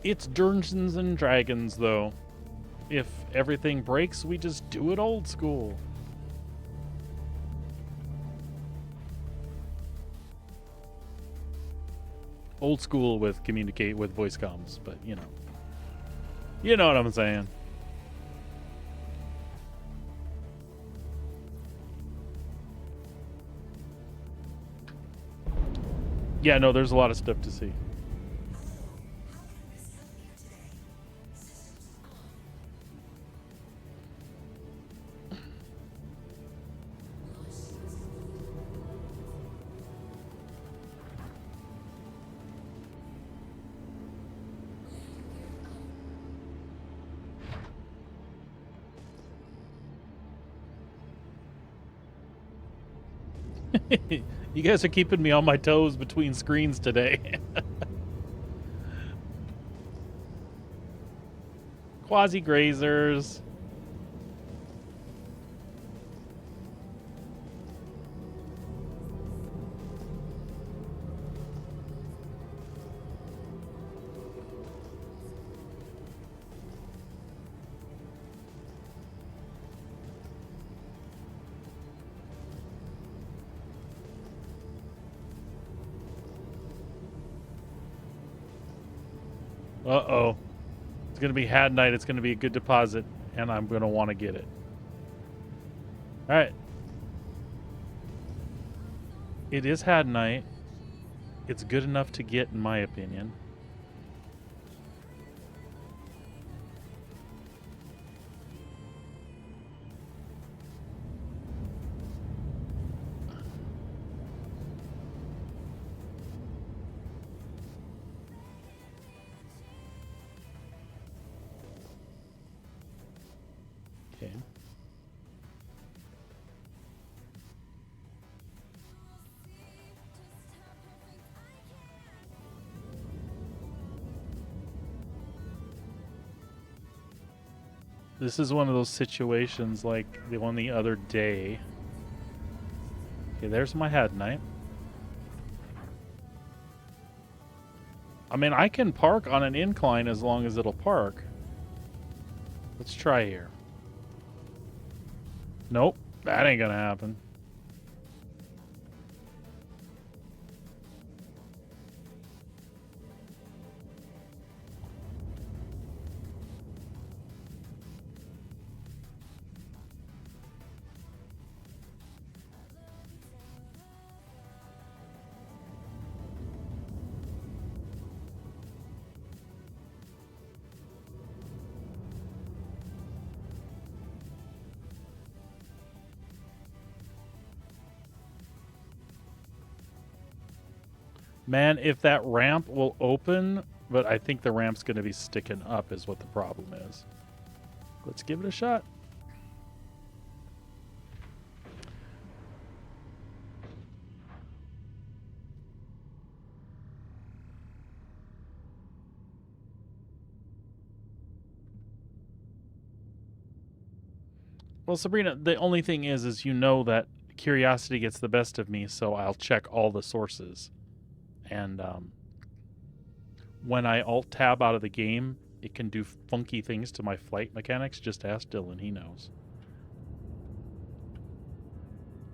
It's Dungeons and Dragons, though. If everything breaks, we just do it old school. Old school with communicate with voice comms, but you know. You know what I'm saying. Yeah, no, there's a lot of stuff to see. You guys are keeping me on my toes between screens today. Quasi-grazers. Uh-oh. It's going to be Had Night. It's going to be a good deposit, and I'm going to want to get it. All right. It is Had Night. It's good enough to get, in my opinion. Okay. This is one of those situations like the one the other day. Okay, there's my Had Night. I mean, I can park on an incline as long as it'll park. Let's try here. Nope, that ain't gonna happen. Man, if that ramp will open, but I think the ramp's going to be sticking up is what the problem is. Let's give it a shot. Well, Sabrina, the only thing is you know that curiosity gets the best of me, so I'll check all the sources. And when I alt-tab out of the game, it can do funky things to my flight mechanics. Just ask Dylan, he knows.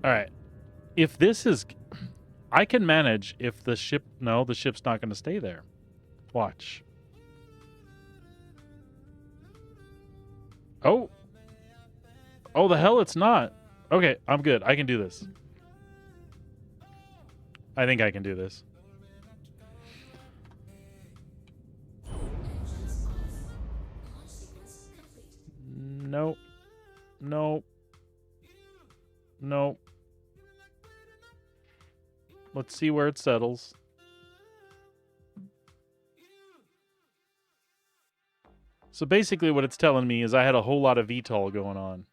All right. If this is... I can manage if the ship... No, the ship's not going to stay there. Watch. Oh. Oh, the hell it's not. Okay, I'm good. I can do this. I think I can do this. Nope. Nope. Nope. Let's see where it settles. So basically what it's telling me is I had a whole lot of VTOL going on.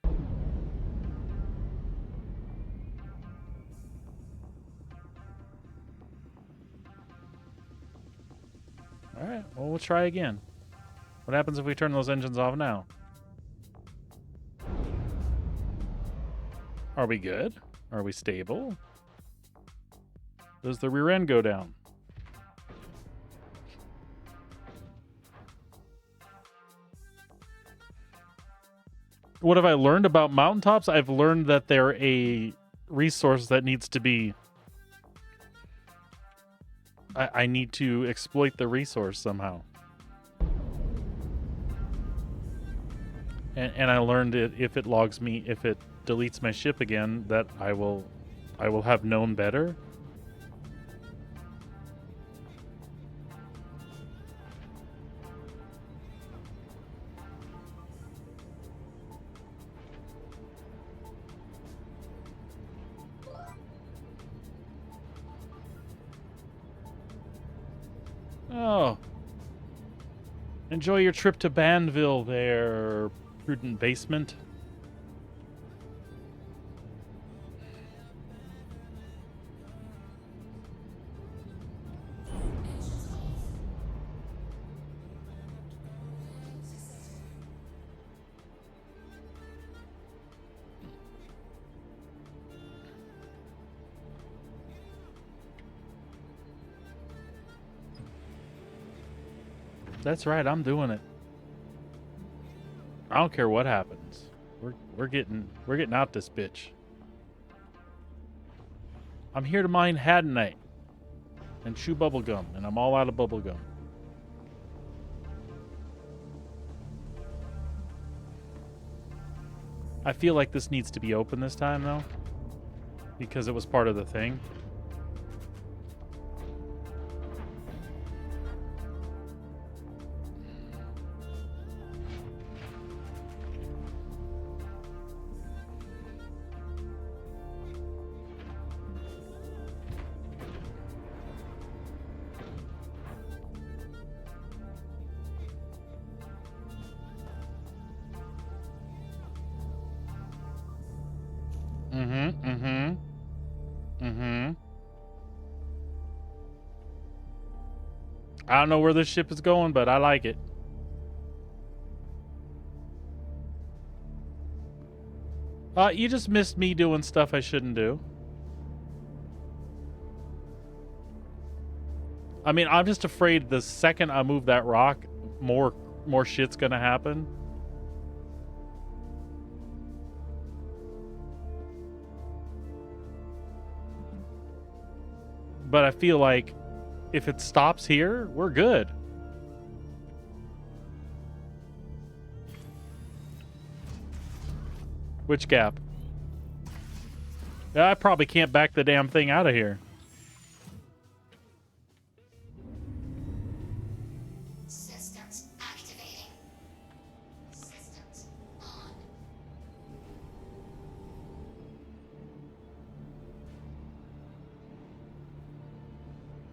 Alright, well, we'll try again. What happens if we turn those engines off now? Are we good? Are we stable? Does the rear end go down? What have I learned about mountaintops? I've learned that they're a resource that needs to be... I need to exploit the resource somehow. And I learned it if it logs me, if it deletes my ship again, that I will have known better. Oh. Enjoy your trip to Banville there, Prudent Basement. That's right, I'm doing it. I don't care what happens. We're getting out this bitch. I'm here to mine Haddonite and chew bubblegum, and I'm all out of bubblegum. I feel like this needs to be open this time, though, because it was part of the thing. I don't know where this ship is going, but I like it. You just missed me doing stuff I shouldn't do. I mean, I'm just afraid the second I move that rock, more shit's gonna happen. But I feel like if it stops here, we're good. Which gap? I probably can't back the damn thing out of here. Systems activating. Systems on.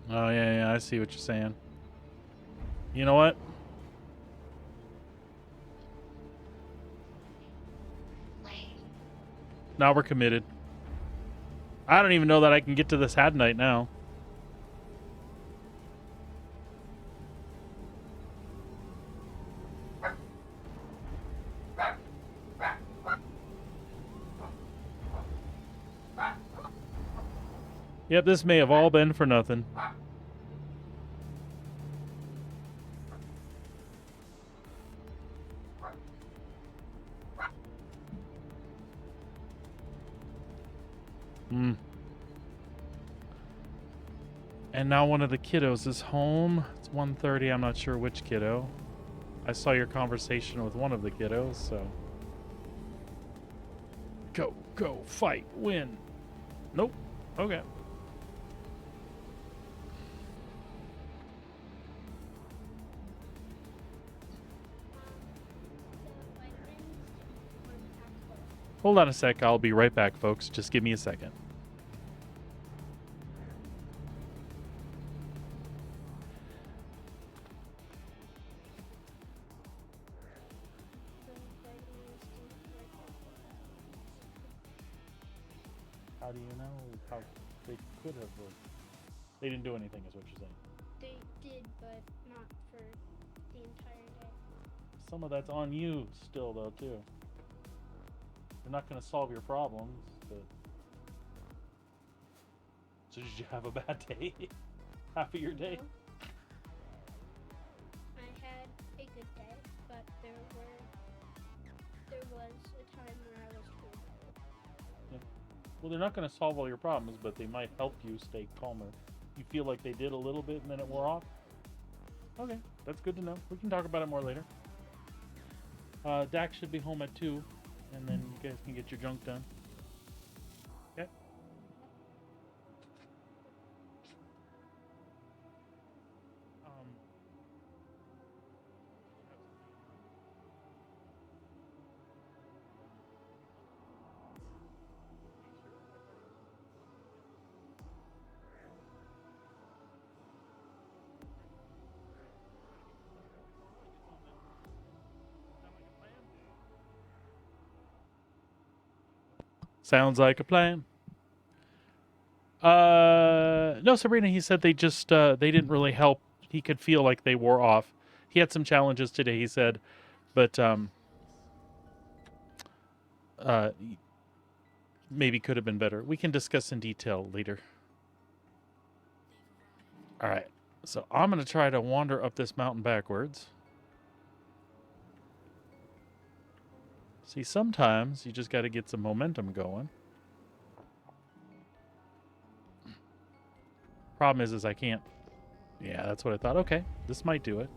Oh, yeah, I see what you're saying. You know what? Now we're committed. I don't even know that I can get to this Haddonite now. Yep, this may have all been for nothing. And now one of the kiddos is home. It's 1:30. I'm not sure which kiddo. I saw your conversation with one of the kiddos, so. Go, fight, win. Nope. Okay. Hold on a sec. I'll be right back, folks. Just give me a second. How do you know how they could have worked? They didn't do anything, is what you're saying. They did, but not for the entire day. Some of that's on you still, though, too. They're not going to solve your problems, but... So did you have a bad day? Half of your day? No. I had a good day, but there was a time where I was terrible. Yeah. Well, they're not going to solve all your problems, but they might help you stay calmer. You feel like they did a little bit and then it wore off? Okay, that's good to know. We can talk about it more later. Dax should be home at 2, and then you guys can get your junk done. Okay? Sounds like a plan. No, Sabrina, he said they just, they didn't really help. He could feel like they wore off. He had some challenges today, he said, but, maybe could have been better. We can discuss in detail later. All right. So I'm going to try to wander up this mountain backwards. See, sometimes you just got to get some momentum going. Problem is I can't. Yeah, that's what I thought. Okay, this might do it.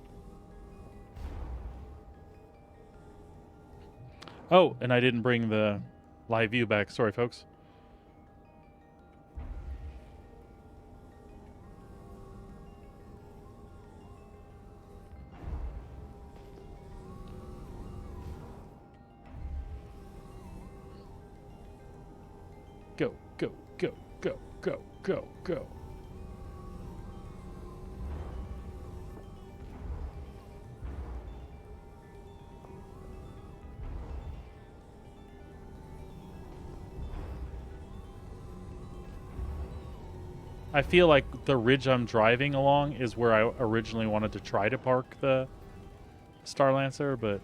Oh, and I didn't bring the live view back. Sorry, folks. Go, go, go, go, go, go, go. I feel like the ridge I'm driving along is where I originally wanted to try to park the Star Lancer, but...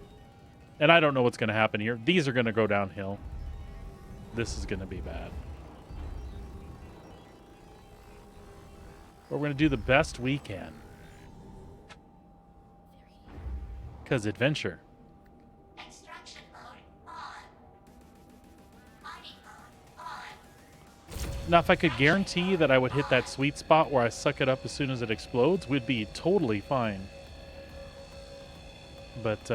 And I don't know what's going to happen here. These are going to go downhill. This is going to be bad. But we're going to do the best we can. Because adventure. Extraction mode on. Mining mode on. Now, if I could guarantee that I would hit that sweet spot where I suck it up as soon as it explodes, we'd be totally fine. But,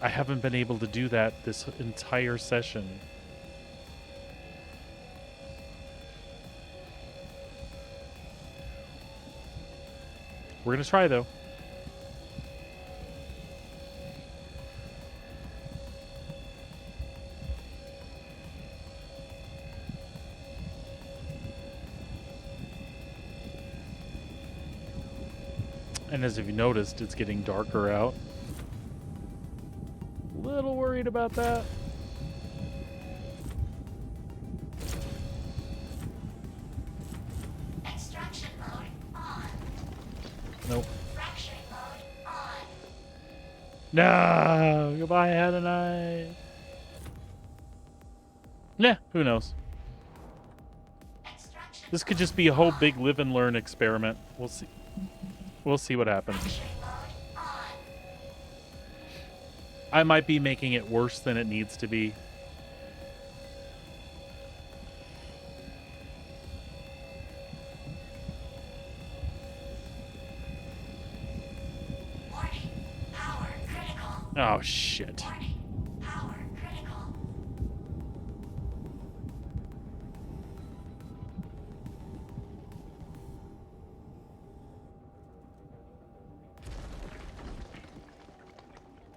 I haven't been able to do that this entire session. We're going to try, though. And as if you noticed, it's getting darker out. Little worried about that. Extraction mode on. Nope. Fracturing mode on. No! Goodbye, Hannah Knight. Nah, who knows? Extraction This could just be a whole big live and learn experiment. We'll see. We'll see what happens. fracturing mode on. I might be making it worse than it needs to be. Warning. Power critical. Oh, shit. Warning. Power critical.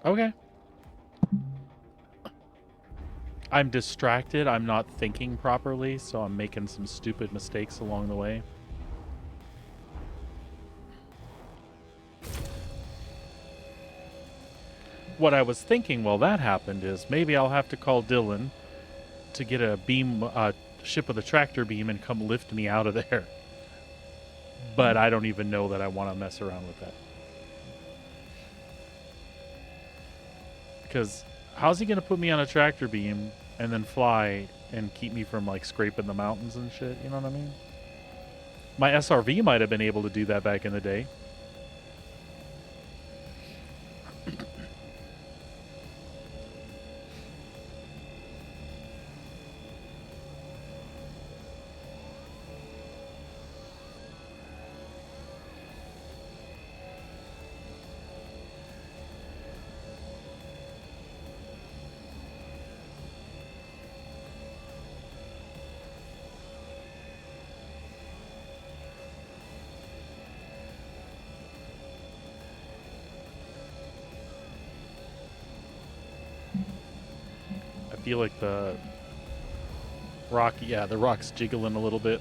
Okay. I'm distracted. I'm not thinking properly, so I'm making some stupid mistakes along the way. What I was thinking while that happened is maybe I'll have to call Dylan to get a beam, ship with a tractor beam and come lift me out of there. But I don't even know that I want to mess around with that. Because how's he going to put me on a tractor beam and then fly and keep me from, like, scraping the mountains and shit? You know what I mean? My SRV might have been able to do that back in the day. I feel like the rock, yeah, the rock's jiggling a little bit.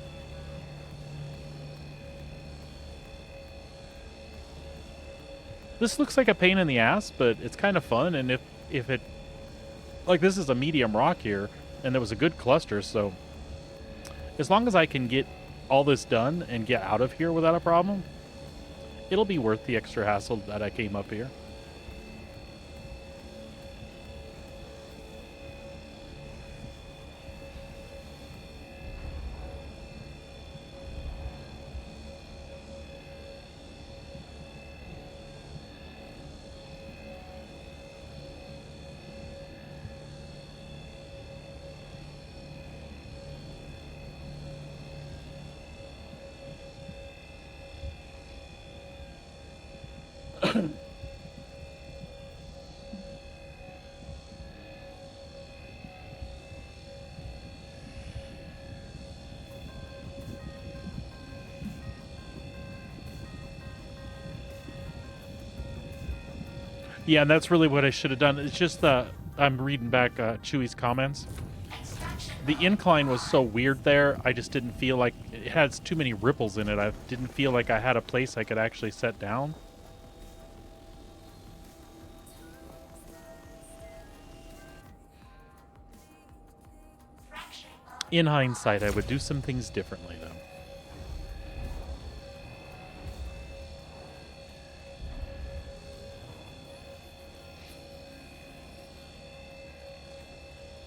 This looks like a pain in the ass, but it's kind of fun. And if it, like, this is a medium rock here, and there was a good cluster, so as long as I can get all this done and get out of here without a problem, it'll be worth the extra hassle that I came up here. Yeah, and that's really what I should have done. It's just I'm reading back Chewy's comments. Extraction The incline was so weird there, I just didn't feel like it has too many ripples in it. I didn't feel like I had a place I could actually set down. fracturing mode. In hindsight, I would do some things differently, though.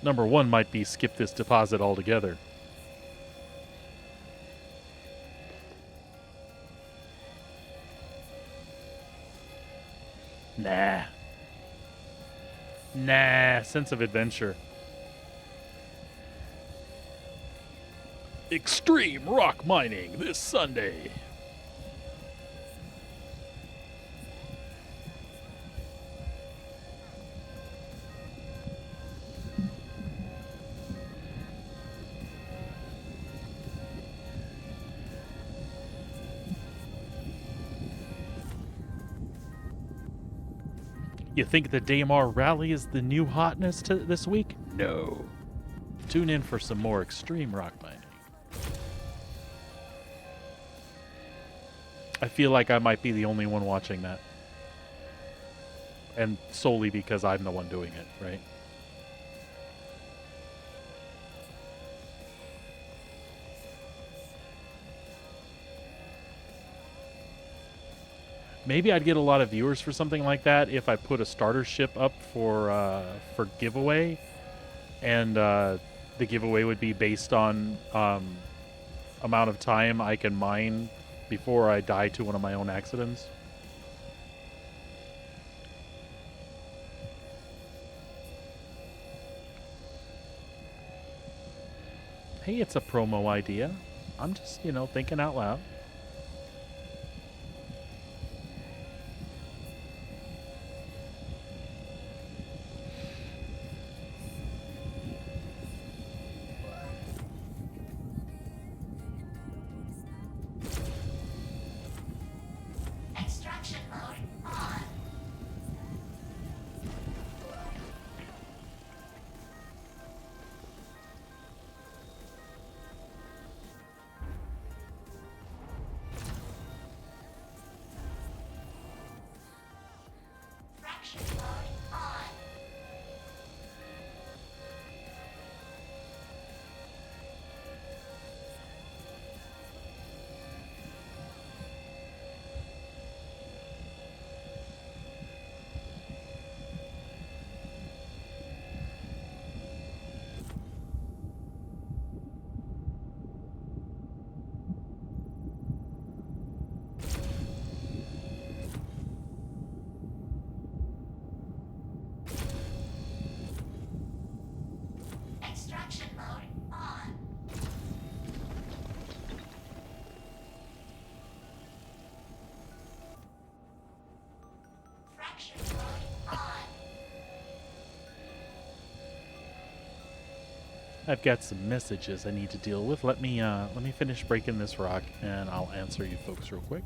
Number one might be skip this deposit altogether. Nah. Nah, sense of adventure. Extreme rock mining this Sunday. You think the Daymar rally is the new hotness this week? No. Tune in for some more extreme rock mining. I feel like I might be the only one watching that. And solely because I'm the one doing it, right? Maybe I'd get a lot of viewers for something like that if I put a starter ship up for giveaway, and the giveaway would be based on amount of time I can mine before I die to one of my own accidents. Hey, it's a promo idea. I'm just, thinking out loud. Extraction mode on. Fraction mode on. Extraction mode on. Fraction mode on. I've got some messages I need to deal with. Let me finish breaking this rock, and I'll answer you folks real quick.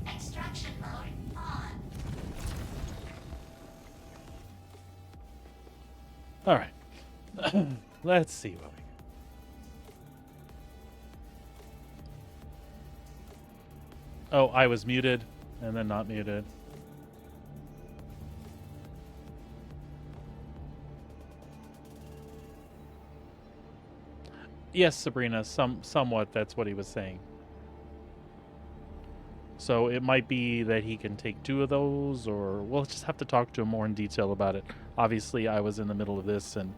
Extraction mode on. All right. Let's see what we got. Oh, I was muted and then not muted. Yes, Sabrina, somewhat that's what he was saying. So it might be that he can take 2 of those, or we'll just have to talk to him more in detail about it. Obviously, I was in the middle of this, and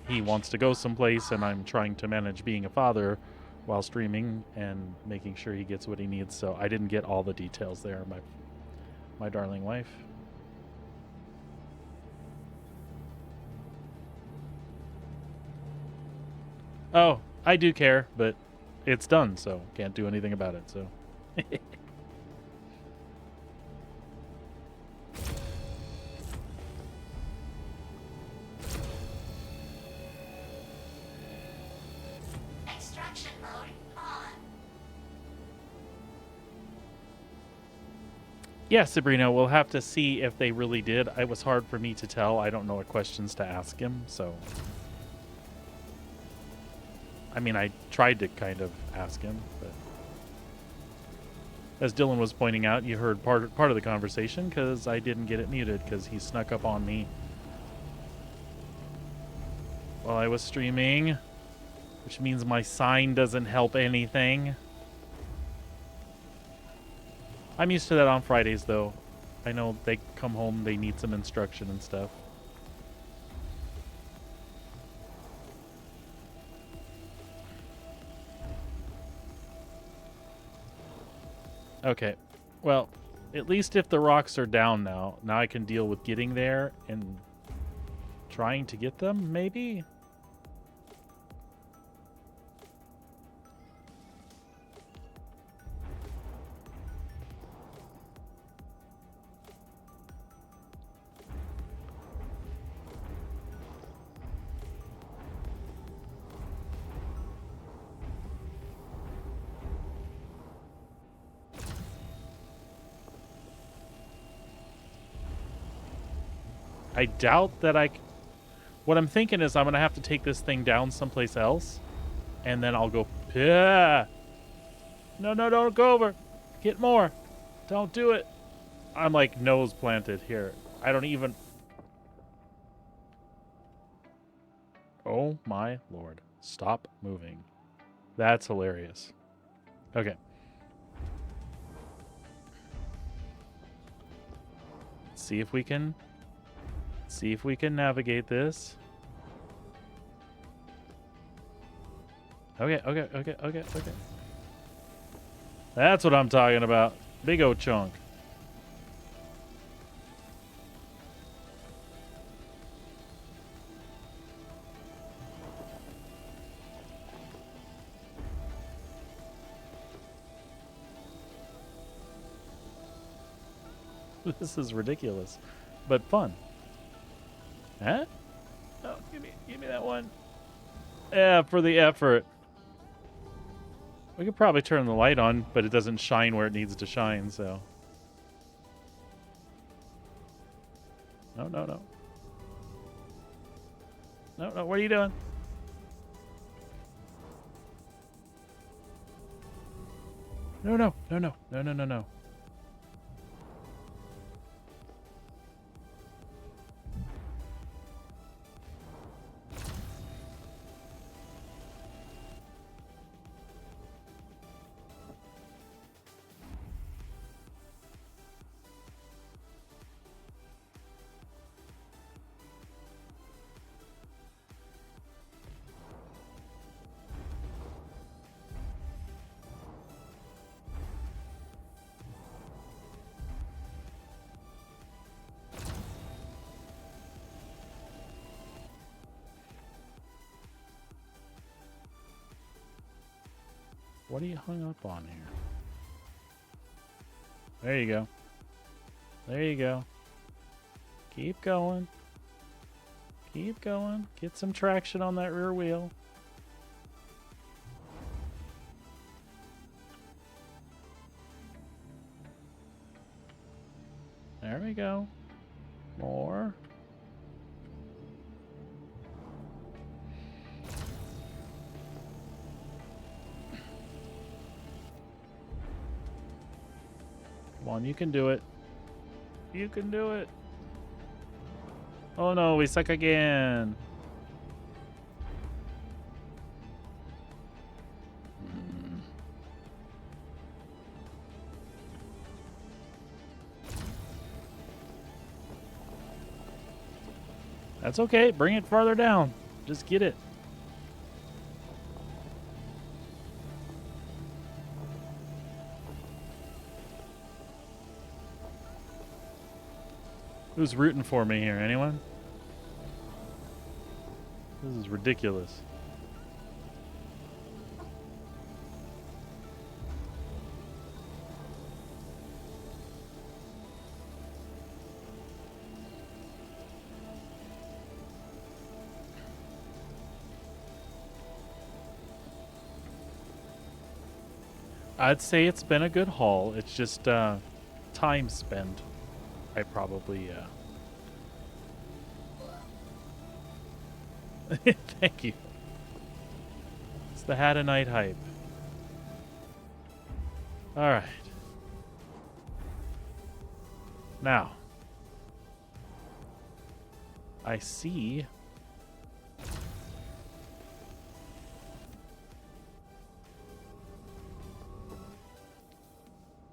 he wants to go someplace, and I'm trying to manage being a father while streaming and making sure he gets what he needs. So I didn't get all the details there, my darling wife. Oh, I do care, but it's done, so can't do anything about it. So. Yeah, Sabrina, we'll have to see if they really did. It was hard for me to tell. I don't know what questions to ask him, so. I mean, I tried to kind of ask him, but. As Dylan was pointing out, you heard part of the conversation because I didn't get it muted because he snuck up on me while I was streaming, which means my sign doesn't help anything. I'm used to that on Fridays, though. I know they come home, they need some instruction and stuff. Okay. Well, at least if the rocks are down now I can deal with getting there and trying to get them, maybe? I doubt that what I'm thinking is I'm going to have to take this thing down someplace else, and then I'll go, yeah. No, don't go over. Get more. Don't do it. I'm like nose planted here. I don't even... Oh my lord. Stop moving. That's hilarious. Okay. See if we can navigate this. Okay. That's what I'm talking about. Big O chunk. This is ridiculous, but fun. Huh? Oh, give me that one. Yeah, for the effort. We could probably turn the light on, but it doesn't shine where it needs to shine, so. No. No, what are you doing? No. What are you hung up on here? There you go. There you go. Keep going. Keep going. Get some traction on that rear wheel. There we go. More. Come on, you can do it. You can do it. Oh no, we suck again. That's okay. Bring it farther down. Just get it. Who's rooting for me here? Anyone? This is ridiculous. I'd say it's been a good haul. It's just time spent, I probably thank you. It's the Had a Night hype. All right. Now, I see.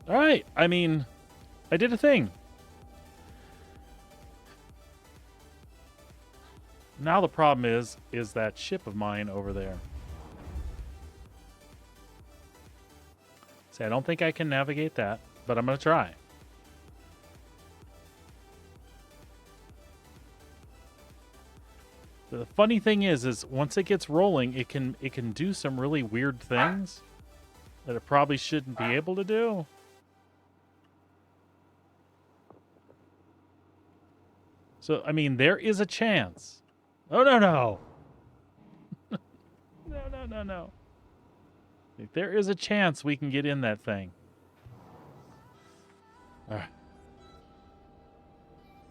All right. I mean, I did a thing. Now the problem is that ship of mine over there. See, I don't think I can navigate that, but I'm going to try. The funny thing is once it gets rolling, it can do some really weird things that it probably shouldn't be able to do. So, I mean, there is a chance. Oh, no, no. No. There is a chance we can get in that thing. All right.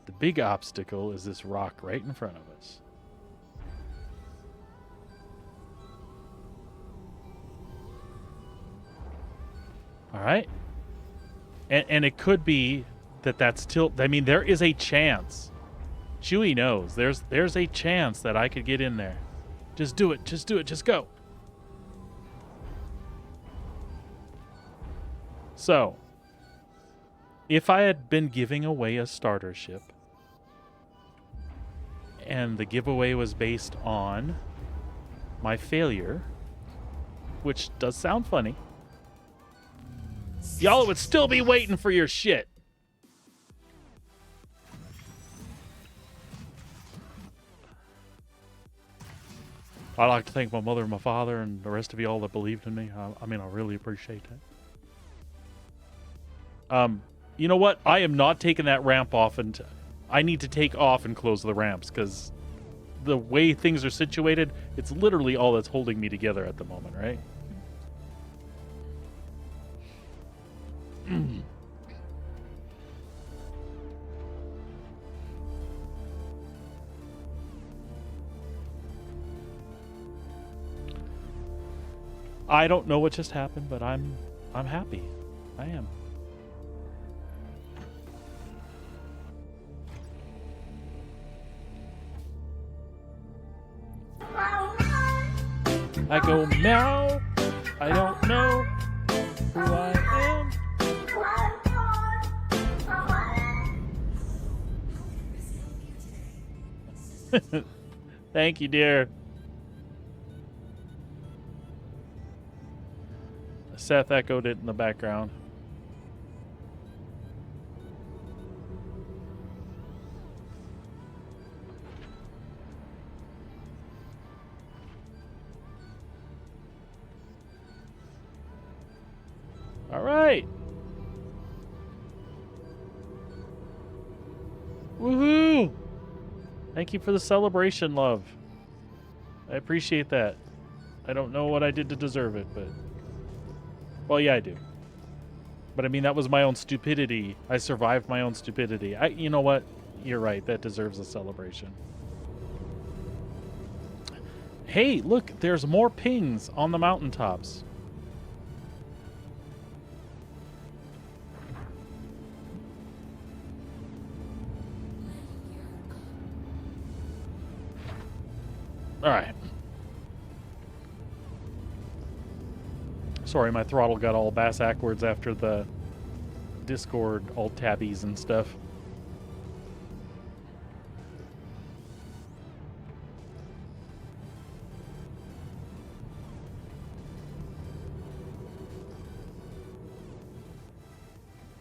The big obstacle is this rock right in front of us. All right. And it could be that that's still... I mean, there is a chance. Chewie knows. There's a chance that I could get in there. Just do it. Just do it. Just go. So, if I had been giving away a starter ship, and the giveaway was based on my failure, which does sound funny, y'all would still be waiting for your shit. I'd like to thank my mother and my father and the rest of y'all that believed in me. I mean, I really appreciate that. You know what? I am not taking that ramp off, and I need to take off and close the ramps because the way things are situated, it's literally all that's holding me together at the moment, right? I don't know what just happened, but I'm happy. I am. I go meow. I don't know who I am. Thank you, dear. Seth echoed it in the background. All right. Woohoo! Thank you for the celebration, love. I appreciate that. I don't know what I did to deserve it, but... Well, yeah, I do. But I mean, that was my own stupidity. I survived my own stupidity. You know what? You're right. That deserves a celebration. Hey, look, there's more pings on the mountaintops. All right. Sorry, my throttle got all bass-ackwards after the Discord alt-tabbies and stuff.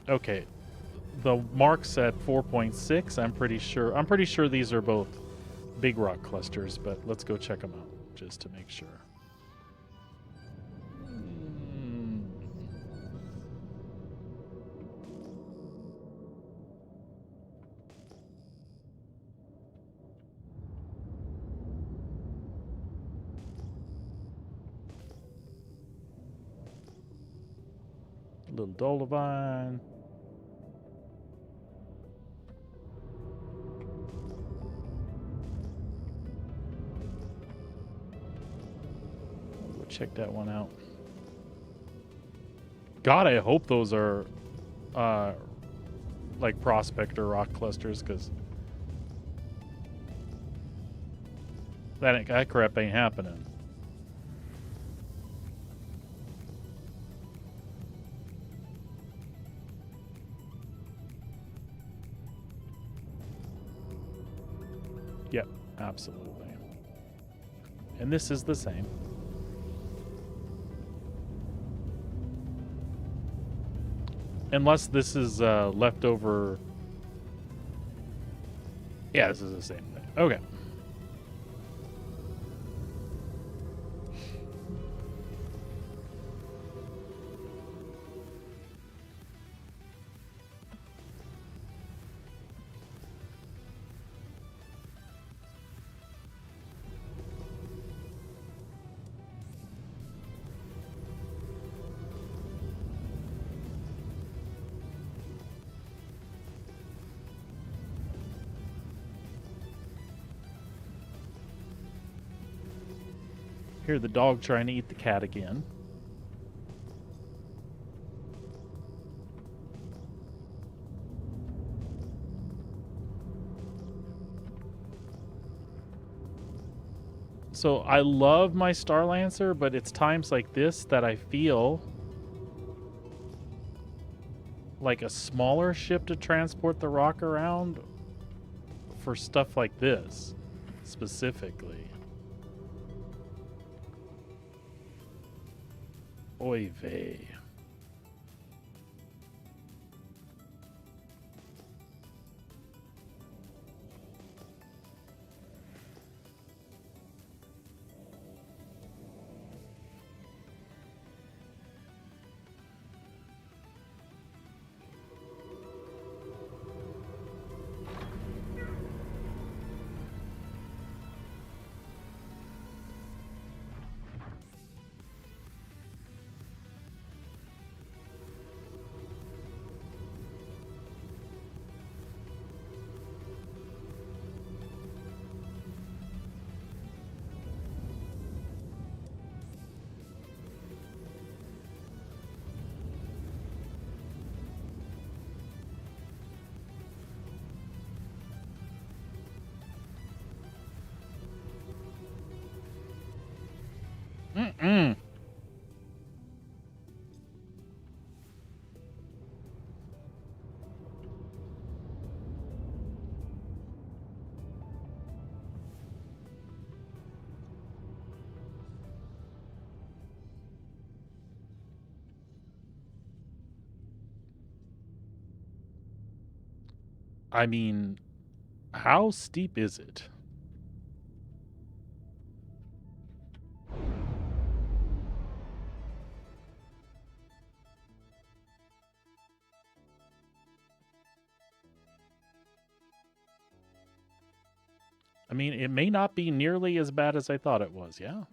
Okay. The marks at 4.6, I'm pretty sure these are both big rock clusters, but let's go check them out just to make sure. Little Dolovine. check that one out. God, I hope those are like prospector rock clusters, because that crap ain't happening. Yep, absolutely. And this is the same. Unless this is leftover. Yeah, this is the same thing. Okay. Hear the dog trying to eat the cat again. So I love my Star Lancer, but it's times like this that I feel like a smaller ship to transport the rock around for stuff like this, specifically. Oy vey. Mm-mm. I mean, how steep is it? I mean, it may not be nearly as bad as I thought it was, yeah?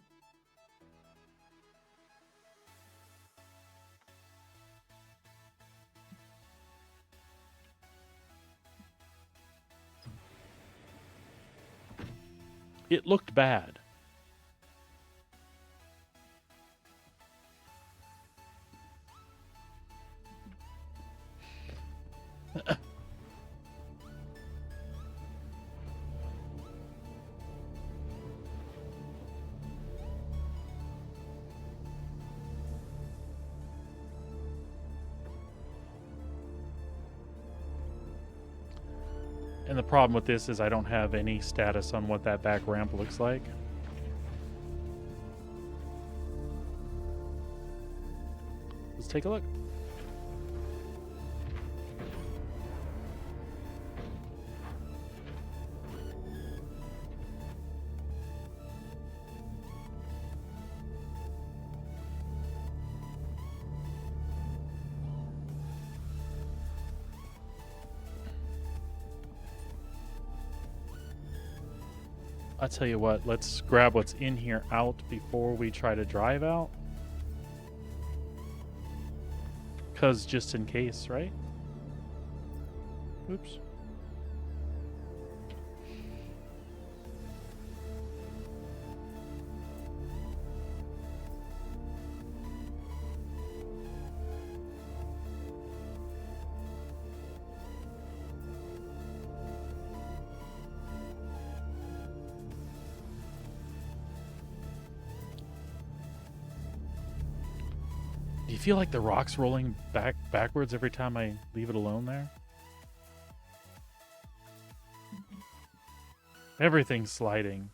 It looked bad. And the problem with this is I don't have any status on what that back ramp looks like. Let's take a look. I'll tell you what, let's grab what's in here out before we try to drive out. Because just in case, right? Oops. you feel like the rock's rolling backwards every time I leave it alone there? Everything's sliding.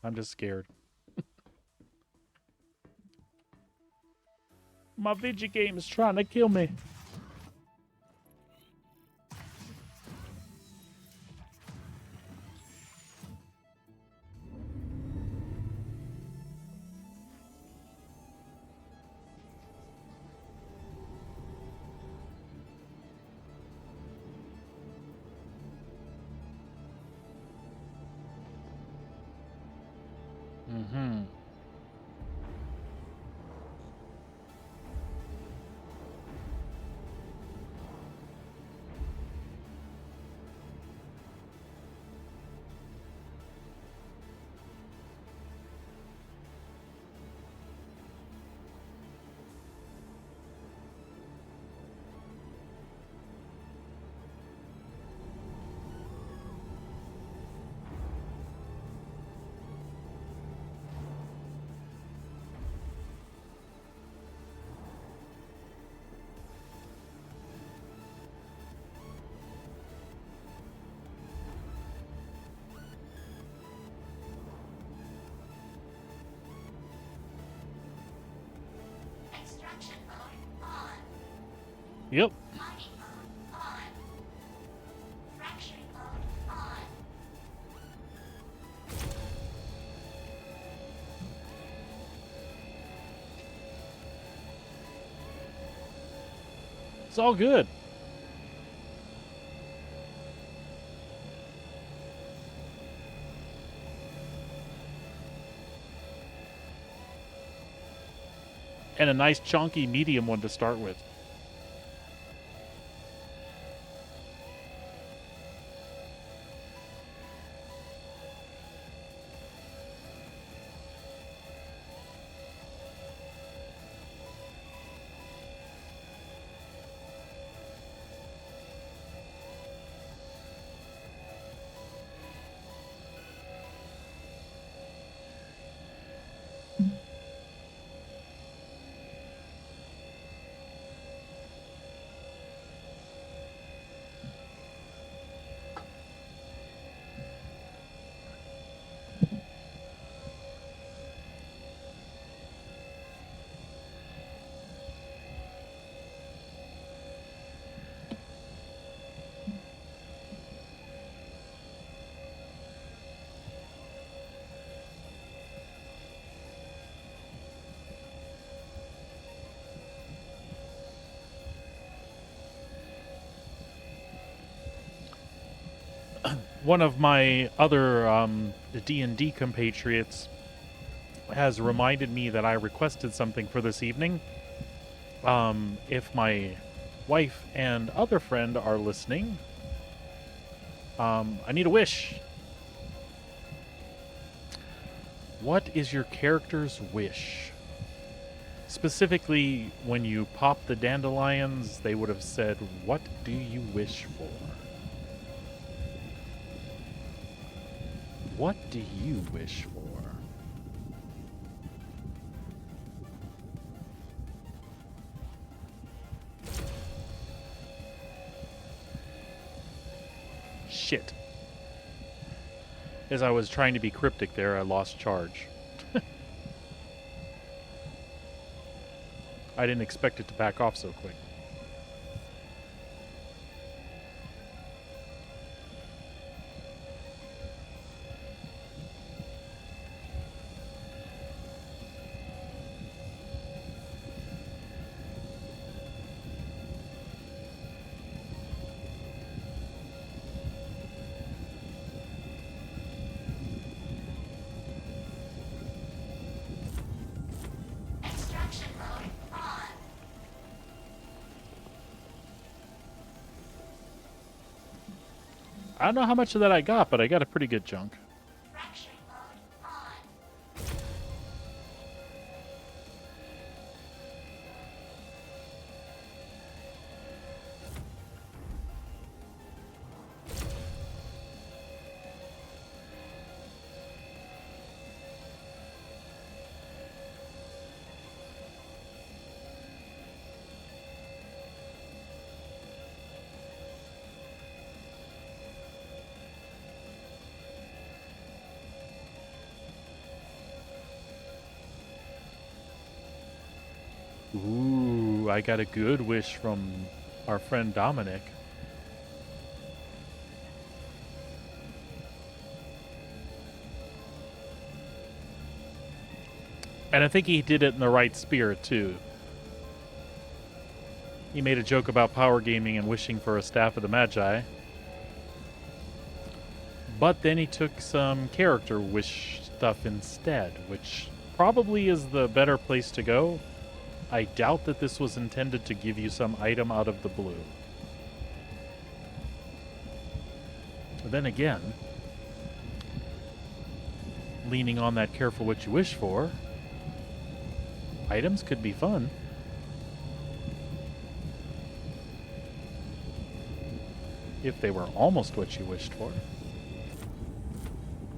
I'm just scared. My video game is trying to kill me. Mm-hmm. Extraction mode on. Yep. Mining mode on. Fracturing mode on. It's all good. And a nice chunky medium one to start with. One of my other D&D compatriots has reminded me that I requested something for this evening. If my wife and other friend are listening, I need a wish. What is your character's wish? Specifically, when you pop the dandelions, they would have said, "What do you wish for?" What do you wish for? Shit. As I was trying to be cryptic there, I lost charge. I didn't expect it to back off so quick. Extraction mode on. I don't know how much of that I got, but I got a pretty good chunk. Fracturing mode on. Ooh, I got a good wish from our friend Dominic. And I think he did it in the right spirit, too. He made a joke about power gaming and wishing for a staff of the Magi. But then he took some character wish stuff instead, which probably is the better place to go. I doubt that this was intended to give you some item out of the blue. But then again, leaning on that careful what you wish for, items could be fun. If they were almost what you wished for.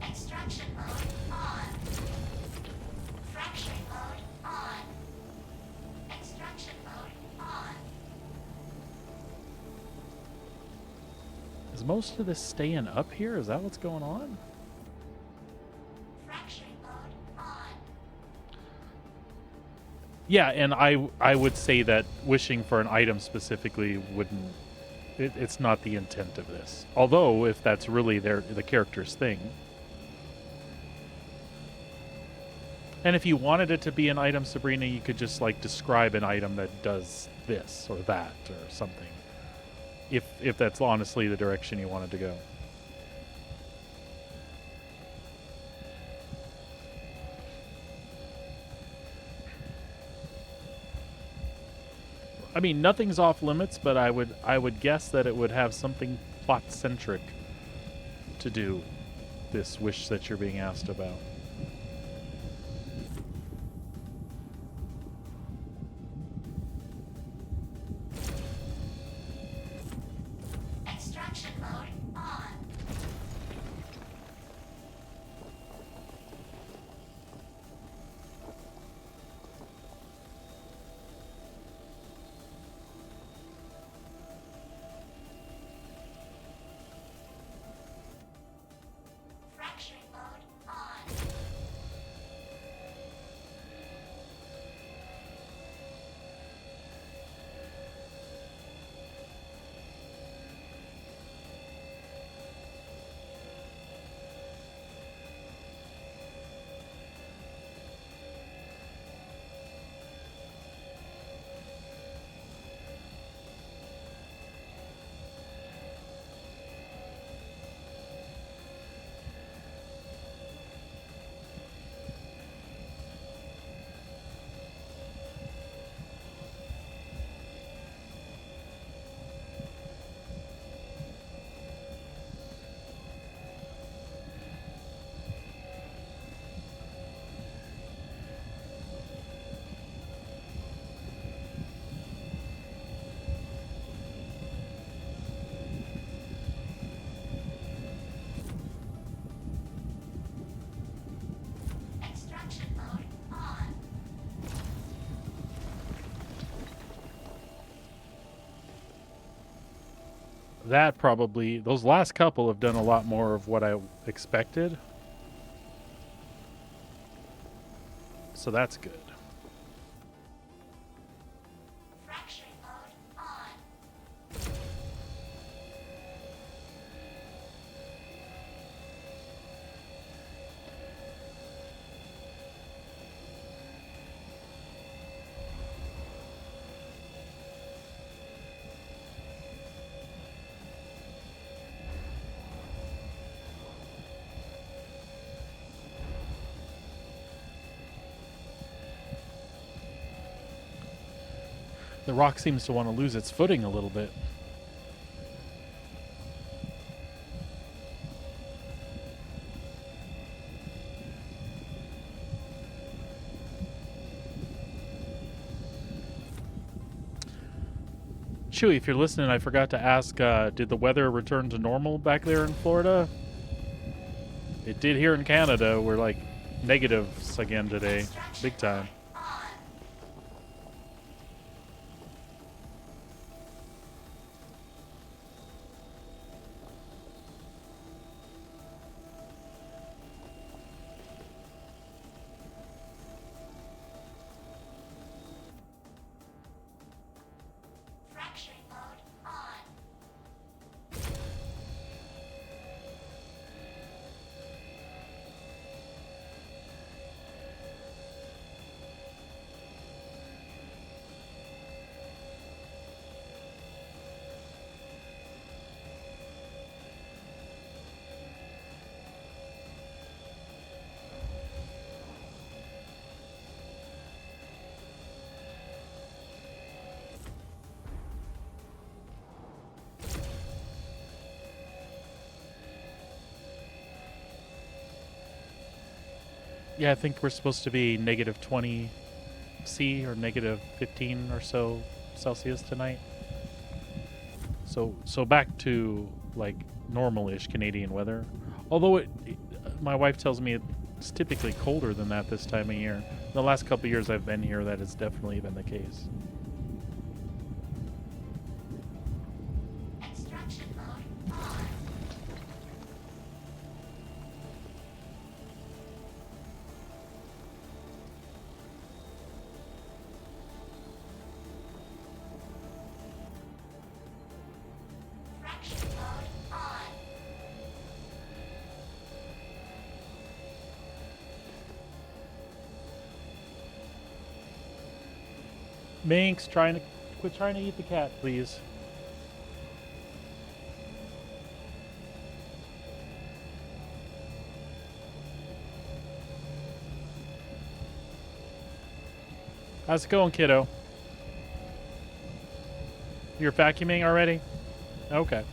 Extraction mode on. Fracturing mode on. Extraction mode on. Is most of this staying up here? Is that what's going on? Fracturing mode on. Yeah, and I would say that wishing for an item specifically wouldn't... It's not the intent of this. Although, if that's really the character's thing. And if you wanted it to be an item, Sabrina, you could just, like, describe an item that does this or that or something. If that's honestly the direction you wanted to go. I mean, nothing's off limits, but I would guess that it would have something plot-centric to do, this wish that you're being asked about. Extraction mode on. Fracturing mode on. Extraction mode on. That probably... Those last couple have done a lot more of what I expected. So that's good. Fracturing mode on. The rock seems to want to lose its footing a little bit. Chewy, if you're listening, I forgot to ask, did the weather return to normal back there in Florida? It did here in Canada. We're like negatives again today. Big time. Yeah, I think we're supposed to be negative 20 C or negative 15 or so Celsius tonight. So back to like normal-ish Canadian weather. Although my wife tells me it's typically colder than that this time of year. The last couple of years I've been here, that has definitely been the case. Extraction mode on. Fraction mode on. Minx, quit trying to eat the cat, please. How's it going, kiddo? You're vacuuming already? Okay.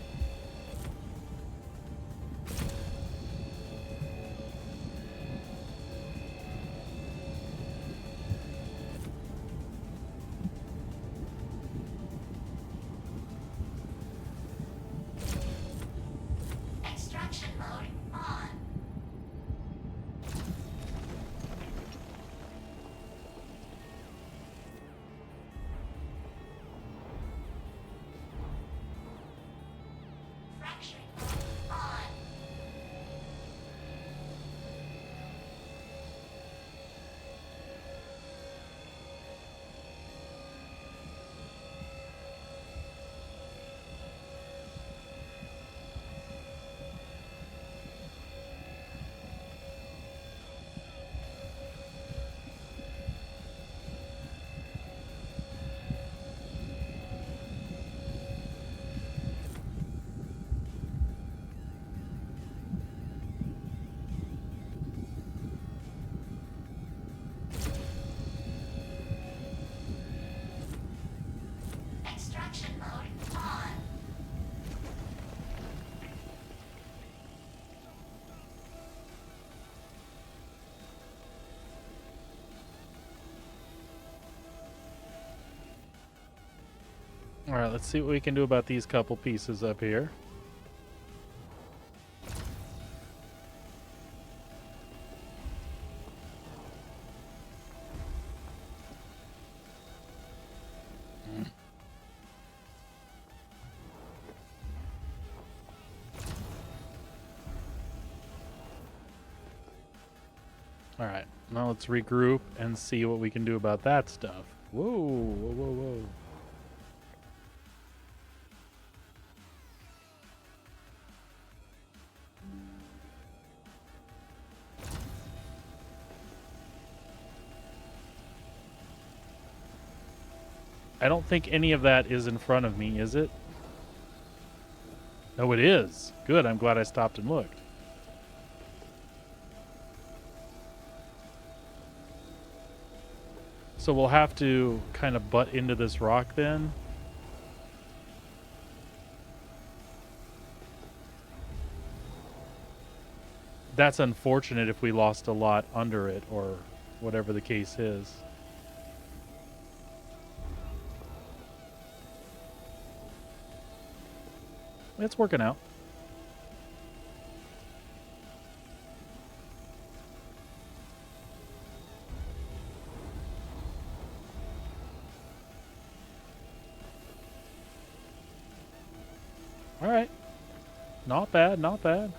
Extraction mode on. Fracturing mode on. Extraction mode on. All right, let's see what we can do about these couple pieces up here. All right, now let's regroup and see what we can do about that stuff. Whoa, whoa, whoa, whoa. I don't think any of that is in front of me, is it? Oh, it is. Good, I'm glad I stopped and looked. So we'll have to kind of butt into this rock then. That's unfortunate if we lost a lot under it or whatever the case is. It's working out. All right. Not bad, not bad.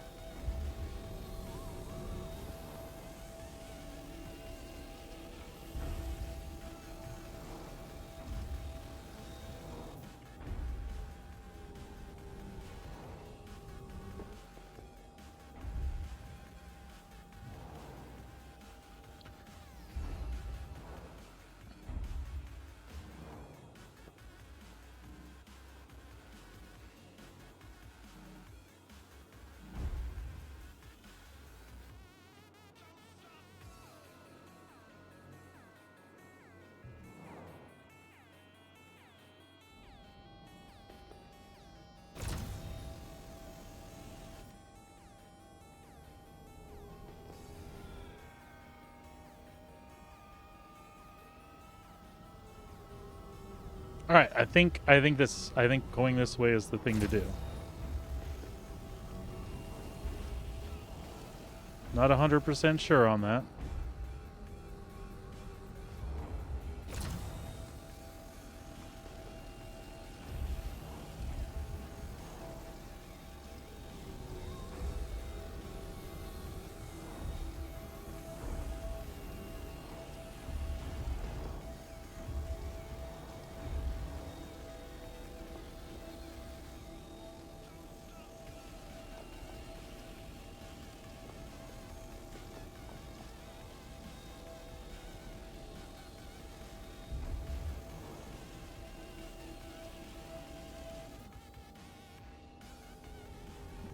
All right, I think going this way is the thing to do. Not 100% sure on that.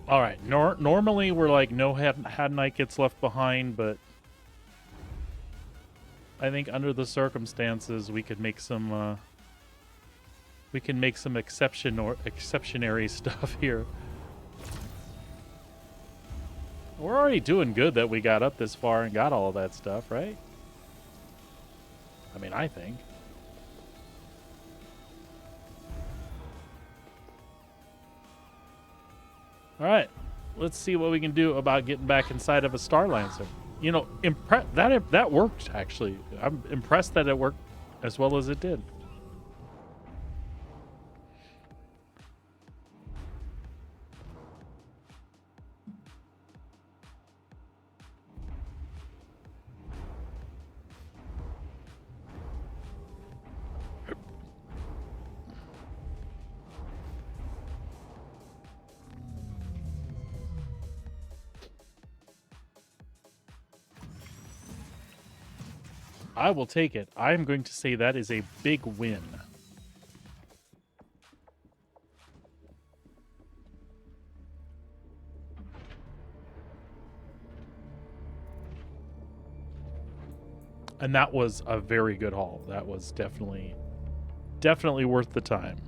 All right. Normally we're like no Hadnite gets left behind, but I think under the circumstances we could make some exceptionary stuff here. We're already doing good that we got up this far and got all of that stuff, right? I mean, I think. All right, let's see what we can do about getting back inside of a Star Lancer. You know, that worked actually. I'm impressed that it worked as well as it did. I will take it. I'm going to say that is a big win. And that was a very good haul. That was definitely worth the time.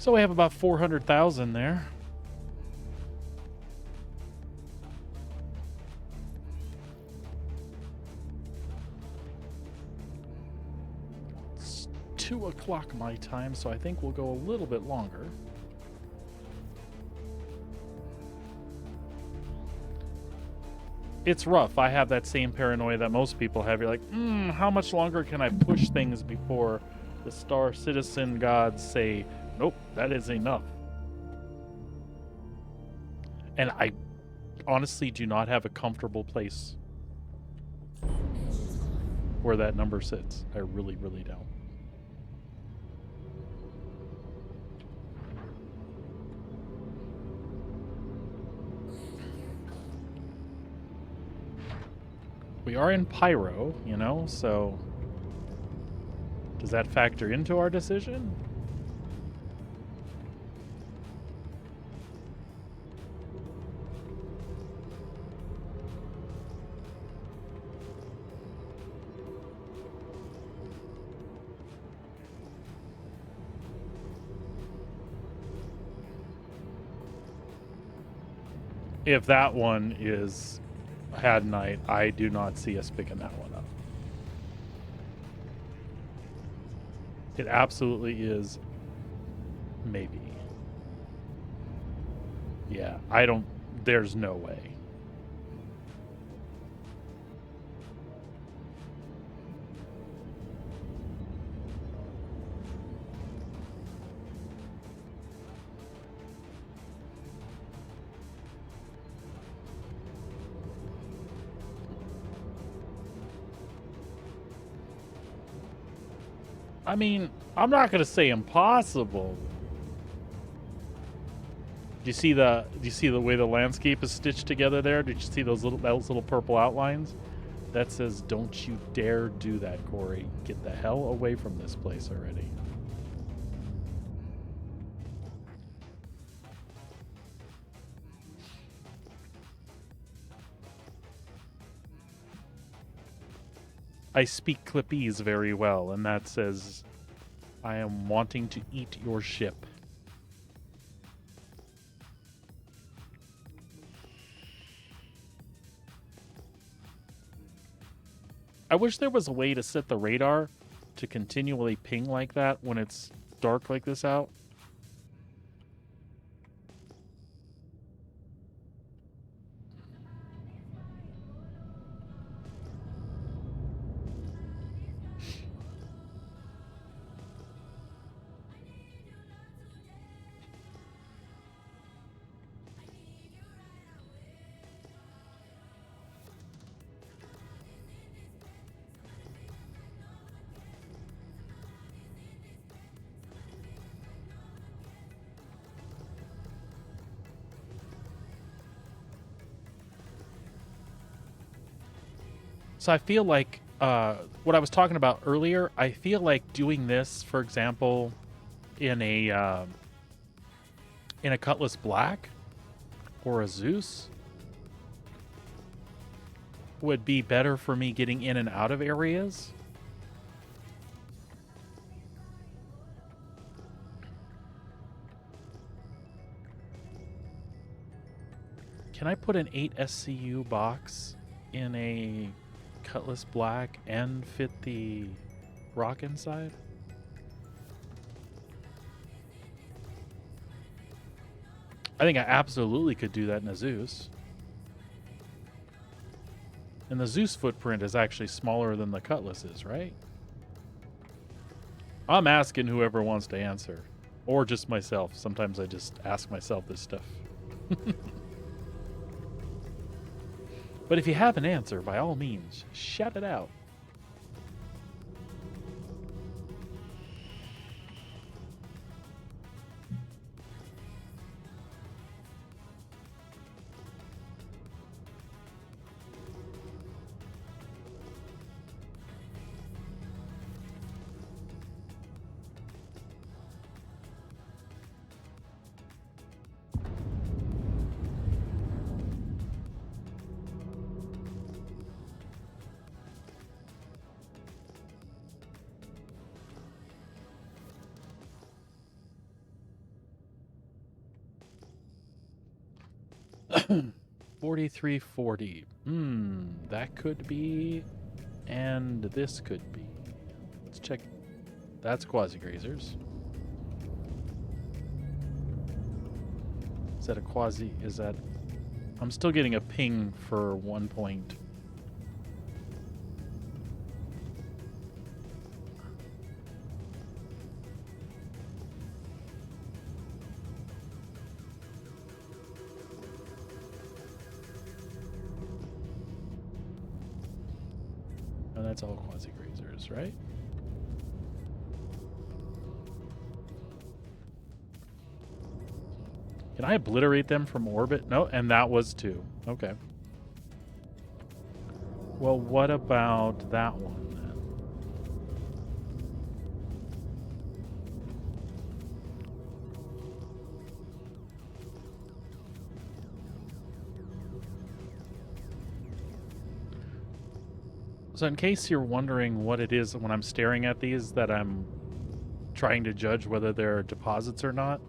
So we have about 400,000 there. It's 2 o'clock my time, so I think we'll go a little bit longer. It's rough. I have that same paranoia that most people have. You're like, how much longer can I push things before the Star Citizen gods say, nope, that is enough. And I honestly do not have a comfortable place where that number sits. I really, really don't. We are in Pyro, you know, so does that factor into our decision? If that one is Hadnite, I do not see us picking that one up. It absolutely is. Maybe. Yeah, I don't. There's no way. I mean, I'm not going to say impossible. Do you see the way the landscape is stitched together there? Did you see those little purple outlines? That says, "Don't you dare do that, Corey. Get the hell away from this place already." I speak Clippese very well, and that says, "I am wanting to eat your ship." I wish there was a way to set the radar to continually ping like that when it's dark like this out. So I feel like what I was talking about earlier, I feel like doing this, for example, in a Cutlass Black or a Zeus would be better for me getting in and out of areas. Can I put an 8 SCU box in a Cutlass Black and fit the rock inside? I think I absolutely could do that in a Zeus. And the Zeus footprint is actually smaller than the Cutlass is, right? I'm asking whoever wants to answer. Or just myself. Sometimes I just ask myself this stuff. But if you have an answer, by all means, shout it out. $43.40. That could be, and this could be. Let's check. That's Quasi Grazers. Is that a Quasi? Is that? I'm still getting a ping for 1 point. And that's all Quasi Grazers, right? Can I obliterate them from orbit? No, and that was 2. Okay. Well, what about that one then? So in case you're wondering what it is when I'm staring at these that I'm trying to judge whether they're deposits or not,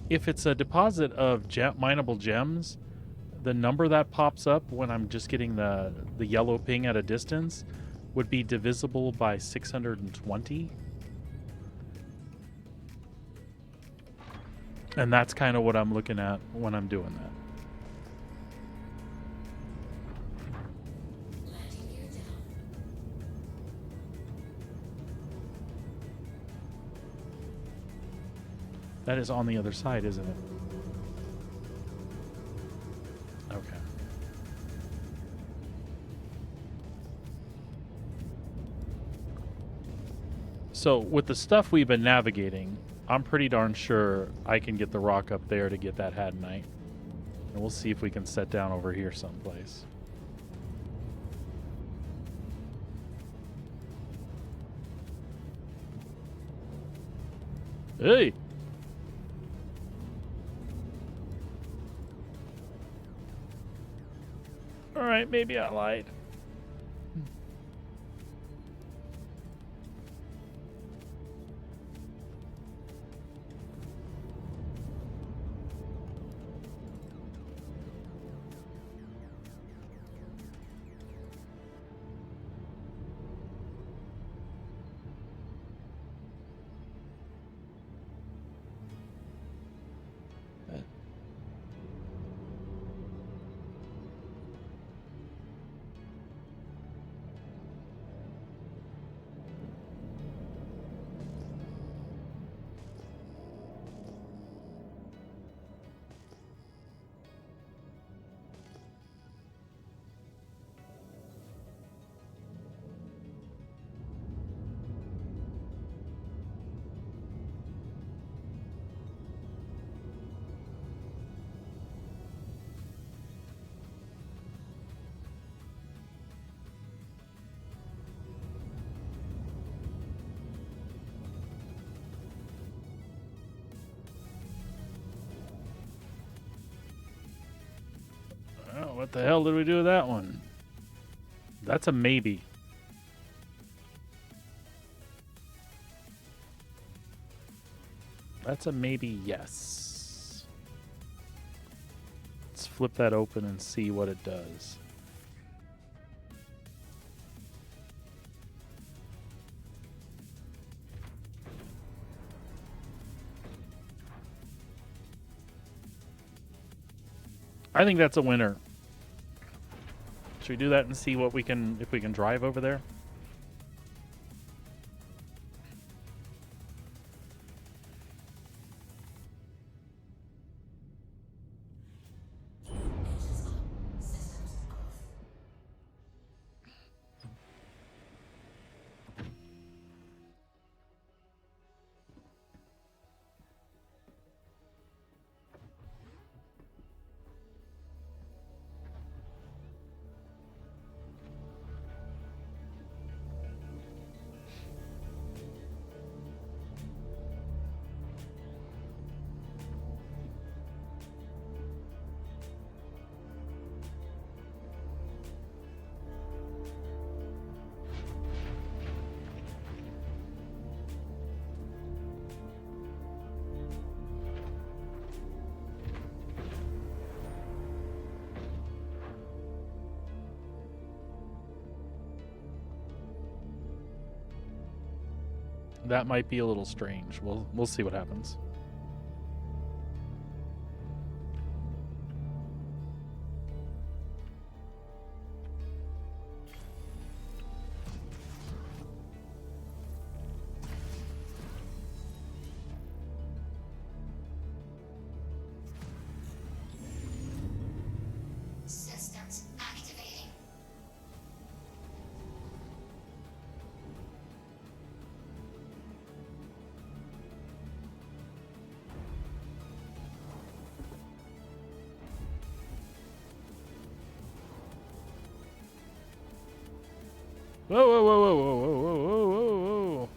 if it's a deposit of mineable gems, the number that pops up when I'm just getting the yellow ping at a distance would be divisible by 620. And that's kind of what I'm looking at when I'm doing that. That is on the other side, isn't it? Okay. So with the stuff we've been navigating, I'm pretty darn sure I can get the rock up there to get that Hadanite. And we'll see if we can set down over here someplace. Hey! Alright, maybe I lied. Oh, what the hell did we do with that one? That's a maybe. That's a maybe yes. Let's flip that open and see what it does. I think that's a winner. Should we do that and see what we can, if we can drive over there? That might be a little strange. We'll see what happens. Systems activating. Whoa, whoa, whoa, whoa, whoa, whoa, whoa, whoa, whoa, whoa.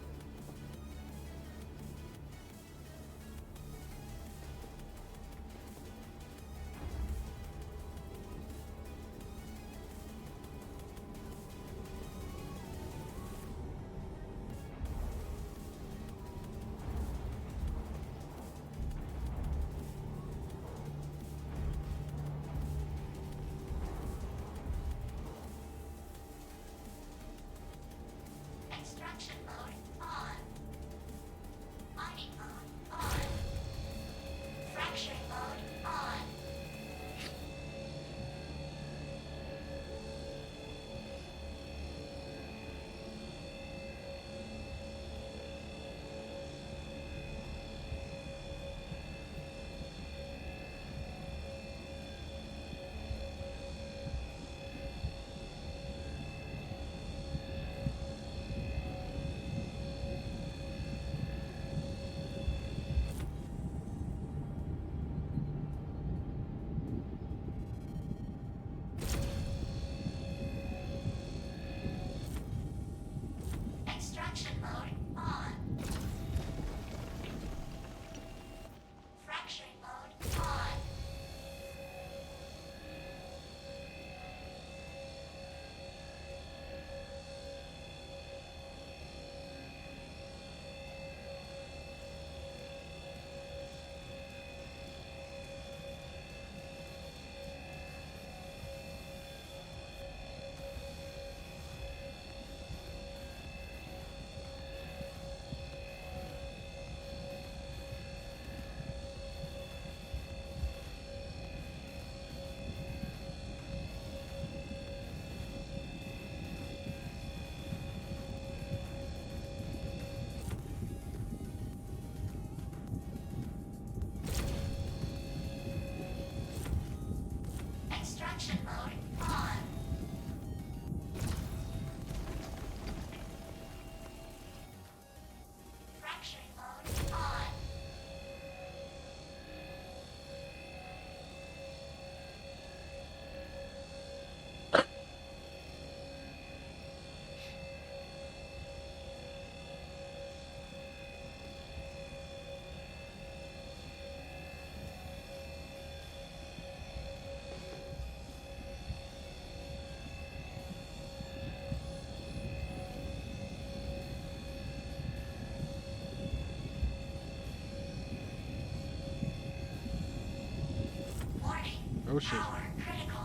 Oh shit. Power critical.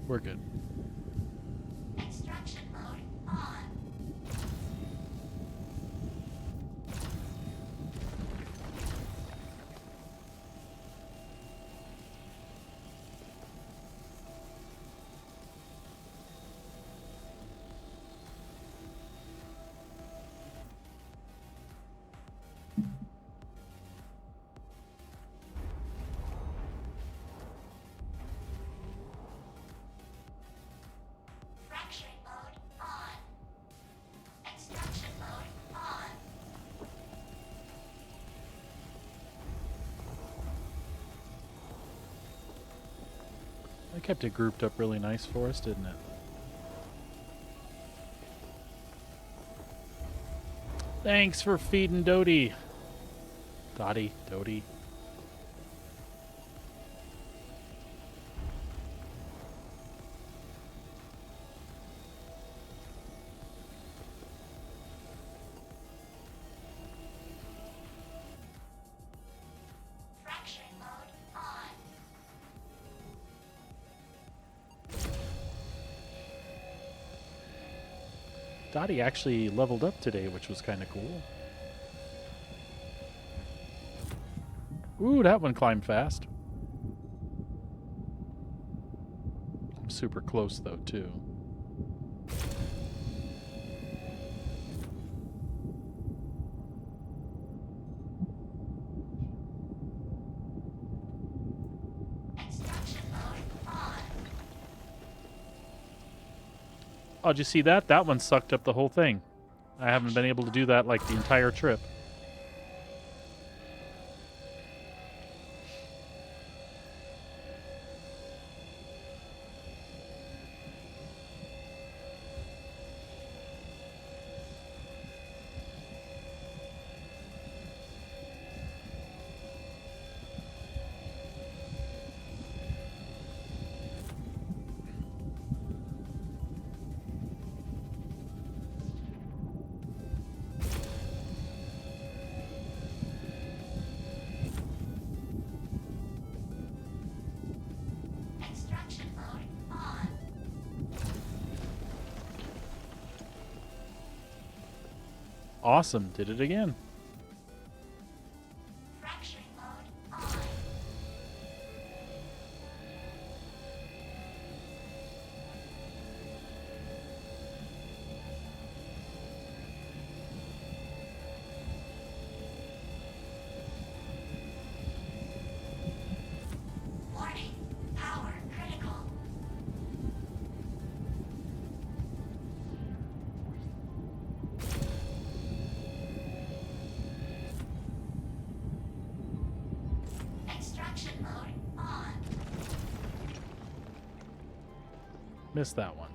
We're good. Extraction mode on. Fracturing mode on. Extraction mode on. That kept it grouped up really nice for us, didn't it? Thanks for feeding Dodie. Dodie. Fracturing mode on. Dottie actually leveled up today, which was kind of cool. Ooh, that one climbed fast. Super close, though, too. Extraction mode on. Oh, did you see that? That one sucked up the whole thing. I haven't been able to do that, like, the entire trip. Extraction mode on. Awesome, did it again. Fracturing mode on. Warning. Power critical. Extraction mode on. Missed that one.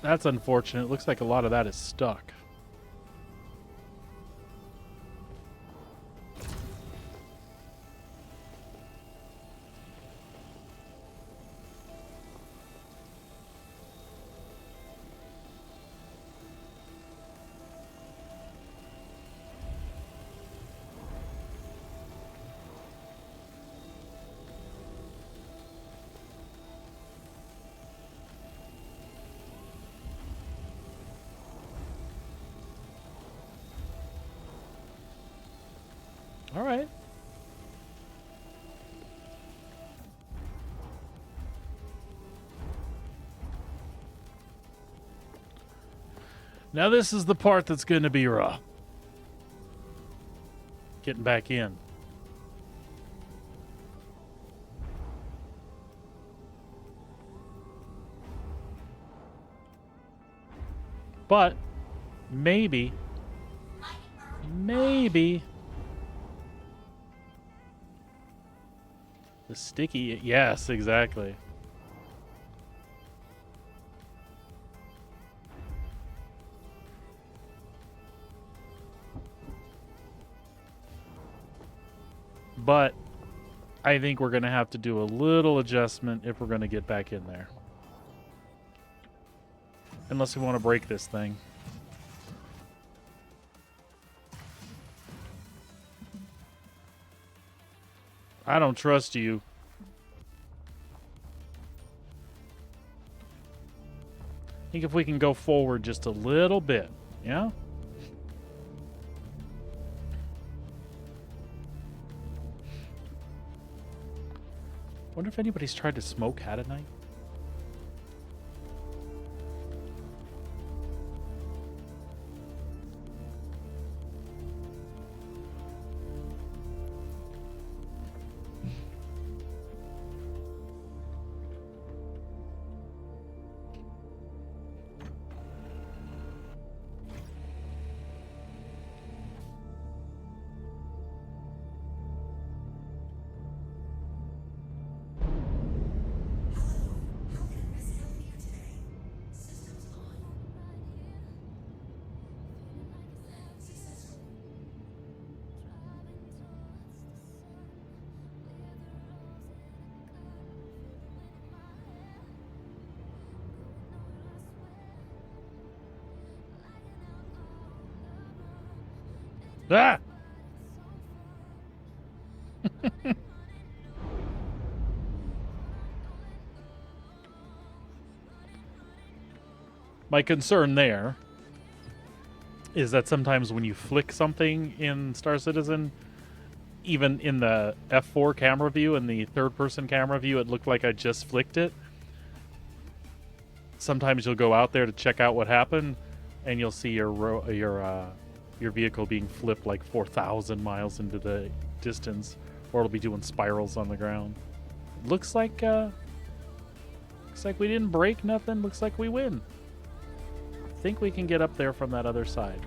That's unfortunate. It looks like a lot of that is stuck. All right. Now this is the part that's going to be rough. Getting back in. But maybe the sticky, yes, exactly. But I think we're going to have to do a little adjustment if we're going to get back in there. Unless we want to break this thing. I don't trust you. I think if we can go forward just a little bit, yeah? Wonder if anybody's tried to smoke hat at night? Ah! My concern there is that sometimes when you flick something in Star Citizen, even in the F4 camera view and the third-person camera view, it looked like I just flicked it. Sometimes you'll go out there to check out what happened, and you'll see your vehicle being flipped like 4,000 miles into the distance, or it'll be doing spirals on the ground. Looks like we didn't break nothing. Looks like we win. I think we can get up there from that other side.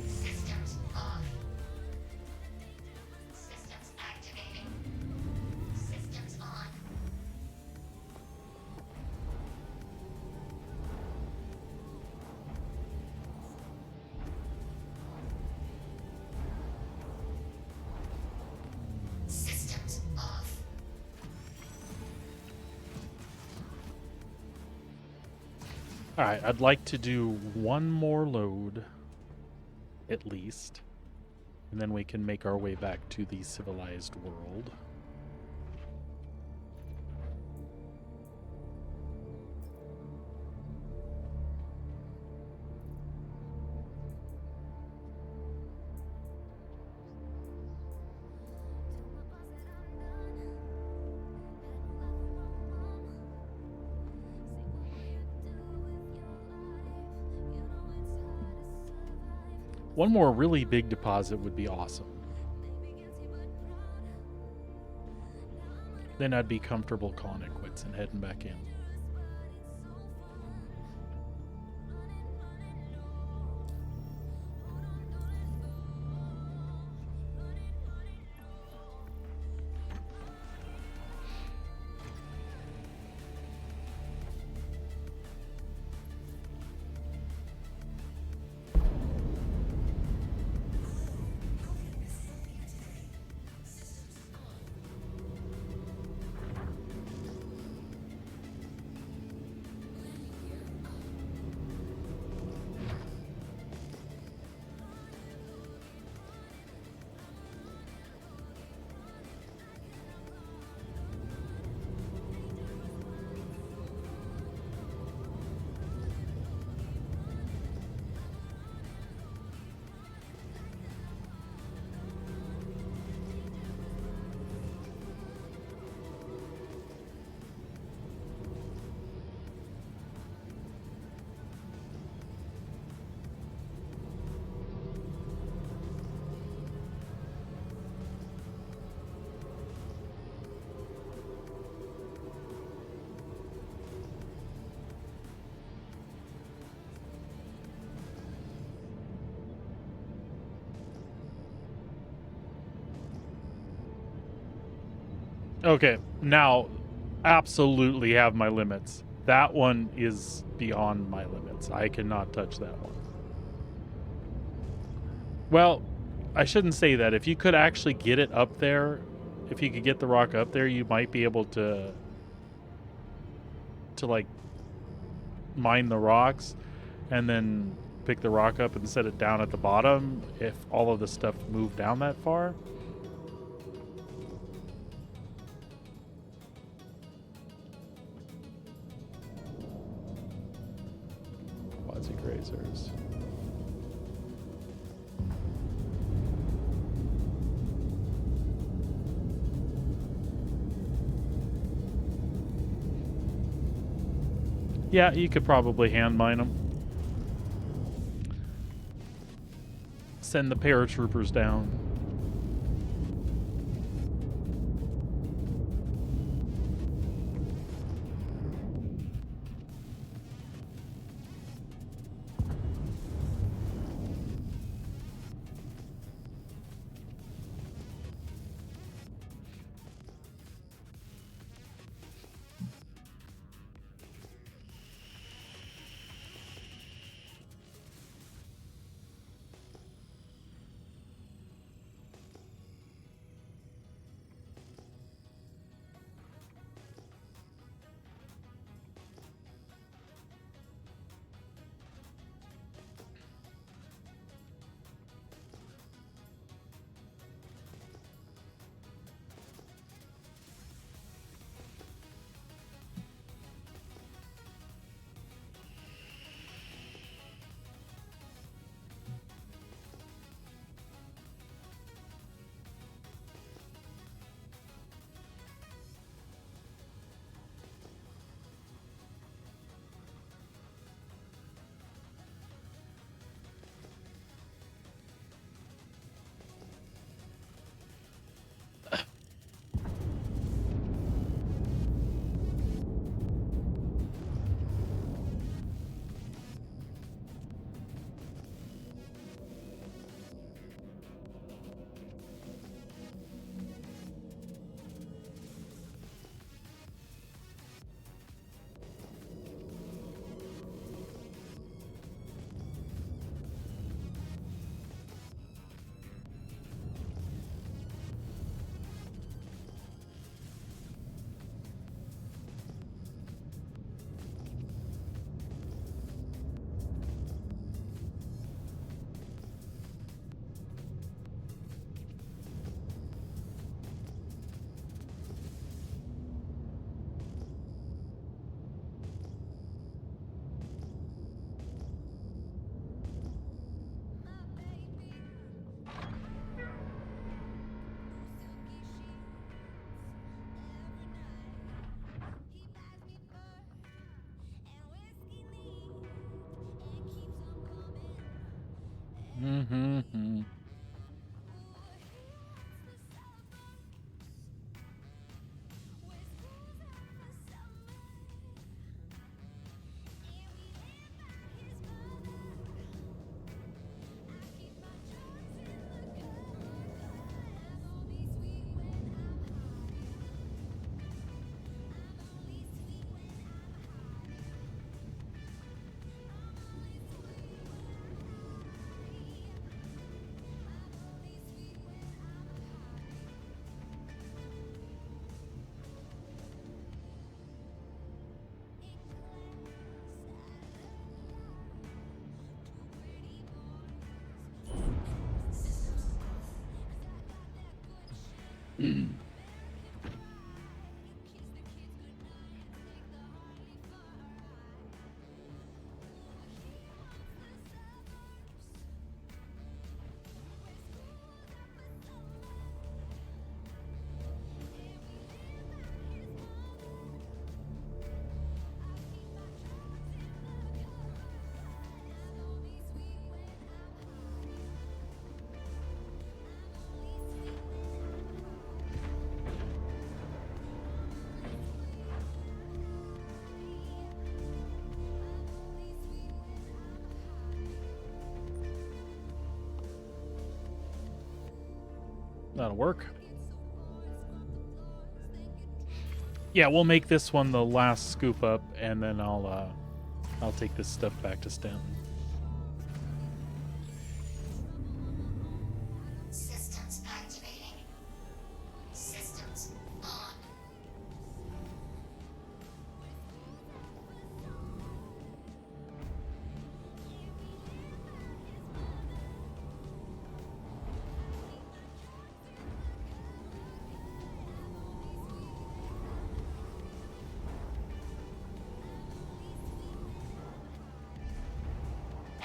Systems off. Systems activating. Systems on. Systems off. All right, I'd like to do one more load, at least, and then we can make our way back to the civilized world. One more really big deposit would be awesome. Then I'd be comfortable calling it quits and heading back in. Okay, now absolutely have my limits. That one is beyond my limits. I cannot touch that one. Well, I shouldn't say that. If you could actually get it up there, if you could get the rock up there, you might be able to like mine the rocks and then pick the rock up and set it down at the bottom if all of the stuff moved down that far. Quasi grazers. Yeah, you could probably hand mine them. Send the paratroopers down. Mm-hmm. That'll work. Yeah, we'll make this one the last scoop up, and then I'll take this stuff back to Stanton. Systems activating. Systems on.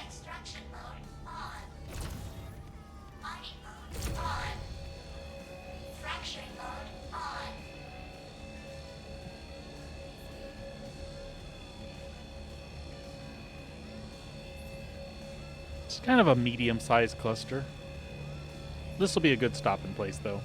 Extraction mode on. Mining mode on. Fracturing mode on. It's kind of a medium-sized cluster. This will be a good stopping place, though.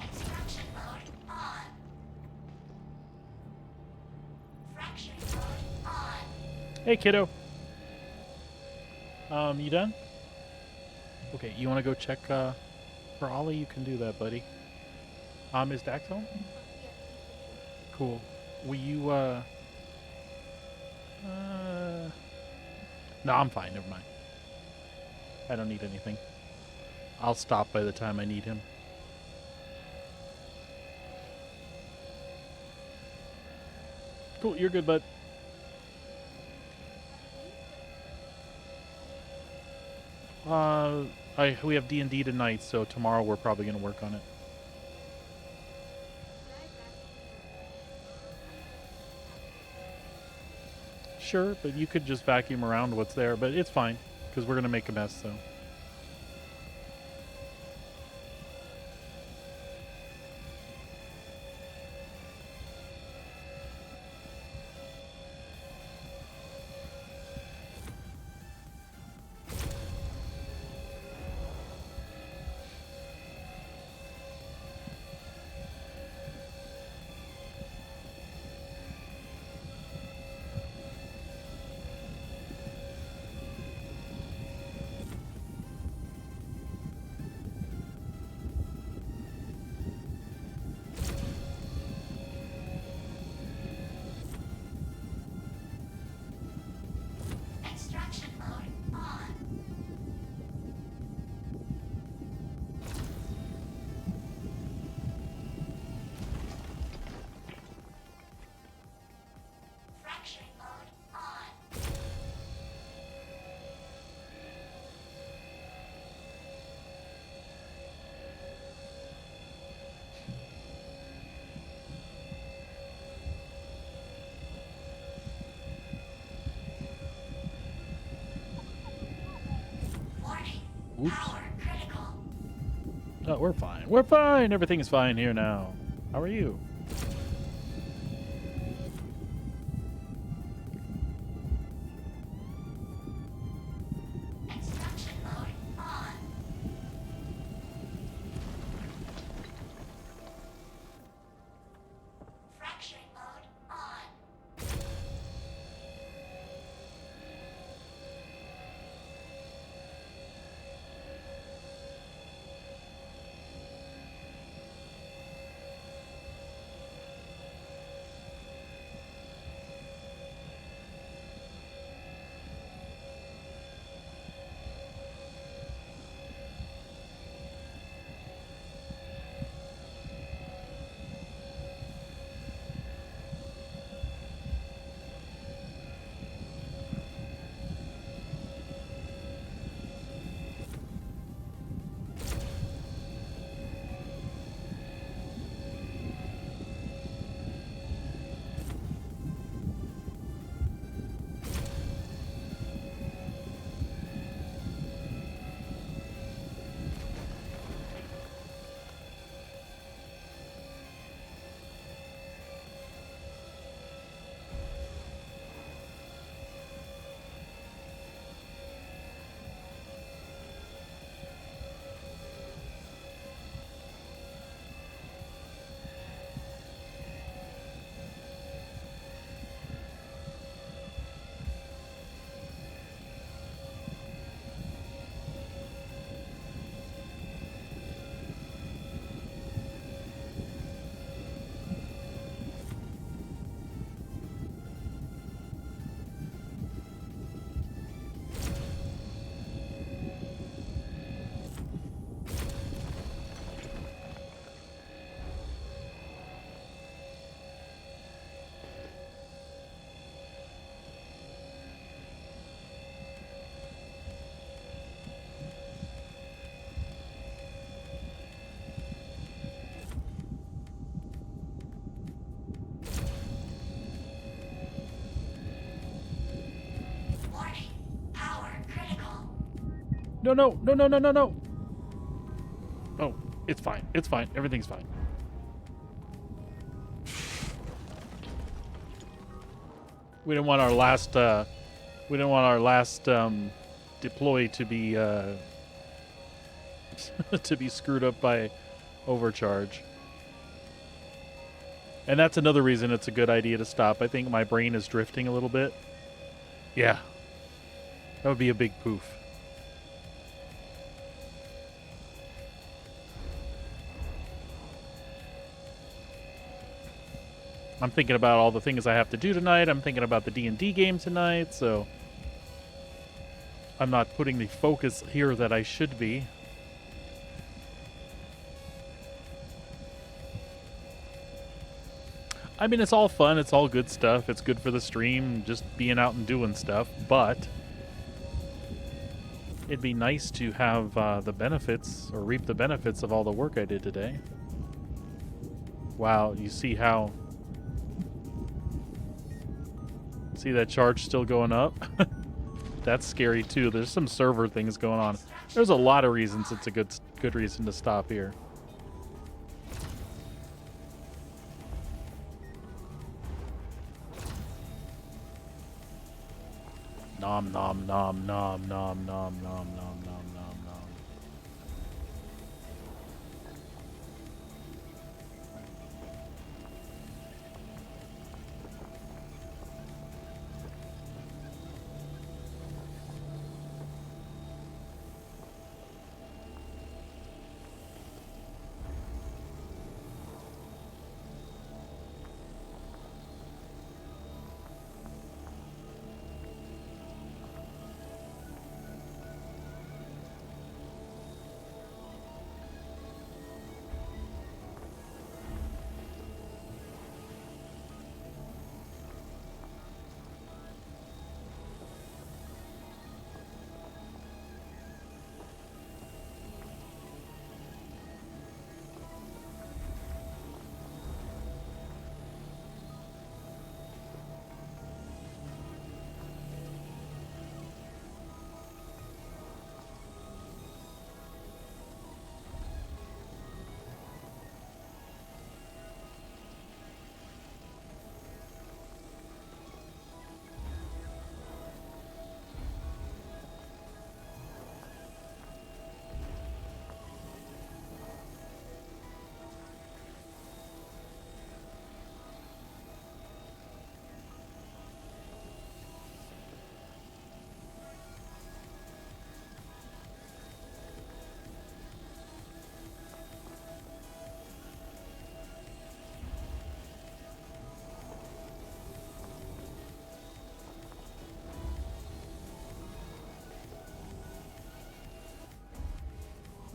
Extraction mode on. Fracturing mode on. Hey, kiddo. You done? Okay, you want to go check for Ollie? You can do that, buddy. Is Dax home? Cool. Will you, No, I'm fine. Never mind. I don't need anything. I'll stop by the time I need him. Cool, you're good, bud. We have D&D tonight, so tomorrow we're probably gonna work on it. Sure, but you could just vacuum around what's there, but it's fine because we're gonna make a mess. So. Extraction mode on. Fracturing mode on. Warning. Oops. Power critical. No, we're fine. We're fine. Everything's fine here now. How are you? Extraction mode on. Fracturing mode on. No, no, no, no, no, no, no. Oh, it's fine. It's fine. Everything's fine. We didn't want our last, deploy to be, to be screwed up by overcharge. And that's another reason it's a good idea to stop. I think my brain is drifting a little bit. Yeah. That would be a big poof. I'm thinking about all the things I have to do tonight. I'm thinking about the D&D game tonight, so I'm not putting the focus here that I should be. I mean, it's all fun. It's all good stuff. It's good for the stream, just being out and doing stuff. But it'd be nice to have the benefits, or reap the benefits of all the work I did today. Wow, you see how... See that charge still going up? That's scary too. There's some server things going on. There's a lot of reasons it's a good reason to stop here. Nom nom nom nom nom nom nom nom nom nom nom.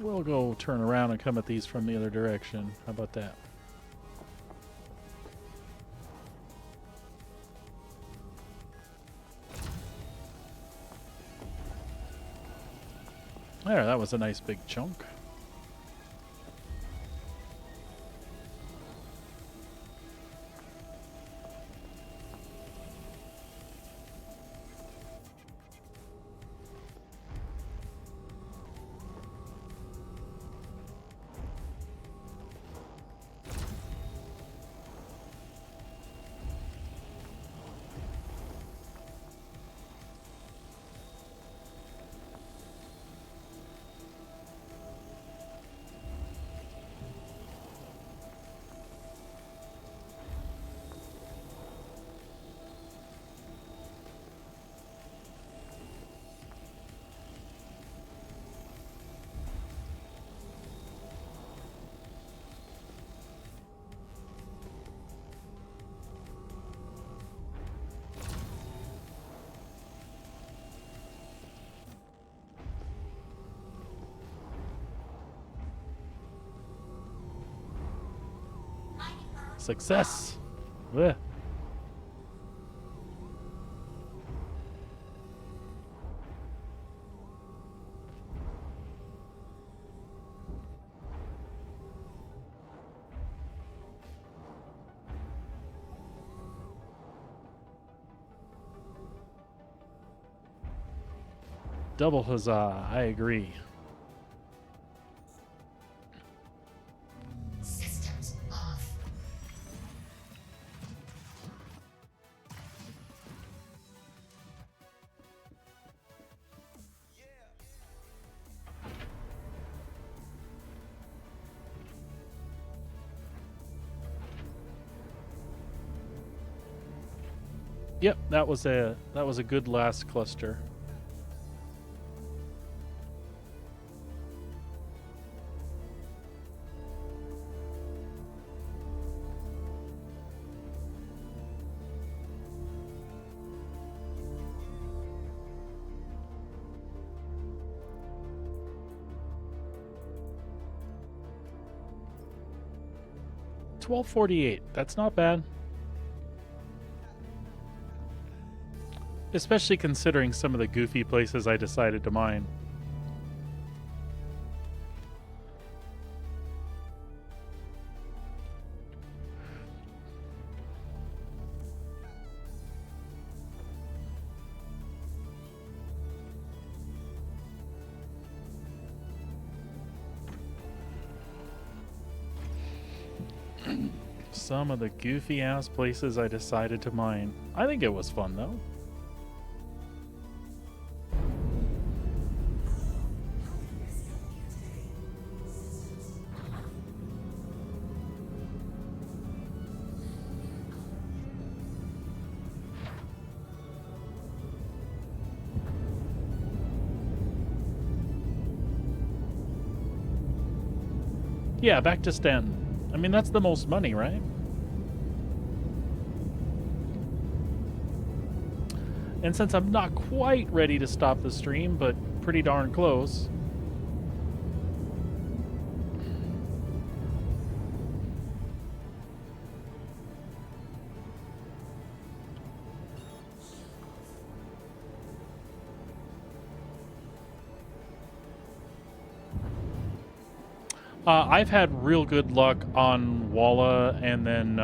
We'll go turn around and come at these from the other direction. How about that? There, that was a nice big chunk. Success! Blech. Double huzzah, I agree. Systems off. Yep, that was a good last cluster. $12.48. That's not bad. Especially considering some of the goofy places I decided to mine. Some of the goofy ass places I decided to mine. I think it was fun though. Yeah, back to Stanton. I mean, that's the most money, right? And since I'm not quite ready to stop the stream, but pretty darn close. I've had real good luck on Walla, and then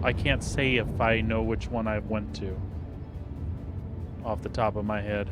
I can't say if I know which one I went to off the top of my head.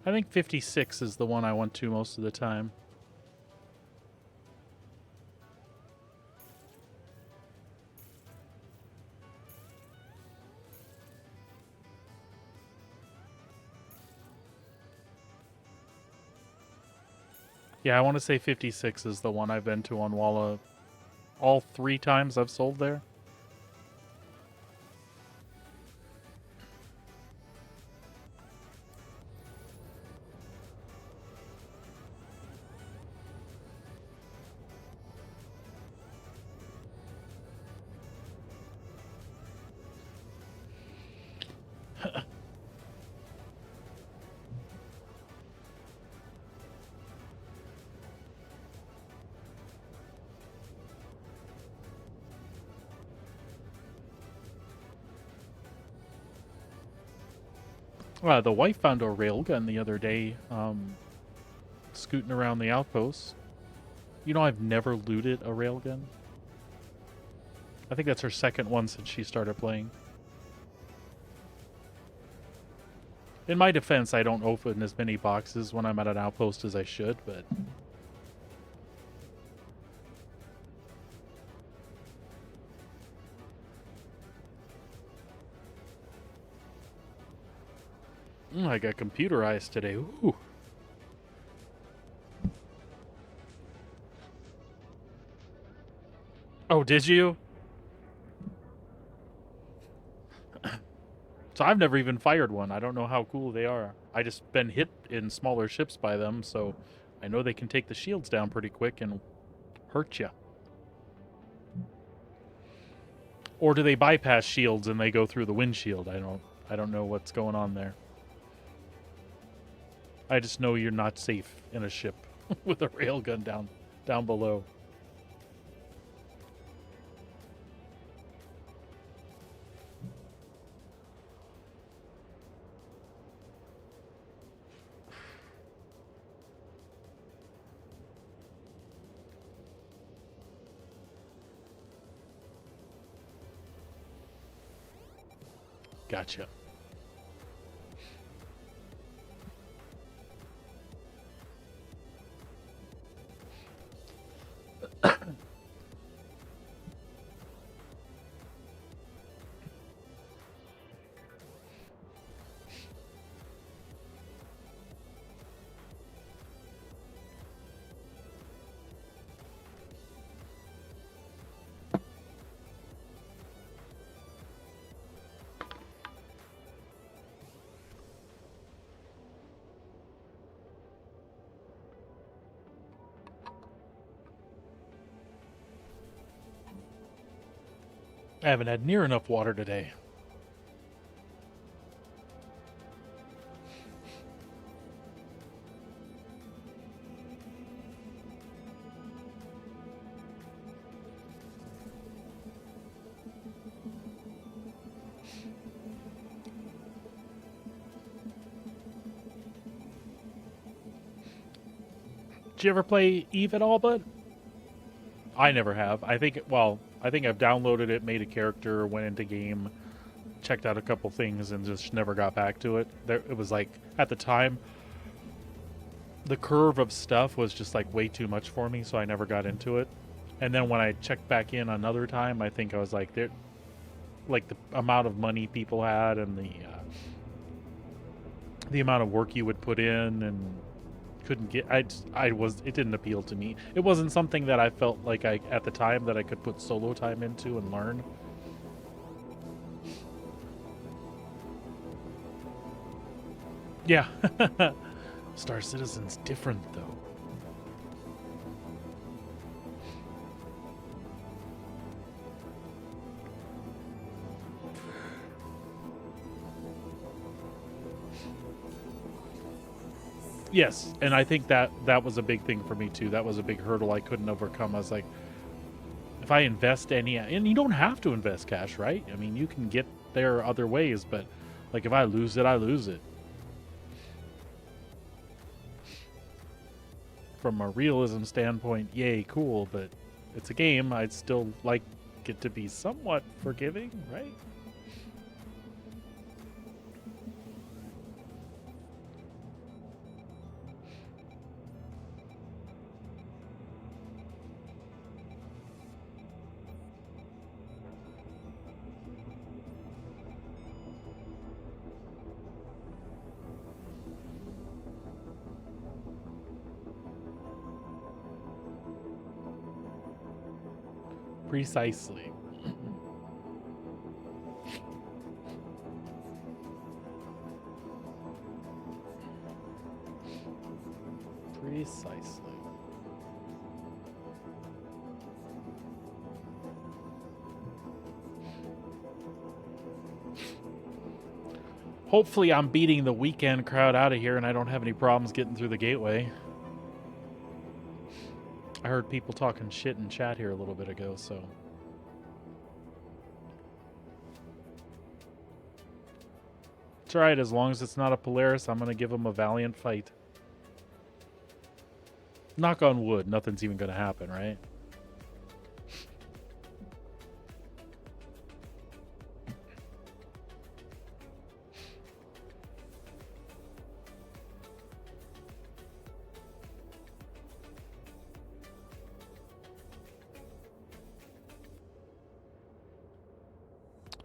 I think 56 is the one I went to most of the time. Yeah, I want to say 56 is the one I've been to on Walla all 3 times I've sold there. The wife found a railgun the other day, scooting around the outposts. You know, I've never looted a railgun. I think that's her second one since she started playing. In my defense, I don't open as many boxes when I'm at an outpost as I should, but... I got computerized today. Ooh. Oh, did you? So I've never even fired one. I don't know how cool they are. I just been hit in smaller ships by them, so I know they can take the shields down pretty quick and hurt you. Or do they bypass shields and they go through the windshield? I don't know what's going on there. I just know you're not safe in a ship with a railgun down below. Gotcha. I haven't had near enough water today. Did you ever play Eve at all, bud? I never have. I think I've downloaded it, made a character, went into game, checked out a couple things, and just never got back to it. It was like, at the time, the curve of stuff was just like way too much for me, so I never got into it. And then when I checked back in another time, I think I was like, the amount of money people had and the amount of work you would put in and couldn't get, it didn't appeal to me. It wasn't something that I felt like at the time that I could put solo time into and learn. Yeah. Star Citizen's different though. Yes, and I think that was a big thing for me too. That was a big hurdle I couldn't overcome. I was like, if I invest any, and you don't have to invest cash, right? I mean, you can get there other ways, but like if I lose it, I lose it. From a realism standpoint, yay, cool, but it's a game. I'd still like it to be somewhat forgiving, right? Precisely. Precisely. Hopefully I'm beating the weekend crowd out of here and I don't have any problems getting through the gateway. I heard people talking shit in chat here a little bit ago, so... It's alright, as long as it's not a Polaris, I'm gonna give him a valiant fight. Knock on wood, nothing's even gonna happen, right?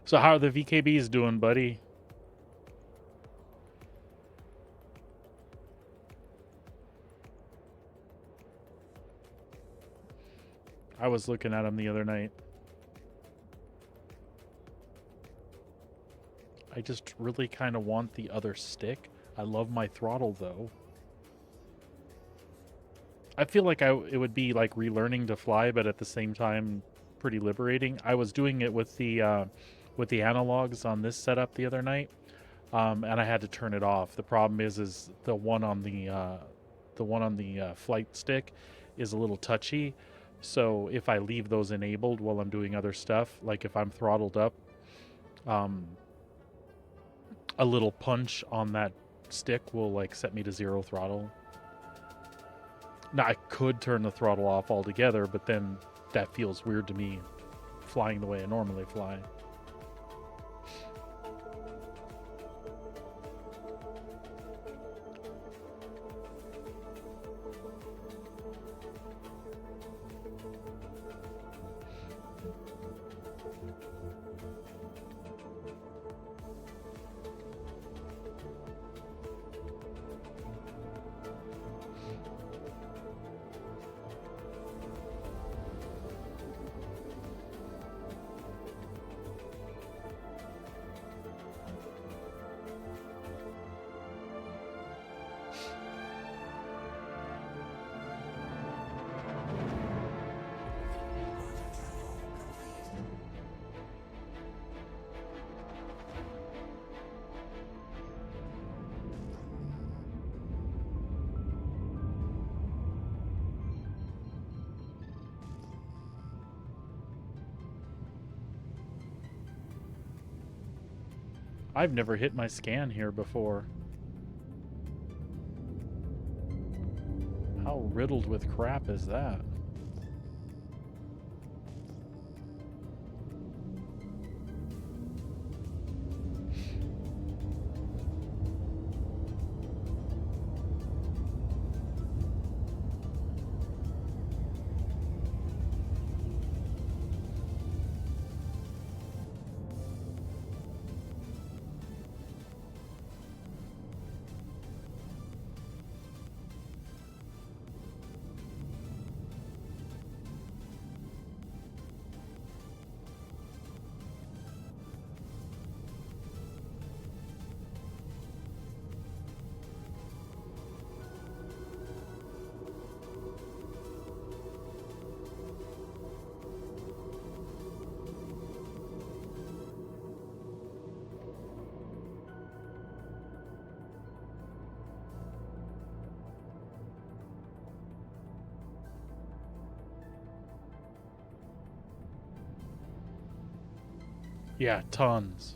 So how are the VKBs doing, buddy? I was looking at them the other night. I just really kind of want the other stick. I love my throttle, though. I feel like it would be like relearning to fly, but at the same time, pretty liberating. I was doing it with the analogs on this setup the other night, and I had to turn it off. The problem is the one on the flight stick is a little touchy. So if I leave those enabled while I'm doing other stuff, like if I'm throttled up, a little punch on that stick will like set me to 0 throttle. Now I could turn the throttle off altogether, but then that feels weird to me flying the way I normally fly. I've never hit my scan here before. How riddled with crap is that? Yeah, tons.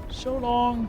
So long.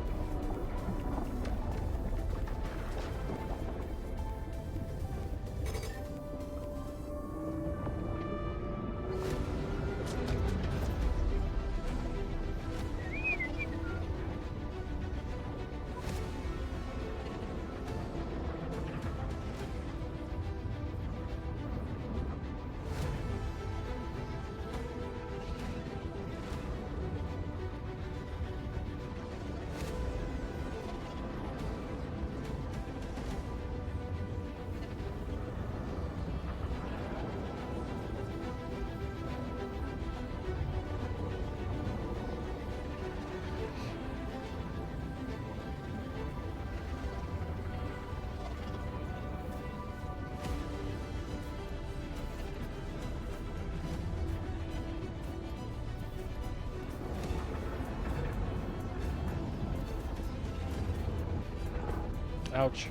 Ouch.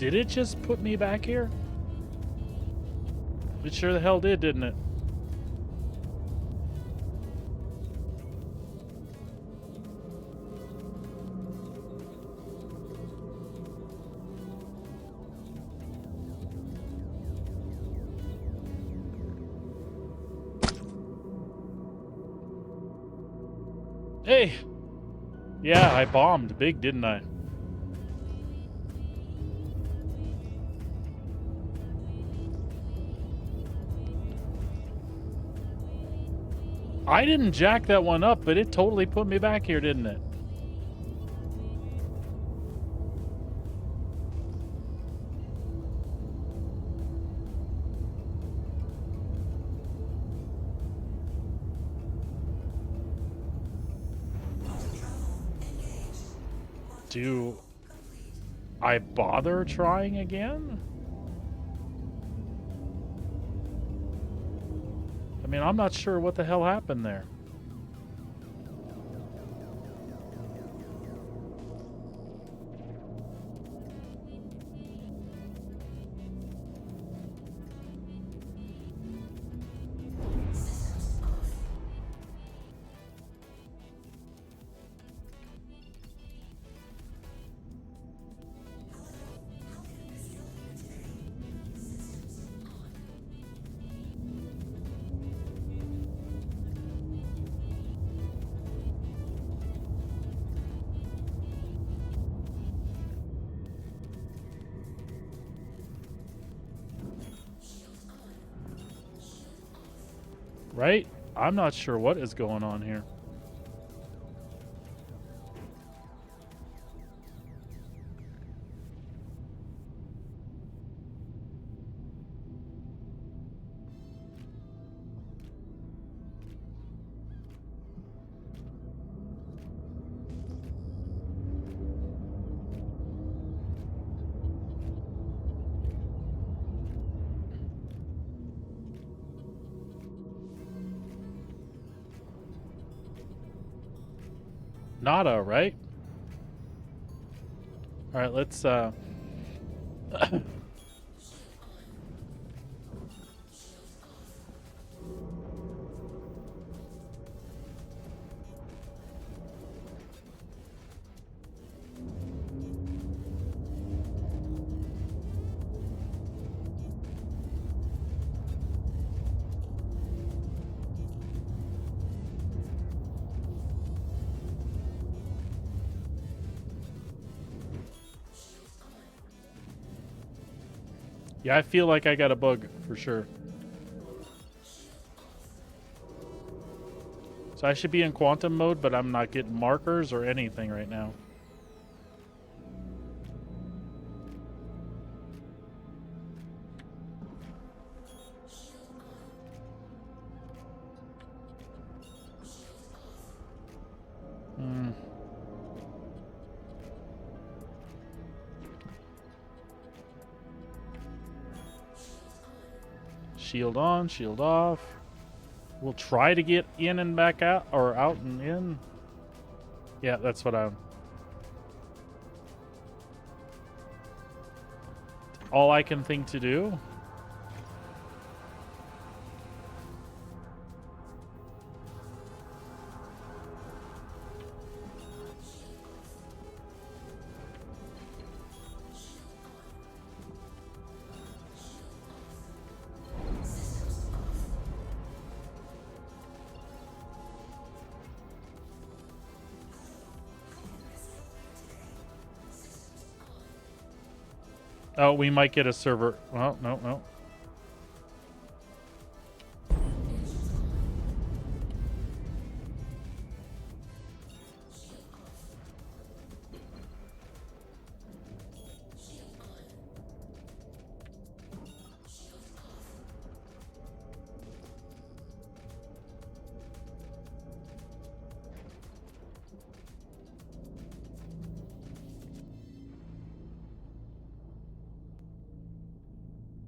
Did it just put me back here? It sure the hell did, didn't it? Hey! Yeah, I bombed big, didn't I? I didn't jack that one up, but it totally put me back here, didn't it? Do I bother trying again? I mean, I'm not sure what the hell happened there. Right? I'm not sure what is going on here. Nada, right? All right, let's yeah, I feel like I got a bug for sure. So I should be in quantum mode, but I'm not getting markers or anything right now. Hmm. Shield on, shield off. We'll try to get in and back out, or out and in. Yeah, that's what I'm... all I can think to do. Oh, we might get a server. Well, no, no.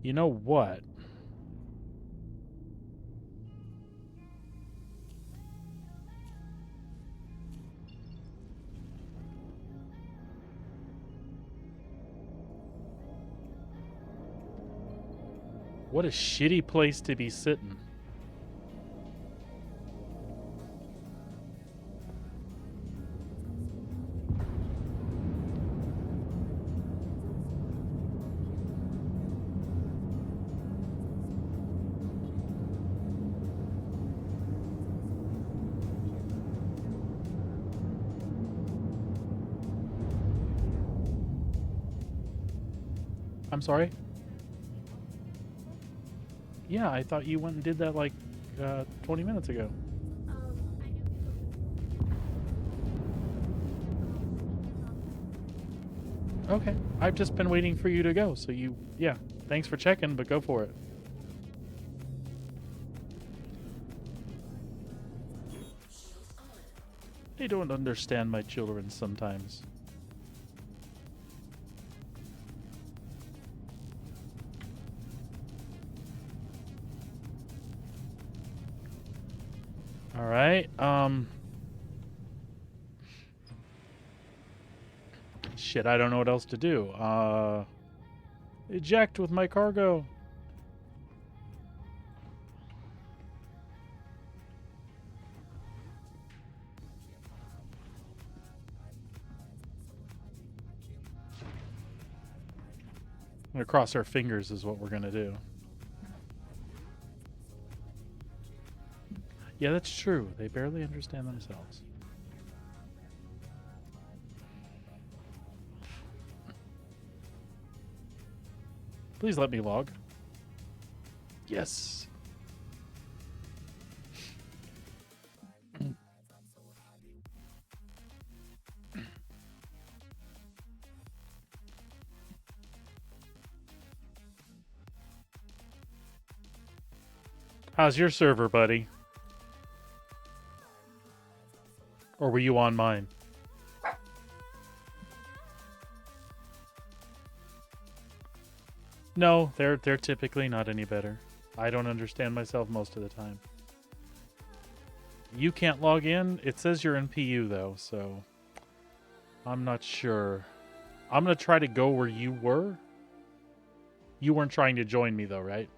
You know what? What a shitty place to be sitting. I'm sorry? Yeah, I thought you went and did that like 20 minutes ago. Okay. I've just been waiting for you to go, so yeah. Thanks for checking, but go for it. They don't understand my children sometimes. All right. Shit, I don't know what else to do. Eject with my cargo. I'm gonna cross our fingers is what we're gonna do. Yeah, that's true. They barely understand themselves. Please let me log. Yes. How's your server, buddy? Or were you on mine? No, they're typically not any better. I don't understand myself most of the time. You can't log in. It says you're in PU though, so I'm not sure. I'm gonna try to go where you were. You weren't trying to join me though, right?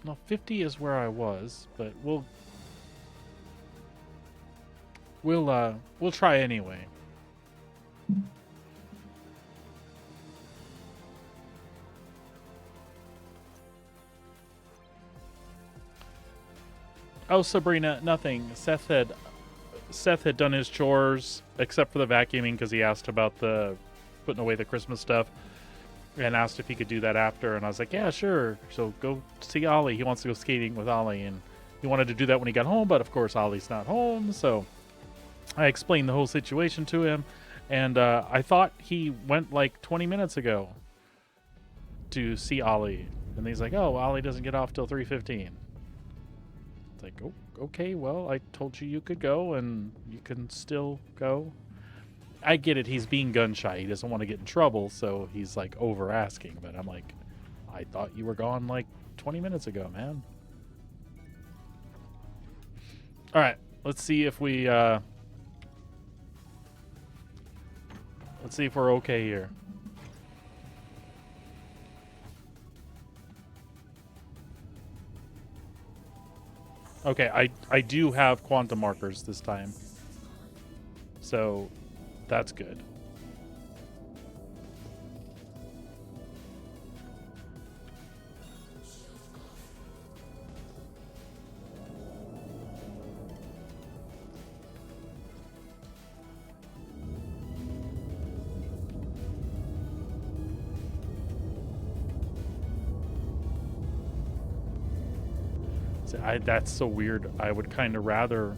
No, 50 is where I was, but we'll try anyway. Oh, Sabrina, nothing. Seth had done his chores except for the vacuuming because he asked about the putting away the Christmas stuff and asked if he could do that after, and I was like, yeah, sure. So go see Ollie. He wants to go skating with Ollie, and he wanted to do that when he got home, but of course Ollie's not home, so I explained the whole situation to him, and I thought he went like 20 minutes ago to see Ollie, and he's like, oh, Ollie doesn't get off till 3:15. It's like, oh, okay, well, I told you you could go, and you can still go. I get it, he's being gun shy. He doesn't want to get in trouble, so he's like over asking, but I'm like, I thought you were gone like 20 minutes ago, man. All right, let's see if we let's see if we're okay here. Okay, I do have quantum markers this time. So that's good. That's so weird. I would kind of rather...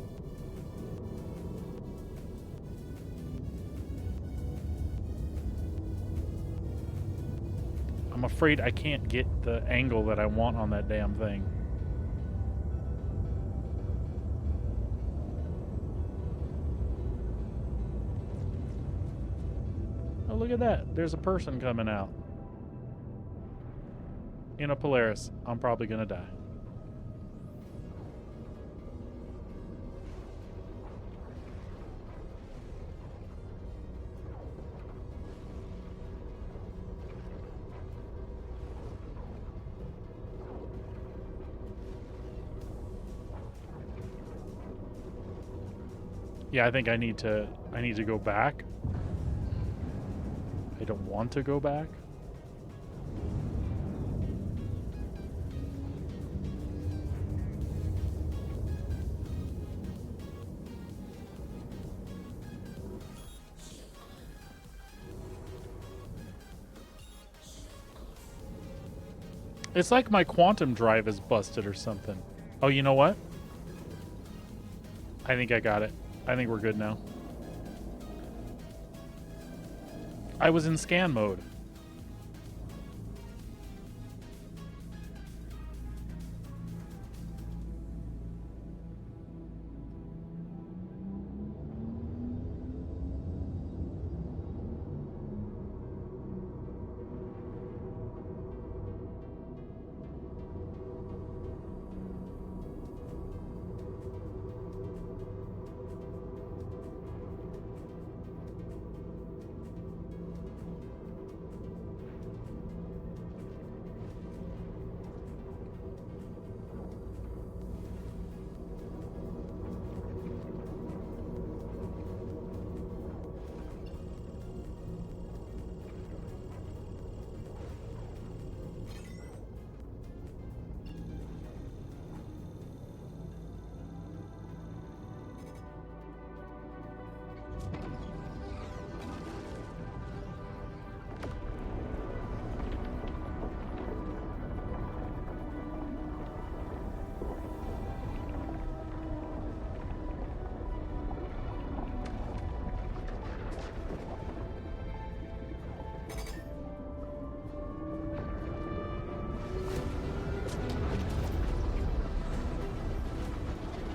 I'm afraid I can't get the angle that I want on that damn thing. Oh, look at that. There's a person coming out. In a Polaris. I'm probably gonna die. Yeah, I think I need to go back. I don't want to go back. It's like my quantum drive is busted or something. Oh, you know what? I think I got it. I think we're good now. I was in scan mode.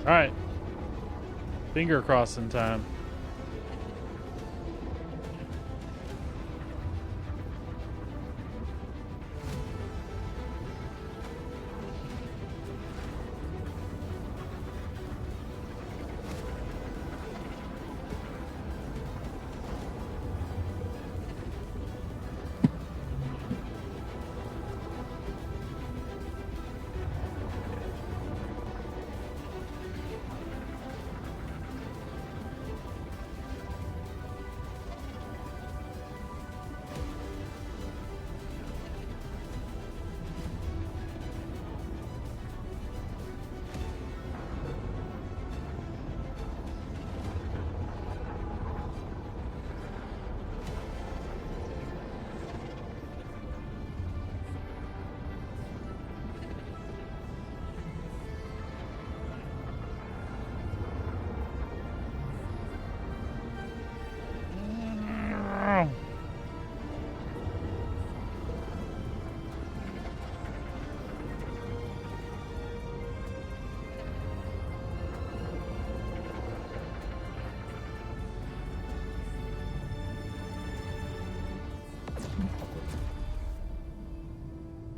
All right. Finger crossing time.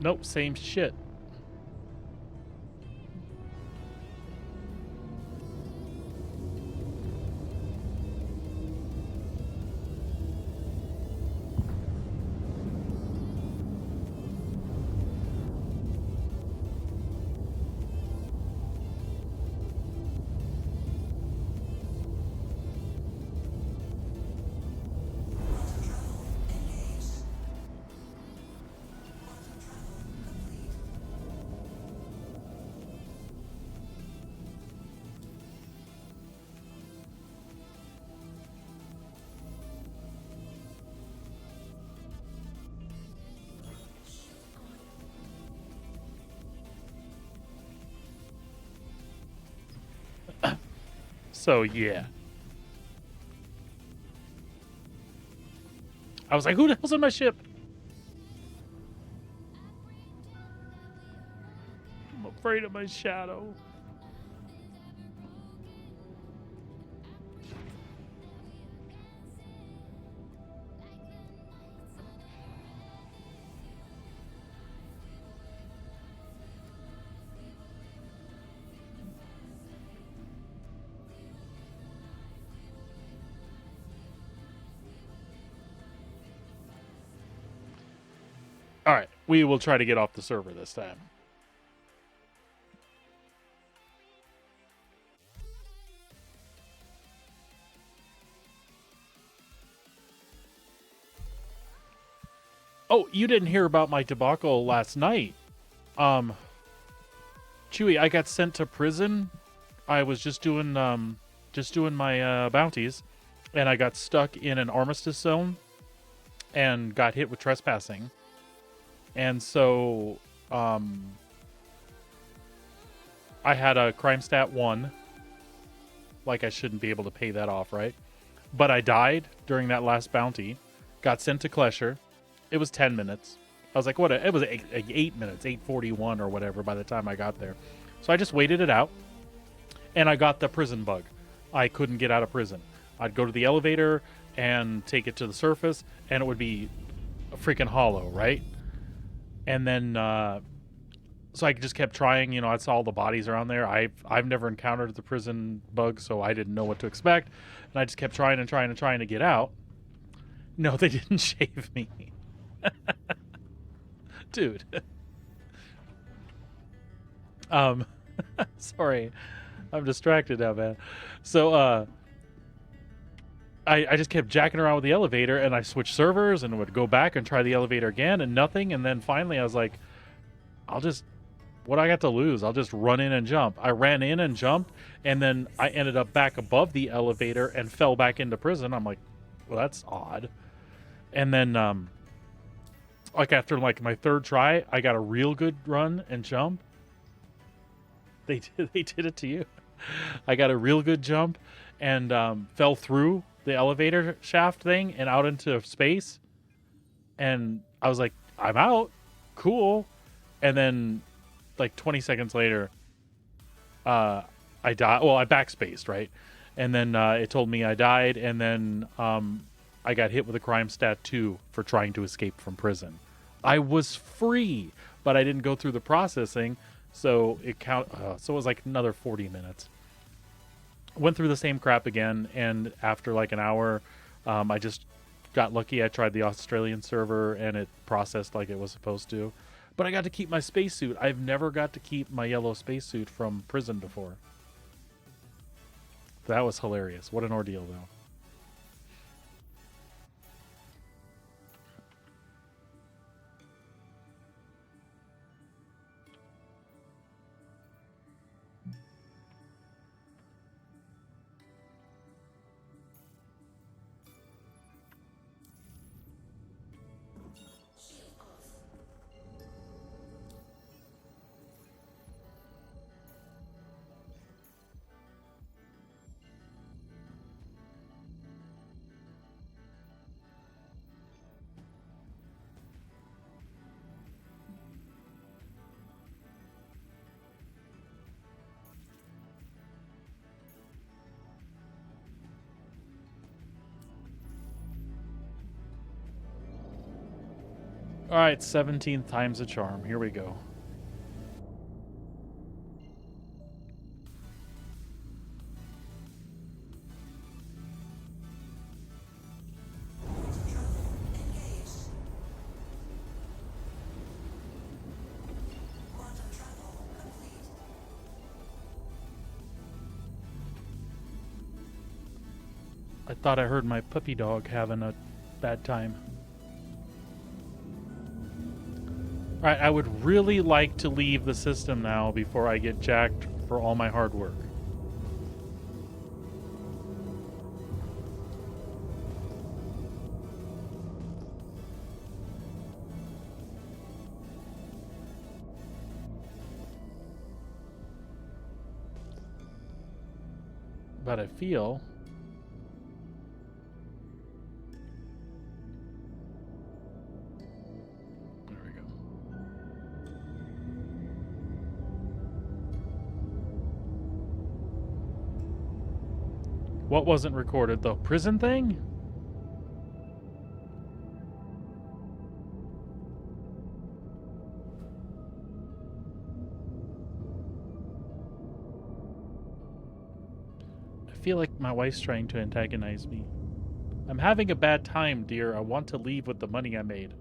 Nope, same shit. So yeah. I was like, who the hell's in my ship? I'm afraid of my shadow. All right, we will try to get off the server this time. Oh, you didn't hear about my debacle last night. Chewy, I got sent to prison. I was just doing my bounties, and I got stuck in an armistice zone and got hit with trespassing. And so I had a crime stat 1. Like, I shouldn't be able to pay that off, right? But I died during that last bounty. Got sent to Klesher. It was 10 minutes. I was like, what? It was 8 minutes, 8:41 or whatever by the time I got there. So I just waited it out, and I got the prison bug. I couldn't get out of prison. I'd go to the elevator and take it to the surface, and it would be a freaking hollow, right? And then, so I just kept trying. You know, I saw all the bodies around there. I've never encountered the prison bug, so I didn't know what to expect. And I just kept trying to get out. No, they didn't shave me. Dude. Sorry. I'm distracted now, man. So, I just kept jacking around with the elevator, and I switched servers and would go back and try the elevator again, and nothing. And then finally I was like, what do I got to lose? I'll just run in and jump. I ran in and jumped, and then I ended up back above the elevator and fell back into prison. I'm like, well, that's odd. And then, like, after like my third try, I got a real good run and jump. They did it to you. I got a real good jump and fell through the elevator shaft thing and out into space. And I was like, I'm out. Cool. And then, like 20 seconds later, I died. Well, I backspaced, right? And then it told me I died. And then I got hit with a crime stat 2 for trying to escape from prison. I was free, but I didn't go through the processing, so so it was like another 40 minutes. Went through the same crap again, and after like an hour, I just got lucky. I tried the Australian server, and it processed like it was supposed to. But I got to keep my spacesuit. I've never got to keep my yellow spacesuit from prison before. That was hilarious. What an ordeal, though. All right, 17 times the charm. Here we go. I thought I heard my puppy dog having a bad time. Alright, I would really like to leave the system now before I get jacked for all my hard work. But I feel... There we go. What wasn't recorded, though? Prison thing? I feel like my wife's trying to antagonize me. I'm having a bad time, dear. I want to leave with the money I made.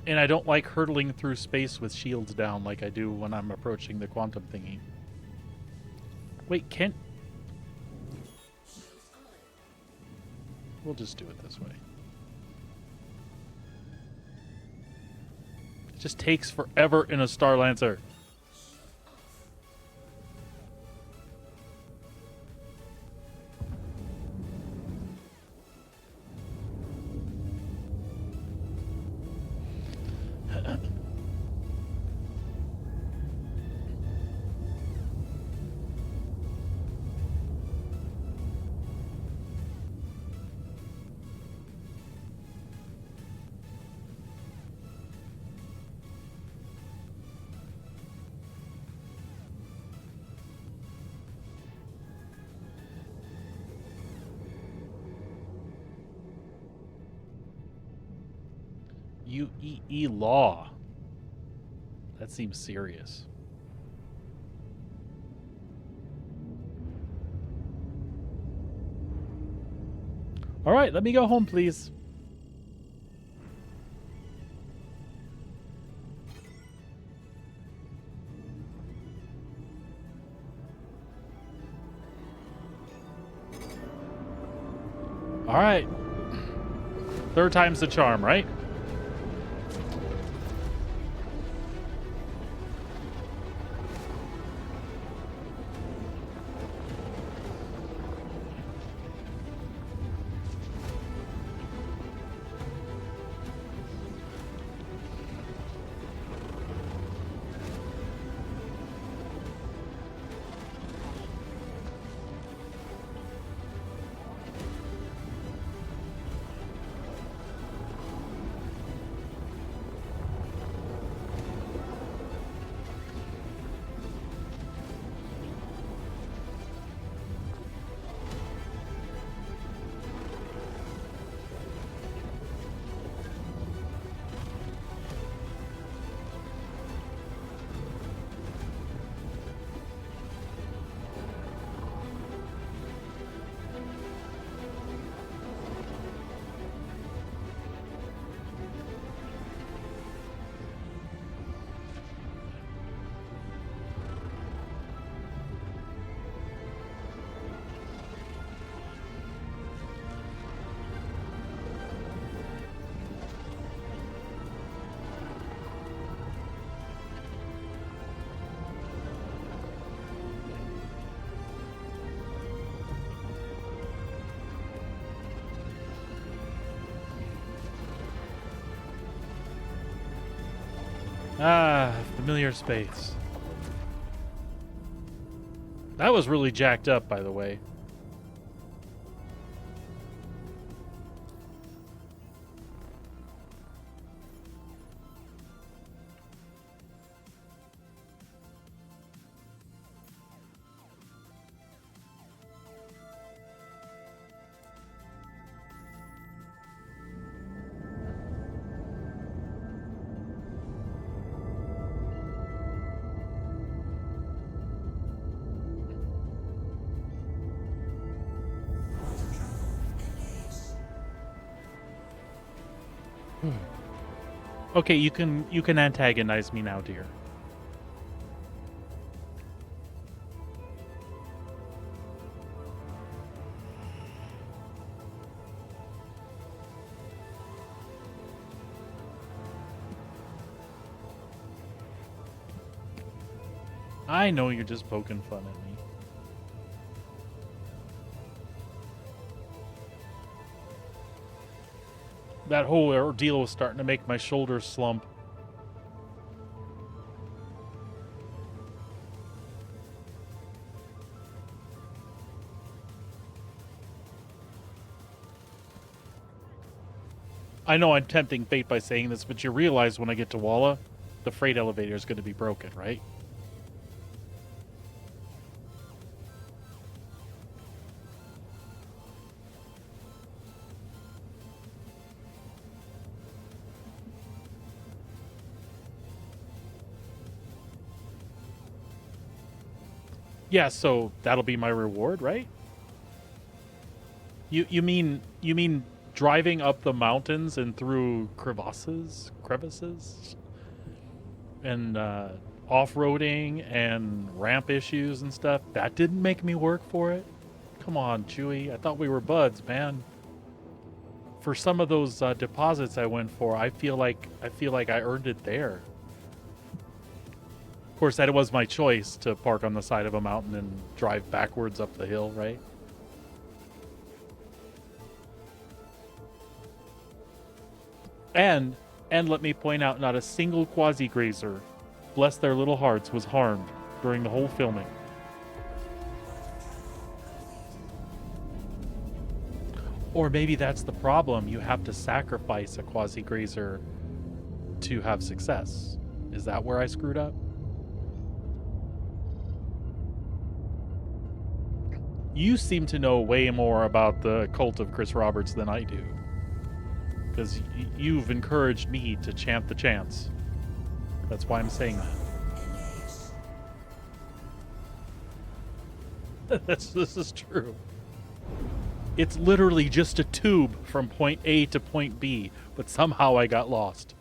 And I don't like hurtling through space with shields down like I do when I'm approaching the quantum thingy. Wait, can't... We'll just do it this way. It just takes forever in a Star Lancer. UEE law. That seems serious. All right, let me go home, please. All right. Third time's the charm, right? Ah, familiar space. That was really jacked up, by the way. Okay, you can antagonize me now, dear. I know you're just poking fun at me. That whole ordeal was starting to make my shoulders slump. I know I'm tempting fate by saying this, but you realize when I get to Walla, the freight elevator is going to be broken, right? Yeah, so that'll be my reward, right? You mean driving up the mountains and through crevices, and off-roading and ramp issues and stuff? That didn't make me work for it. Come on, Chewie. I thought we were buds, man. For some of those deposits I went for, I feel like I earned it there. Of course, that was my choice to park on the side of a mountain and drive backwards up the hill, right? And let me point out, not a single quasi-grazer, bless their little hearts, was harmed during the whole filming. Or maybe that's the problem. You have to sacrifice a quasi-grazer to have success. Is that where I screwed up? You seem to know way more about the cult of Chris Roberts than I do. Because you've encouraged me to chant the chants. That's why I'm saying that. This is true. It's literally just a tube from point A to point B, but somehow I got lost.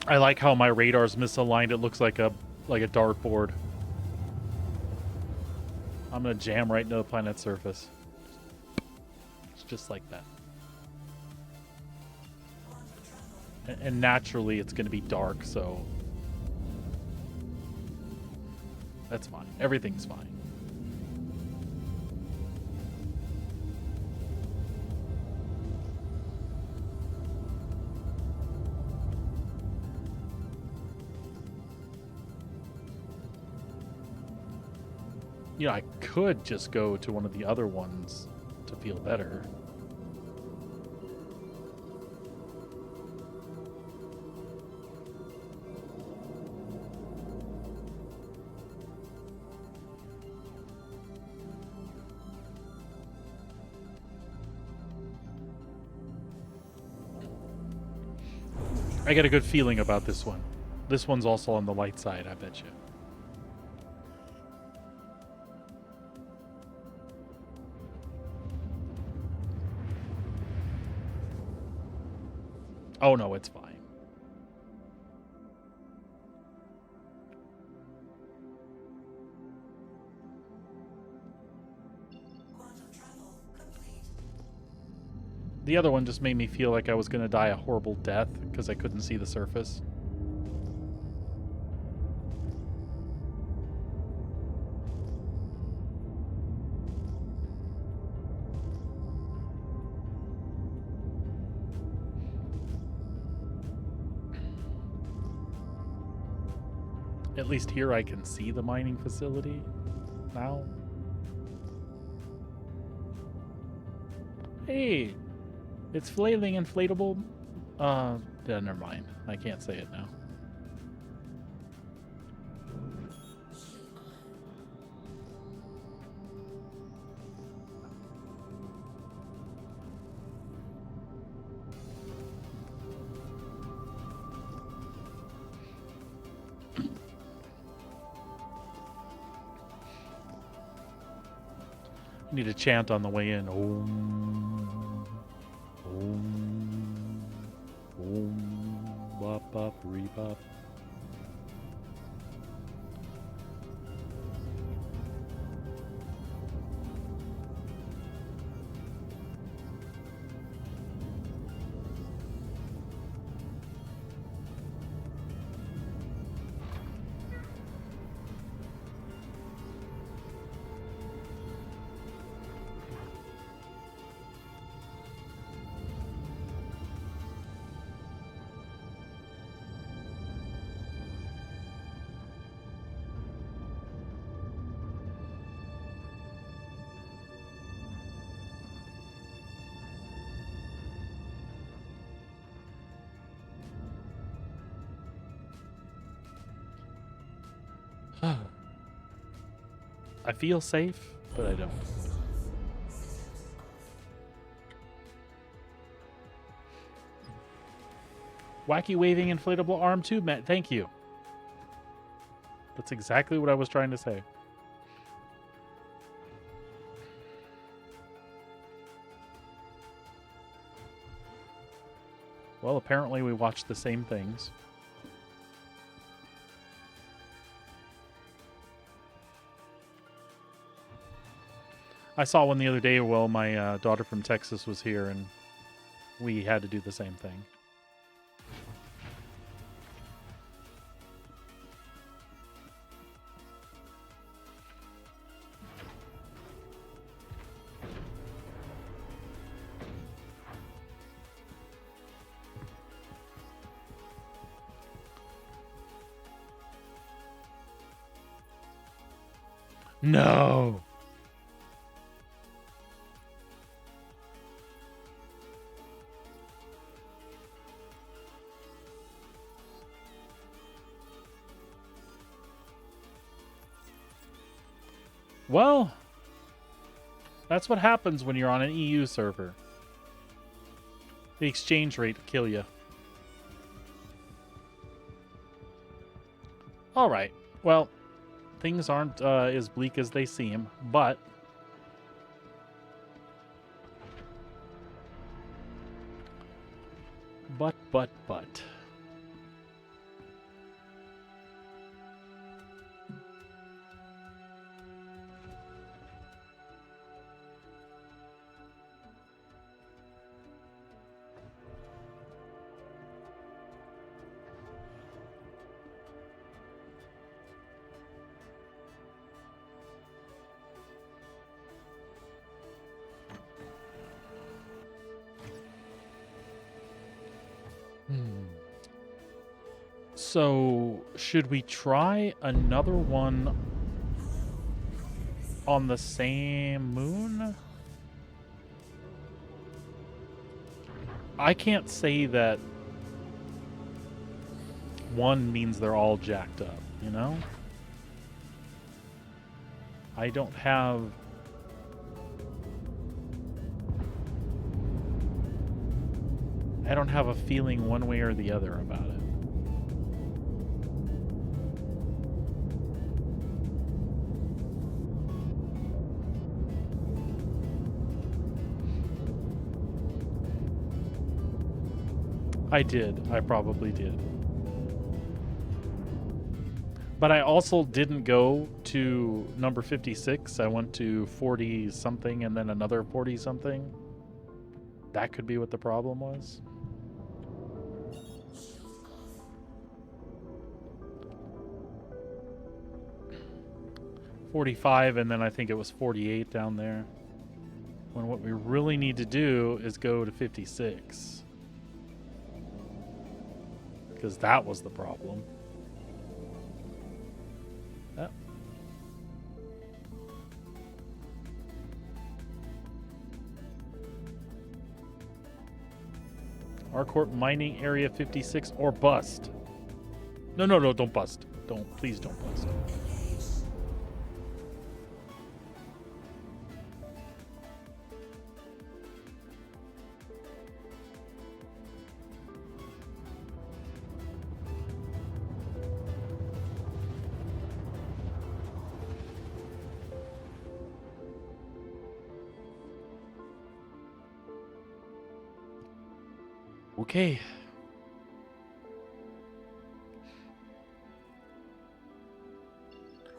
I like how my radar's misaligned. It looks like a dartboard. I'm gonna jam right into the planet's surface. It's just like that. And naturally, it's gonna be dark, so that's fine. Everything's fine. You know, I could just go to one of the other ones to feel better. I get a good feeling about this one. This one's also on the light side, I bet you. Oh no, it's fine. The other one just made me feel like I was going to die a horrible death because I couldn't see the surface. At least here I can see the mining facility now. Hey, it's flailing inflatable. Yeah, never mind. I can't say it now. Need a chant on the way in. Om, bop, bop, re-bop. I feel safe, but I don't. Wacky waving inflatable arm tube, Matt. Thank you. That's exactly what I was trying to say. Well, apparently we watched the same things. I saw one the other day while my daughter from Texas was here, and we had to do the same thing. No! Well, that's what happens when you're on an EU server. The exchange rate will kill you. Alright, well, things aren't as bleak as they seem, but... But... So, should we try another one on the same moon? I can't say that one means they're all jacked up, you know? I don't have... a feeling one way or the other about it. I did. I probably did. But I also didn't go to number 56. I went to 40-something and then another 40-something. That could be what the problem was. $45, and then I think it was 48 down there. When what we really need to do is go to 56. Because that was the problem. Yep. Harcourt Mining Area 56 or bust. No, don't bust. Please don't bust. Okay.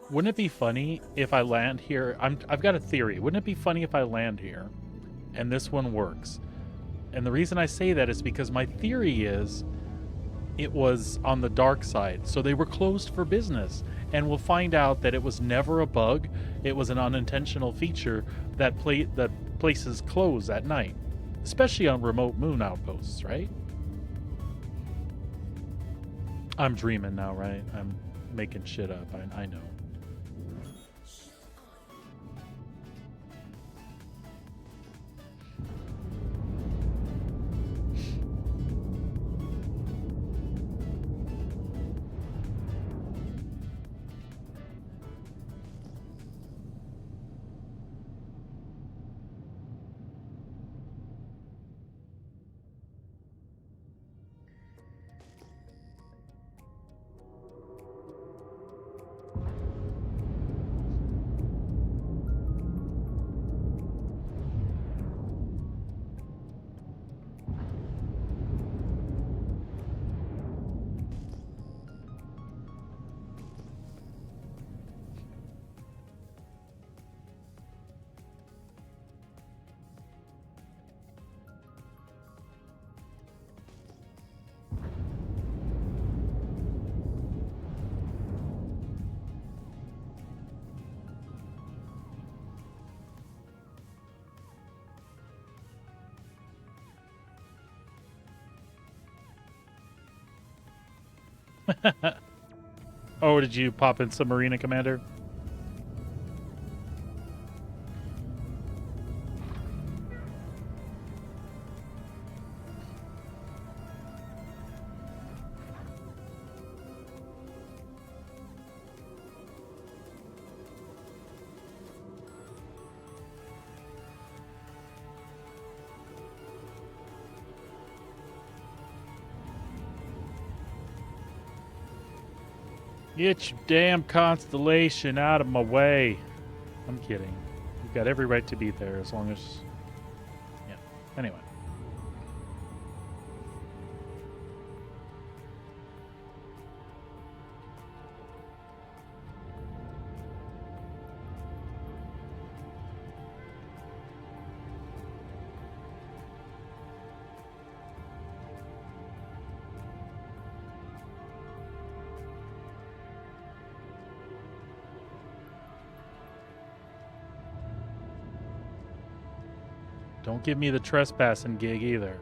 Wouldn't it be funny if I land here? I've got a theory. Wouldn't it be funny if I land here and this one works? And the reason I say that is because my theory is it was on the dark side, so they were closed for business. And we'll find out that it was never a bug. It was an unintentional feature that places close at night, especially on remote moon outposts, right? I'm dreaming now, right? I'm making shit up. I know. Oh, did you pop in Submarina, Commander? Get your damn constellation out of my way. I'm kidding. You've got every right to be there as long as... Yeah. Anyway. Don't give me the trespassing gig either.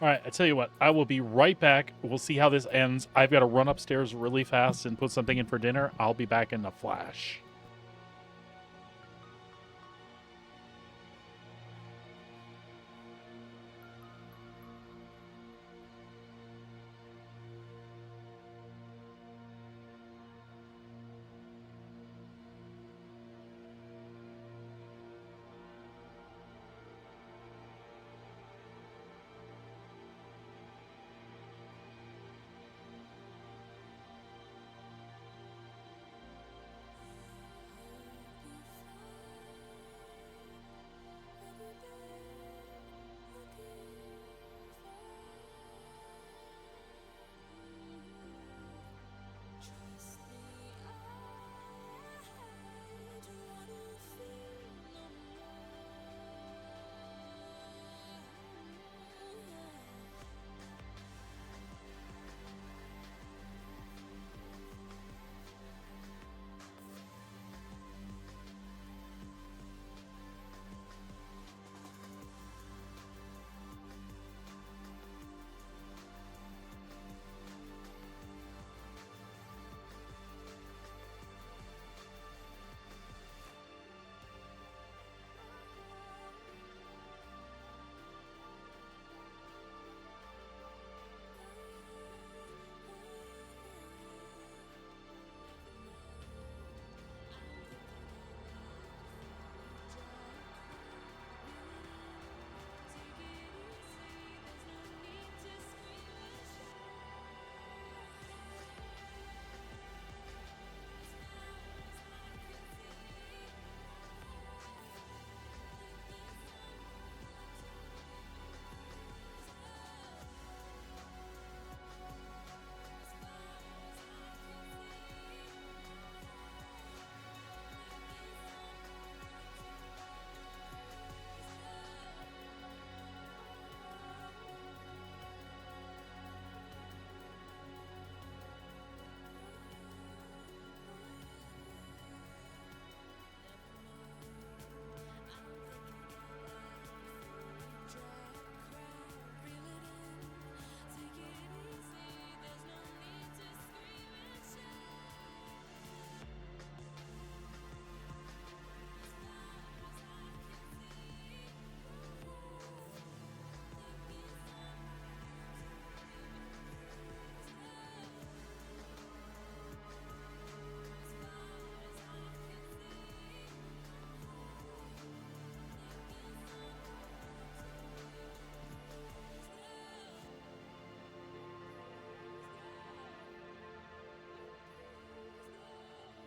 All right, I tell you what, I will be right back. We'll see how this ends. I've got to run upstairs really fast and put something in for dinner. I'll be back in a flash.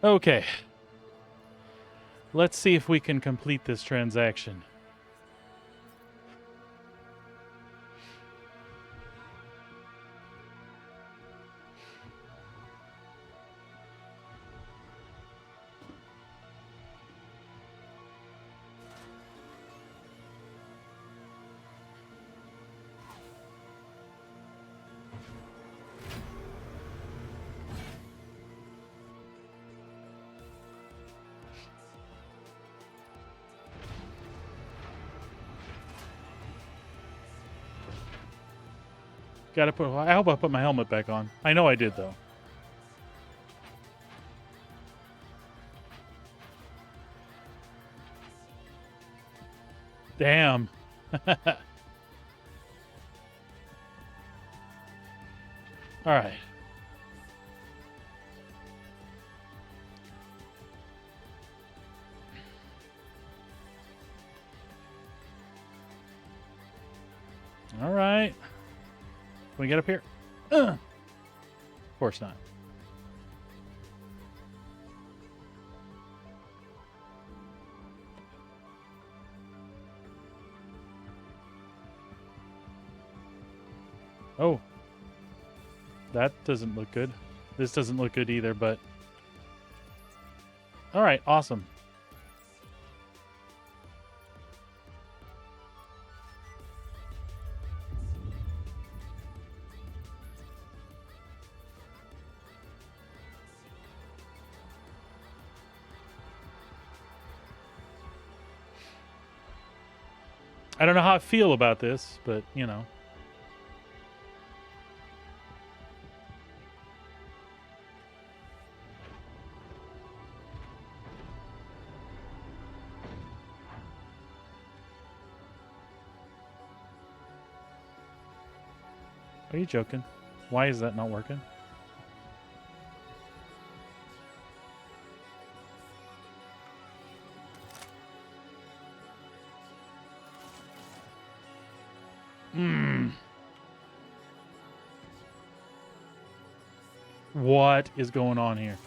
Okay. Let's see if we can complete this transaction. Gotta put. I hope I put my helmet back on. I know I did, though. Damn. All right. All right. Can we get up here? Of course not. Oh. That doesn't look good. This doesn't look good either, but... Alright, awesome. I don't know how I feel about this, but, you know. Are you joking? Why is that not working? What is going on here?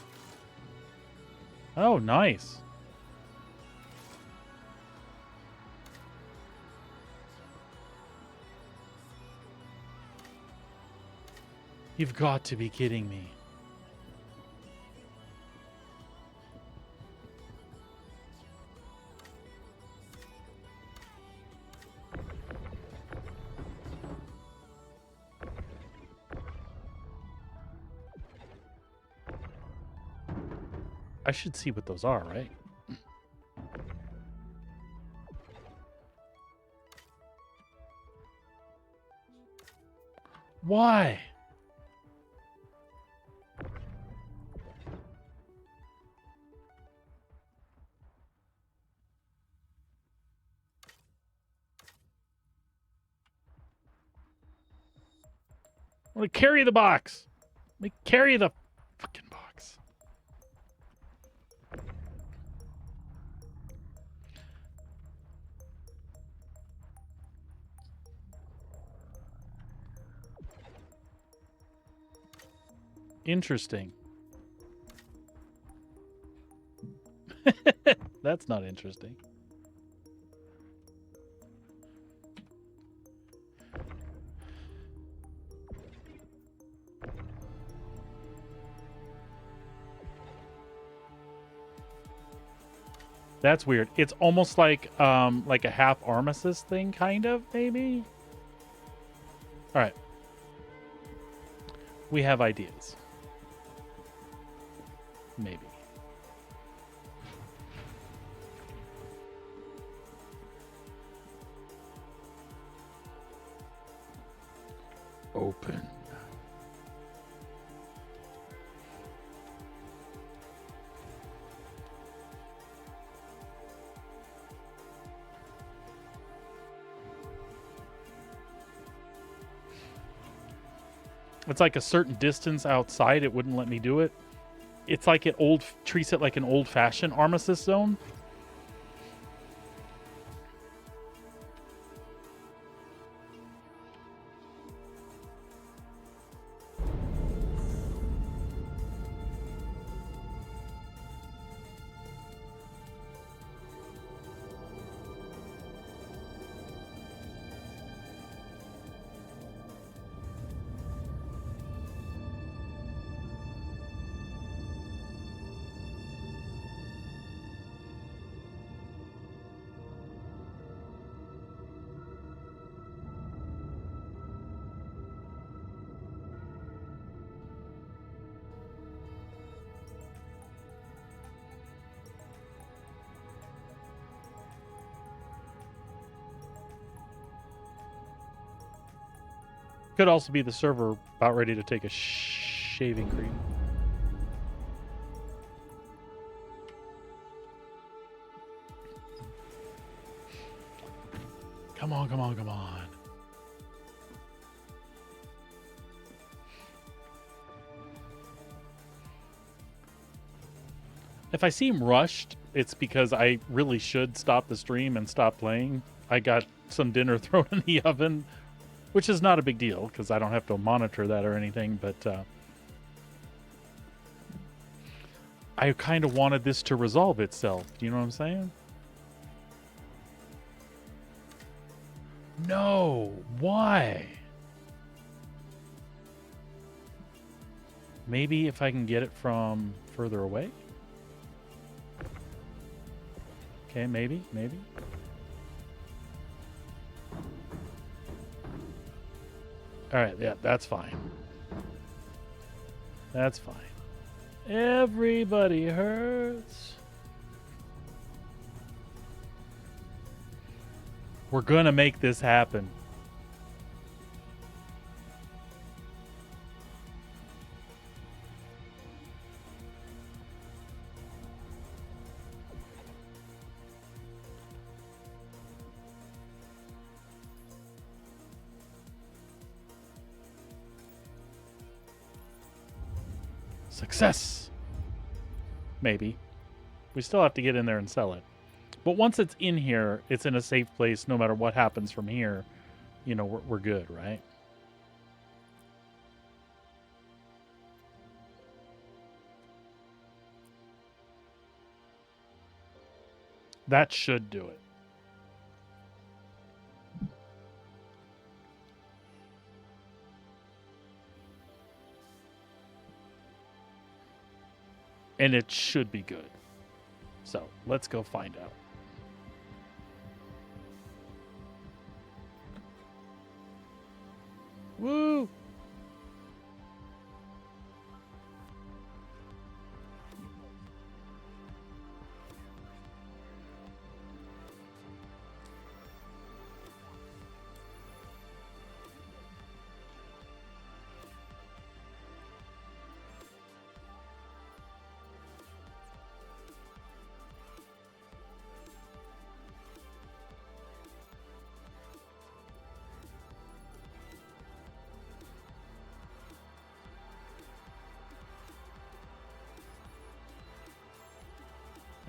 Oh, nice. You've got to be kidding me. I should see what those are, right? Why? I want to carry the box. Let me carry the fucking box. Interesting. That's not interesting. That's weird. It's almost like a half armistice thing, kind of, maybe. All right. We have ideas. Maybe. Open. It's like a certain distance outside, it wouldn't let me do it. It's like it treats it like an old-fashioned armistice zone. Could also be the server about ready to take a shaving cream. Come on, come on, come on. If I seem rushed, it's because I really should stop the stream and stop playing. I got some dinner thrown in the oven, which is not a big deal because I don't have to monitor that or anything, but I kind of wanted this to resolve itself. Do you know what I'm saying? No, why? Maybe if I can get it from further away? Okay, maybe. Alright, yeah, that's fine. That's fine. Everybody hurts. We're gonna make this happen. Success! Maybe. We still have to get in there and sell it. But once it's in here, it's in a safe place no matter what happens from here. You know, we're good, right? That should do it. And it should be good. So, let's go find out. Woo!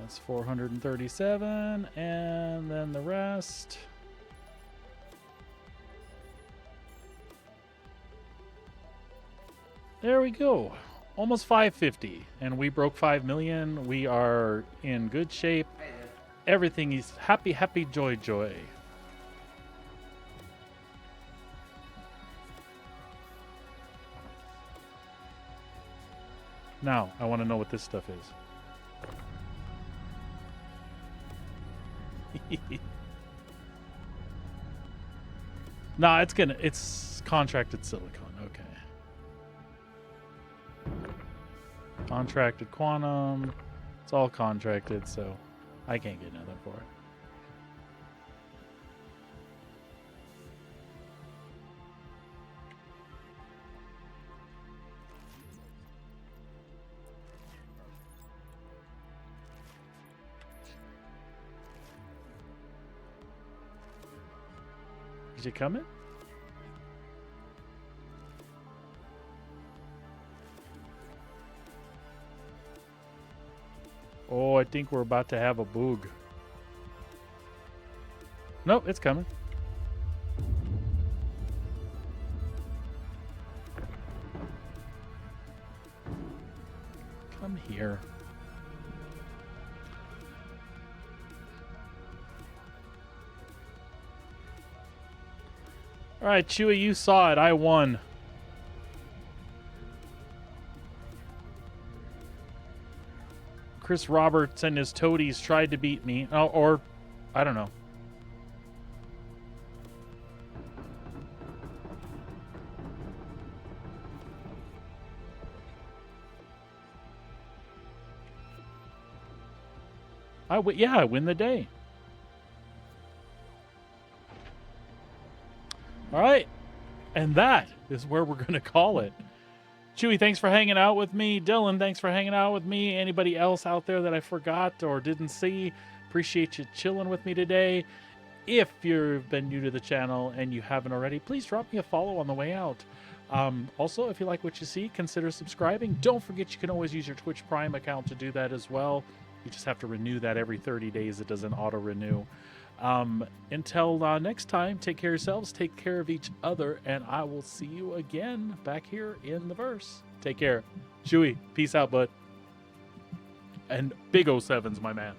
That's 437, and then the rest. There we go. Almost 550, and we broke 5 million. We are in good shape. Everything is happy, happy, joy, joy. Now, I want to know what this stuff is. Nah, it's contracted silicon. Okay. Contracted quantum. It's all contracted, so I can't get nothing for it. Is it coming? Oh, I think we're about to have a boog. Nope, it's coming. Come here. All right, Chewy, you saw it. I won. Chris Roberts and his toadies tried to beat me. Oh, or, I don't know. Yeah, I win the day. All right. And that is where we're going to call it. Chewy, thanks for hanging out with me. Dylan, thanks for hanging out with me. Anybody else out there that I forgot or didn't see, appreciate you chilling with me today. If you've been new to the channel and you haven't already, please drop me a follow on the way out. Also, if you like what you see, consider subscribing. Don't forget you can always use your Twitch Prime account to do that as well. You just have to renew that every 30 days. It doesn't auto-renew. Until next time, take care of yourselves, take care of each other, and I will see you again back here in the verse. Take care. Chewy, peace out, bud. And big 07's my man.